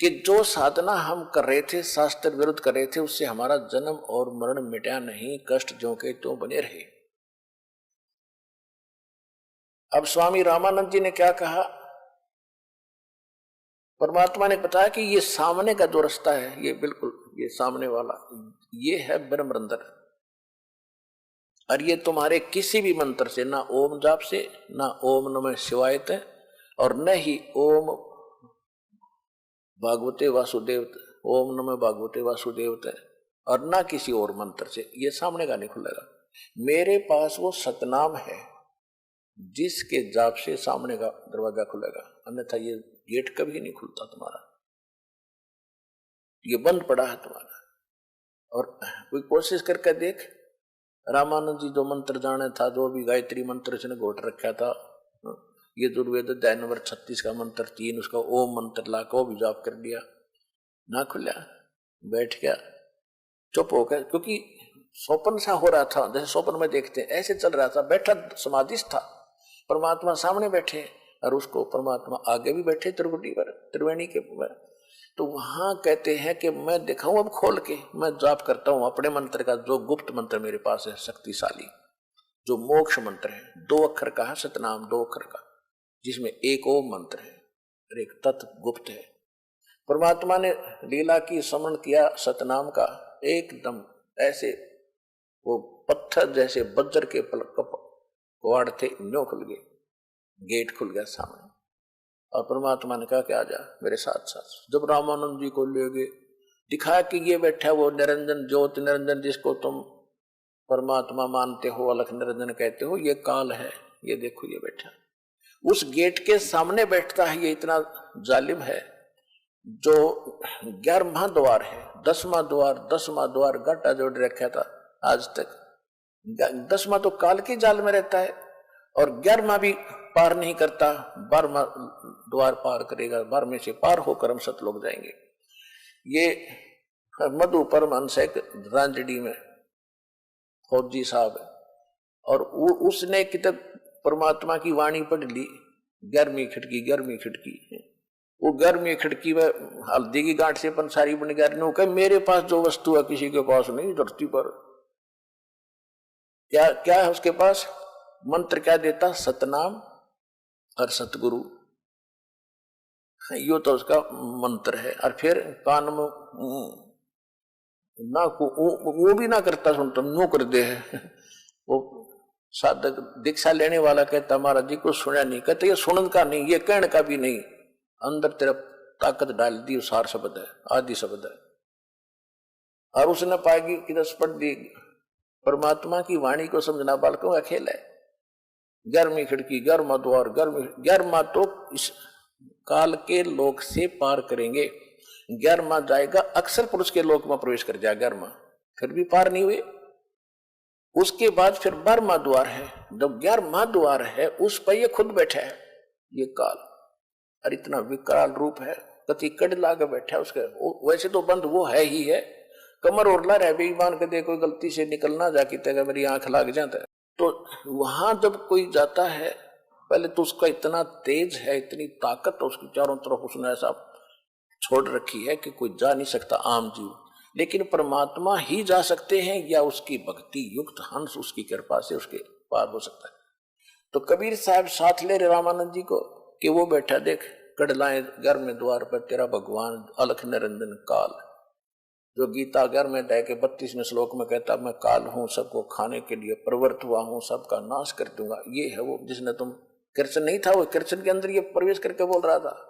कि जो साधना हम कर रहे थे, शास्त्र विरुद्ध कर रहे थे, उससे हमारा जन्म और मरण मिटा नहीं, कष्ट जो के तो बने रहे। अब स्वामी रामानंद जी ने क्या कहा? परमात्मा ने बताया कि ये सामने का जो रास्ता है, ये बिल्कुल ये सामने वाला, ये है ब्रह्मरंध्र, और ये तुम्हारे किसी भी मंत्र से, ना ओम जाप से, ना ओम नमः शिवाय से, और न ही ओम भागवते वासुदेव, ओम नमः भागवते वासुदेव, और ना किसी और मंत्र से ये सामने का नहीं खुलेगा। मेरे पास वो सतनाम है जिसके जाप से सामने का दरवाजा खुलेगा, अन्यथा ये गेट कभी नहीं खुलता तुम्हारा, ये बंद पड़ा है तुम्हारा। और कोई कोशिश करके देख, रामानंद जी जो मंत्र जाने था, जो भी गायत्री मंत्र इसने घोट रखा था, ये दुर्वेद अध्याय नंबर 36 का मंत्र 3, उसका ओम मंत्र ला को भी जाप कर दिया, ना खुला, बैठ गया चुप हो गया, क्योंकि स्वप्न सा हो रहा था, जैसे स्वप्न में देखते हैं ऐसे चल रहा था, बैठा समाधिस्थ था, परमात्मा सामने बैठे और उसको परमात्मा आगे भी बैठे त्रिकुटी पर, त्रिवेणी के पर। तो वहां कहते हैं कि मैं दिखाऊं अब खोल के, मैं जाप करता हूं अपने मंत्र का, जो गुप्त मंत्र मेरे पास है शक्तिशाली, जो मोक्ष मंत्र है, 2 अक्षर का है सतनाम, 2 अक्षर का, जिसमें एक ओम मंत्र है और एक तत्व गुप्त है। परमात्मा ने लीला की स्मरण किया सतनाम का, एकदम ऐसे वो पत्थर जैसे वज्र के कवाड़ थे, न्यों खुल गए, गेट खुल गया सामने, और परमात्मा ने कहा कि आ जा मेरे साथ साथ। जब रामानंद जी को ले गए, दिखाया कि ये बैठा वो निरंजन ज्योति निरंजन, जिसको तुम परमात्मा मानते हो, अलख निरंजन कहते हो, ये काल है, ये देखो ये बैठा उस गेट के सामने बैठता है। ये इतना जालिम है, जो 11वां द्वार है, 10वां द्वार गाटा जोड़ रखा था आज तक। 10वां तो काल के जाल में रहता है, और 11वां भी पार नहीं करता, 12वां द्वार पार करेगा, 12वें से पार होकर हम सतलोक जाएंगे। ये मधु परमहंस एक रांजड़ी में फौजी साहब है, और उसने किताब परमात्मा की वाणी पढ़ ली, 11वीं खिड़की, वो 11वीं खिड़की में हल्दी की गांठ से पंसारी बन गया, कहे मेरे पास जो वस्तु है किसी के पास नहीं धरती पर। क्या क्या है उसके पास? मंत्र क्या देता? सतनाम और सतगुरु, यो तो उसका मंत्र है। और फिर कान में ना वो भी ना करता सुनता, नो कर दे है। वो साधक दीक्षा लेने वाला कहता महाराज जी को सुना नहीं, कहते ये सुनन का नहीं, ये कहने का भी नहीं, अंदर तेरा ताकत डाल दी, सार शब्द है, आदि शब्द है। और उसने पाएगी कि 10 पढ़ दी, परमात्मा की वाणी को समझना बालकों का खेल है। 11वीं खिड़की, 11वां द्वार, 11वां तो इस काल के लोक से पार करेंगे, 11वां जाएगा अक्षर पुरुष के लोक में प्रवेश कर जाएगा, 11वां फिर भी पार नहीं हुए। उसके बाद फिर 12वां द्वार है, जब 11वां द्वार है उस पर ये खुद बैठा है ये काल, और इतना विकराल रूप है, कति कड़ लागे बैठा है उसके। वैसे तो बंद वो है ही है, कमर और ला रहा है, बेईमान कहते कोई गलती से निकलना जाके तेगा मेरी आंख लाग जाता है। तो वहां जब कोई जाता है, पहले तो उसका इतना तेज है, इतनी ताकत, उसकी चारों तरफ उसने ऐसा छोड़ रखी है कि कोई जा नहीं सकता आम जीव, लेकिन परमात्मा ही जा सकते हैं, या उसकी भक्ति युक्त हंस उसकी कृपा से उसके पार हो सकता है। तो कबीर साहब साथ ले रहे रामानंद जी को कि वो बैठा देख कड़लाए घर में द्वार पर तेरा भगवान अलख निरंजन काल, जो गीता 11वें अध्याय के 32वें श्लोक में कहता मैं काल हूं, सबको खाने के लिए प्रवृत्त हुआ हूं, सबका नाश कर दूंगा। ये है वो जिसने तुम, कृष्ण नहीं था वो, कृष्ण के अंदर ये प्रवेश करके बोल रहा था।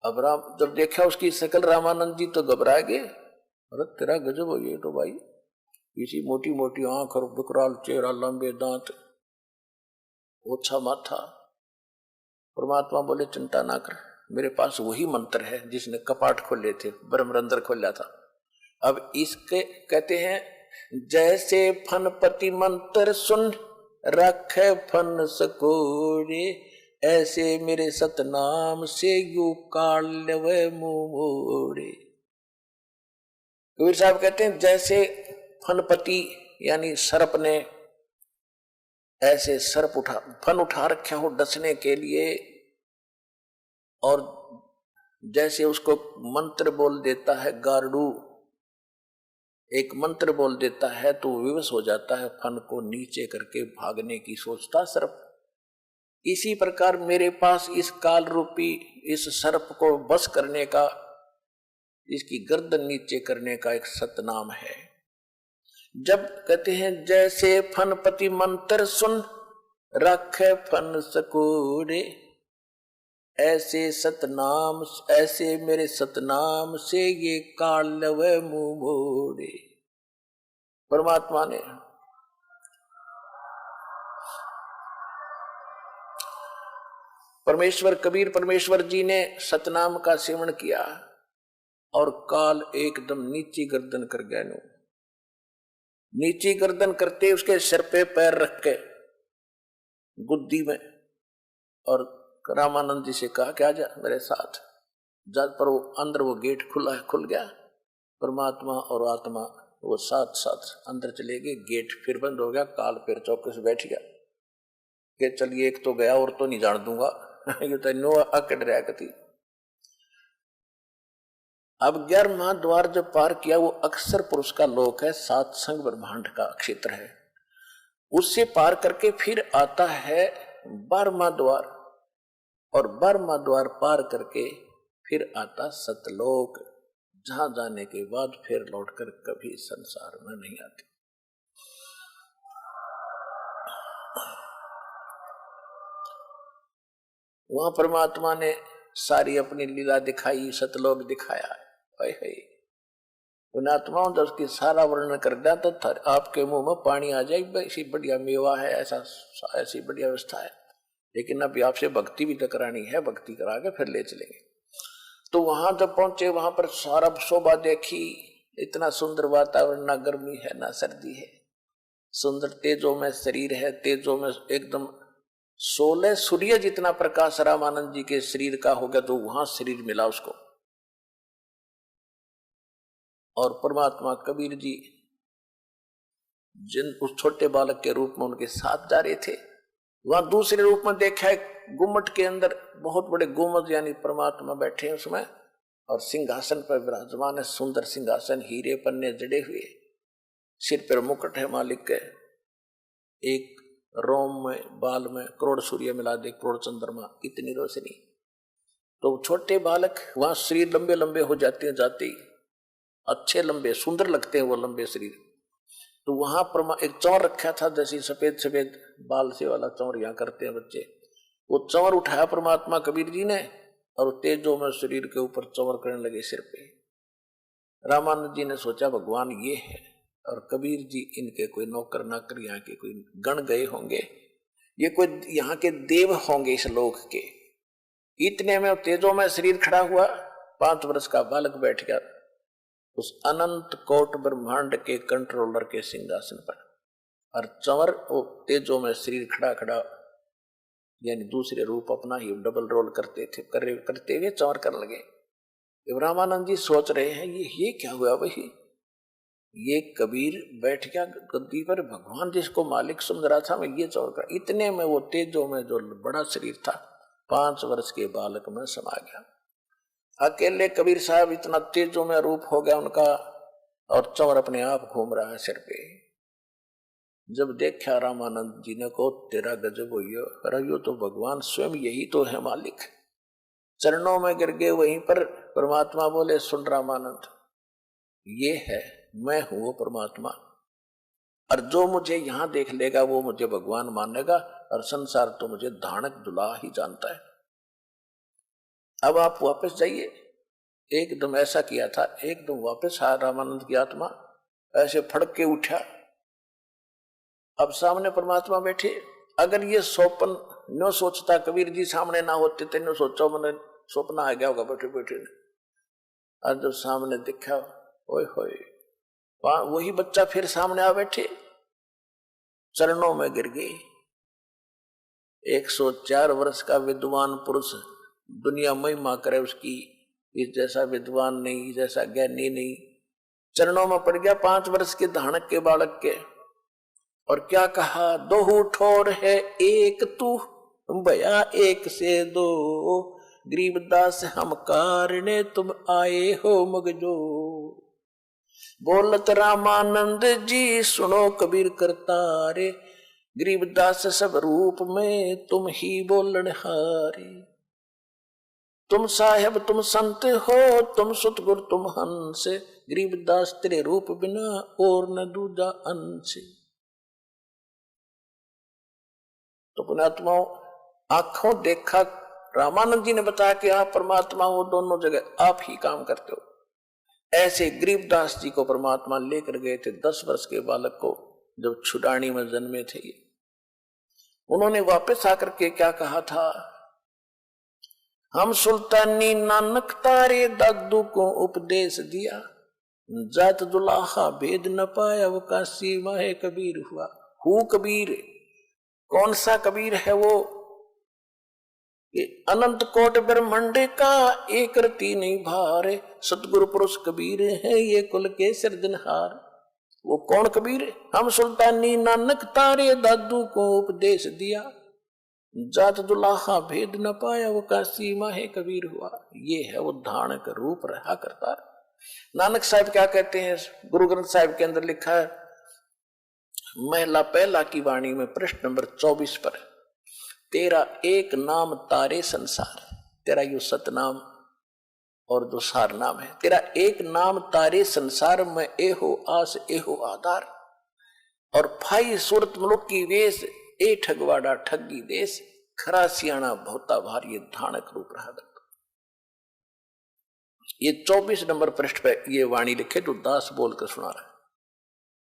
अब राम जब देखा उसकी शकल रामानंद जी तो घबरा गए, अरे तेरा गजब हो ये तो भाई, इसी मोटी मोटी आंख और विकराल चेहरा, लंबे दांत, ओछा माथा। परमात्मा बोले चिंता ना कर, मेरे पास वही मंत्र है जिसने कपाट खोले थे, ब्रह्मरंध्र खोला था, अब इसके कहते हैं जैसे फनपति मंत्र सुन रखे फन सकोरे, ऐसे मेरे सतनाम से यू काल लवे मुंह मोड़े। कबीर साहब कहते हैं जैसे फनपति यानी सर्प ने ऐसे सर्प फन उठा रखा हो डसने के लिए, और जैसे उसको मंत्र बोल देता है गारुड़, एक मंत्र बोल देता है तो विवश हो जाता है, फन को नीचे करके भागने की सोचता सर्प। इसी प्रकार मेरे पास इस काल रूपी इस सर्प को बस करने का, इसकी गर्दन नीचे करने का एक सतनाम है। जब कहते हैं जैसे फनपति मंत्र सुन रखे फन सकोरे, ऐसे सतनाम, ऐसे मेरे सतनाम से ये काल लवे मुंह मोड़े। परमात्मा ने परमेश्वर कबीर परमेश्वर जी ने सतनाम का सेवन किया और काल एकदम नीची गर्दन कर गया। नीची गर्दन करते उसके सिर पे पैर रख के गुद्दी में, और रामानंद जी से कहा क्या जा मेरे साथ जा, पर वो अंदर वो गेट खुल गया। परमात्मा और आत्मा वो साथ साथ अंदर चले गए, गेट फिर बंद हो गया। काल फिर चौके से बैठ गया कि चलिए एक तो गया और तो नहीं जान दूंगा ये तो नो अकड़ रहा कती। अब 11वां द्वार जब पार किया, वो अक्षर पुरुष का लोक है, सात संग ब्रह्मांड का क्षेत्र है। उससे पार करके फिर आता है 12वां द्वार, और 12वां द्वार पार करके फिर आता सतलोक, जहां जाने के बाद फिर लौटकर कभी संसार में नहीं आते। वहां परमात्मा ने सारी अपनी लीला दिखाई, सतलोक दिखाया। उन आत्माओं ने उसकी सारा वर्णन कर दिया तो आपके मुंह में पानी आ जाए, ऐसी बढ़िया मेवा है, ऐसी बढ़िया व्यवस्था है, लेकिन अभी आपसे भक्ति भी तो करानी है, भक्ति करा के फिर ले चलेंगे। तो वहां जब पहुंचे, वहां पर सारा शोभा देखी, इतना सुंदर वातावरण, ना गर्मी है ना सर्दी है, सुंदर तेजों में शरीर है, तेजों में एकदम 16 सूर्य जितना प्रकाश रामानंद जी के शरीर का हो गया, तो वहां शरीर मिला उसको। और परमात्मा कबीर जी जिन उस छोटे बालक के रूप में उनके साथ जा रहे थे, वहां दूसरे रूप में देखा है गुम्मट के अंदर बहुत बड़े गुम्मट, यानी परमात्मा बैठे हैं उसमें, और सिंहासन पर विराजमान है, सुंदर सिंहासन, हीरे पन्ने जड़े हुए, सिर पर मुकुट है मालिक के, एक रोम में बाल में करोड़ सूर्य मिला दे, करोड़ चंद्रमा, इतनी रोशनी। तो छोटे बालक वहां शरीर लंबे लंबे हो जाते हैं, जाते ही अच्छे लंबे सुंदर लगते हैं वो लंबे शरीर। तो वहां पर एक चौर रखा था, जैसे सफेद सफेद बाल से वाला चौर यहाँ करते हैं बच्चे, वो चौर उठाया परमात्मा कबीर जी ने, और तेजों में शरीर के ऊपर चौर करने लगे सिर पे। रामानंद जी ने सोचा भगवान ये है, और कबीर जी इनके कोई नौकर नाकर यहाँ के कोई गण गए होंगे, ये कोई यहाँ के देव होंगे इस लोक के। इतने में तेजों में शरीर खड़ा हुआ, 5 वर्ष का बालक बैठ गया उस अनंत कोट ब्रह्मांड के कंट्रोलर के सिंहासन पर, और चंवर तेजों में शरीर खड़ा खड़ा, यानी दूसरे रूप अपना ही डबल रोल करते हुए चंवर करने लगे। रामानंद जी सोच रहे हैं ये क्या हुआ भाई, ये कबीर बैठ गया गद्दी पर, भगवान जिसको मालिक समझ रहा था मैं ये चौर कर। इतने में वो तेजों में जो बड़ा शरीर था 5 वर्ष के बालक में समा गया। अकेले कबीर साहब इतना तेजों में रूप हो गया उनका, और चौर अपने आप घूम रहा है सिर पे। जब देखा रामानंद जी ने को तेरा गजब हो यो तो भगवान स्वयं यही तो है मालिक। चरणों में गिर गए। वहीं पर परमात्मा बोले सुन रामानंद, ये है मैं हूं वो परमात्मा, और जो मुझे यहां देख लेगा वो मुझे भगवान मानेगा, और संसार तो मुझे धानक दुला ही जानता है। अब आप वापस जाइए। एकदम ऐसा किया था, एकदम वापस आया रामानंद की आत्मा, ऐसे फड़क के उठा। अब सामने परमात्मा बैठे। अगर ये स्वप्न न सोचता, कबीर जी सामने ना होते तो न सोचो मैंने स्वप्न आ गया होगा बैठे बैठे ने। और जब सामने दिखा, ओए होए वही बच्चा फिर सामने आ बैठे, चरणों में गिर गए। 104 वर्ष का विद्वान पुरुष, दुनिया महिमा करे उसकी, इस जैसा विद्वान नहीं, इस जैसा ज्ञानी नहीं, चरणों में पड़ गया 5 वर्ष के धानक के बालक के। और क्या कहा, दो ठोर है एक तू भया एक से दो, गरीबदास हम कारणे तुम आए हो मगजो। बोलत रामानंद जी सुनो कबीर करतारे, गरीबदास सब रूप में तुम ही बोलन हारे। तुम साहेब तुम संत हो, तुम सतगुर तुम हंस, गरीबदास तेरे रूप बिना और न दूजा अंश। तो पुण्यात्माओं, आंखों देखा रामानंद जी ने बताया कि आप परमात्मा हो, दोनों जगह आप ही काम करते हो। ऐसे गरीबदास जी को परमात्मा लेकर गए थे 10 वर्ष के बालक को, जब छुडानी में जन्मे थे। उन्होंने वापस आकर के क्या कहा था, हम सुल्तानी नानक तारे दादू को उपदेश दिया, जात दुलाहा भेद न पाया वो काशी माहे कबीर हुआ। हु कबीर, कौन सा कबीर है वो? ये अनंत कोट ब्रह्मांड का एक रति नहीं भार, सतगुरु पुरुष कबीर है ये कुल के सिरजनहार। वो कौन कबीर? हम सुल्तानी नानक तारे दादू को उपदेश दिया, जात दुलाहा भेद न पाया वो काशी माहे कबीर हुआ। ये है वो धानक रूप रहा करता। नानक साहब क्या कहते हैं, गुरु ग्रंथ साहिब के अंदर लिखा है, महिला पहला की वाणी में पृष्ठ नंबर 24 पर, तेरा एक नाम तारे संसार। तेरा यो सतनाम और दो सार नाम है। तेरा एक नाम तारे संसार में एहो आस एहो आधार, और फाई सूरत मुलुक की वेश, ए ठगवाड़ा ठगी देश, खरा सियाणा भोता भार ये धानक रूप रहा। ये 24 नंबर पृष्ठ पे ये वाणी लिखे तो दास बोलकर सुना रहा है।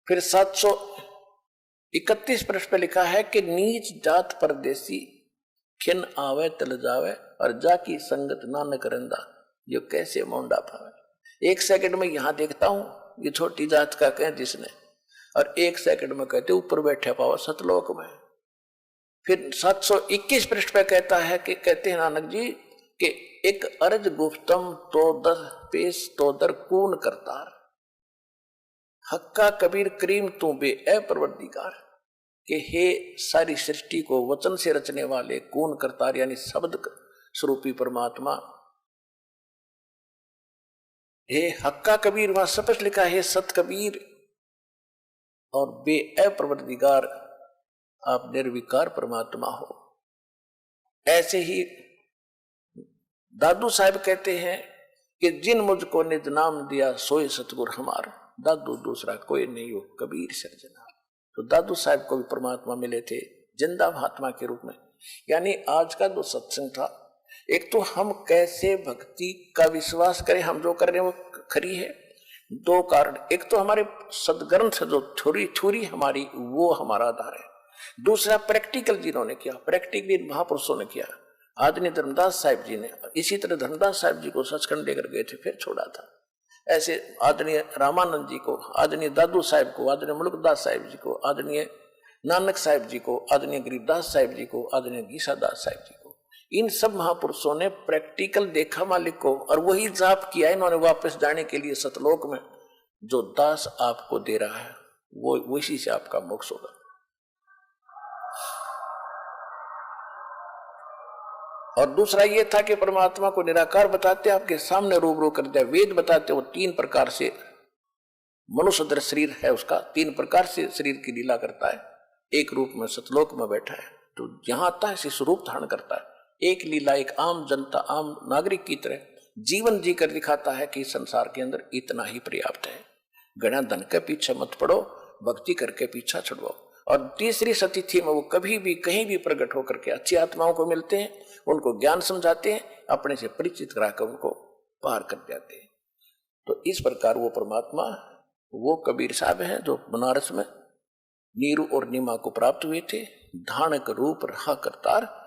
फिर 731 पृष्ठ पे लिखा है कि नीच जात परदेसी, खिन आवे तल जावे, और जाकी संगत नानक रंदा, जो कैसे मोंडा पावे। 1 सेकंड में यहां देखता हूं ये छोटी जात का कह जिसने, और 1 सेकंड में कहते ऊपर बैठे पाओ सतलोक में। फिर 721 पृष्ठ पे कहता है कि कहते हैं नानक जी कि एक अर्ज गुफ्तम तो दर पेश तो दर कून करतार, हक्का कबीर करीम तू बे ए परवरदिगार, कि हे सारी सृष्टि को वचन से रचने वाले कून करतार यानी शब्द स्वरूपी परमात्मा, हे हक्का कबीर, वहां स्पष्ट लिखा है सत कबीर, और बे ए परवरदिगार आप निर्विकार परमात्मा हो। ऐसे ही दादू साहब कहते हैं कि जिन मुझको निज नाम दिया सोए सतगुर हमार, दादू दूसरा कोई नहीं हो कबीर सृजनहार। तो दादू साहब को भी परमात्मा मिले थे जिंदा महात्मा के रूप में। यानी आज का जो सत्संग था, एक तो हम कैसे भक्ति का विश्वास करें, हम जो कर रहे हैं वो खरी है। 2 कारण, एक तो हमारे सदग्रंथ जो थ्योरी हमारी वो हमारा आधार है। दूसरा प्रैक्टिकल जिन्होंने किया, प्रैक्टिकली महापुरुषों ने किया। आदरणीय धर्मदास साहिब जी ने इसी तरह धर्मदास साहिब जी को सचखंड लेकर गए थे, फिर छोड़ा था। ऐसे आदरणीय रामानंद जी को, आदरणीय दादू साहिब को, आदरणीय मुल्कदास साहिब जी को, आदरणीय नानक साहिब जी को, आदरणीय गरीबदास साहिब जी को, आदरणीय गीसादास साहिब जी को, इन सब महापुरुषों ने प्रैक्टिकल देखा मालिक को, और वही जाप किया इन्होंने वापस जाने के लिए सतलोक में। जो दास आपको दे रहा है वो उसी से आपका मोक्ष होगा। और दूसरा ये था कि परमात्मा को निराकार बताते, आपके सामने रूबरू कर दिया। वेद बताते वो 3 प्रकार से मनुष्य दर शरीर है उसका, 3 प्रकार से शरीर की लीला करता है। एक रूप में सतलोक में बैठा है तो जहां आता है शिशु रूप धारण करता है। एक लीला एक आम जनता, आम नागरिक की तरह जीवन जीकर दिखाता है कि संसार के अंदर इतना ही पर्याप्त है। गणा धन के पीछे मत पड़ो, भक्ति करके पीछा छुड़वाओ। और तीसरी सतिथि में वो कभी भी कहीं भी प्रकट होकर के अच्छी आत्माओं को मिलते हैं, उनको ज्ञान समझाते हैं, अपने से परिचित कराकर उनको पार कर जाते हैं। तो इस प्रकार वो परमात्मा, वो कबीर साहब हैं जो बनारस में नीरू और नीमा को प्राप्त हुए थे। धानक रूप रहा करतार,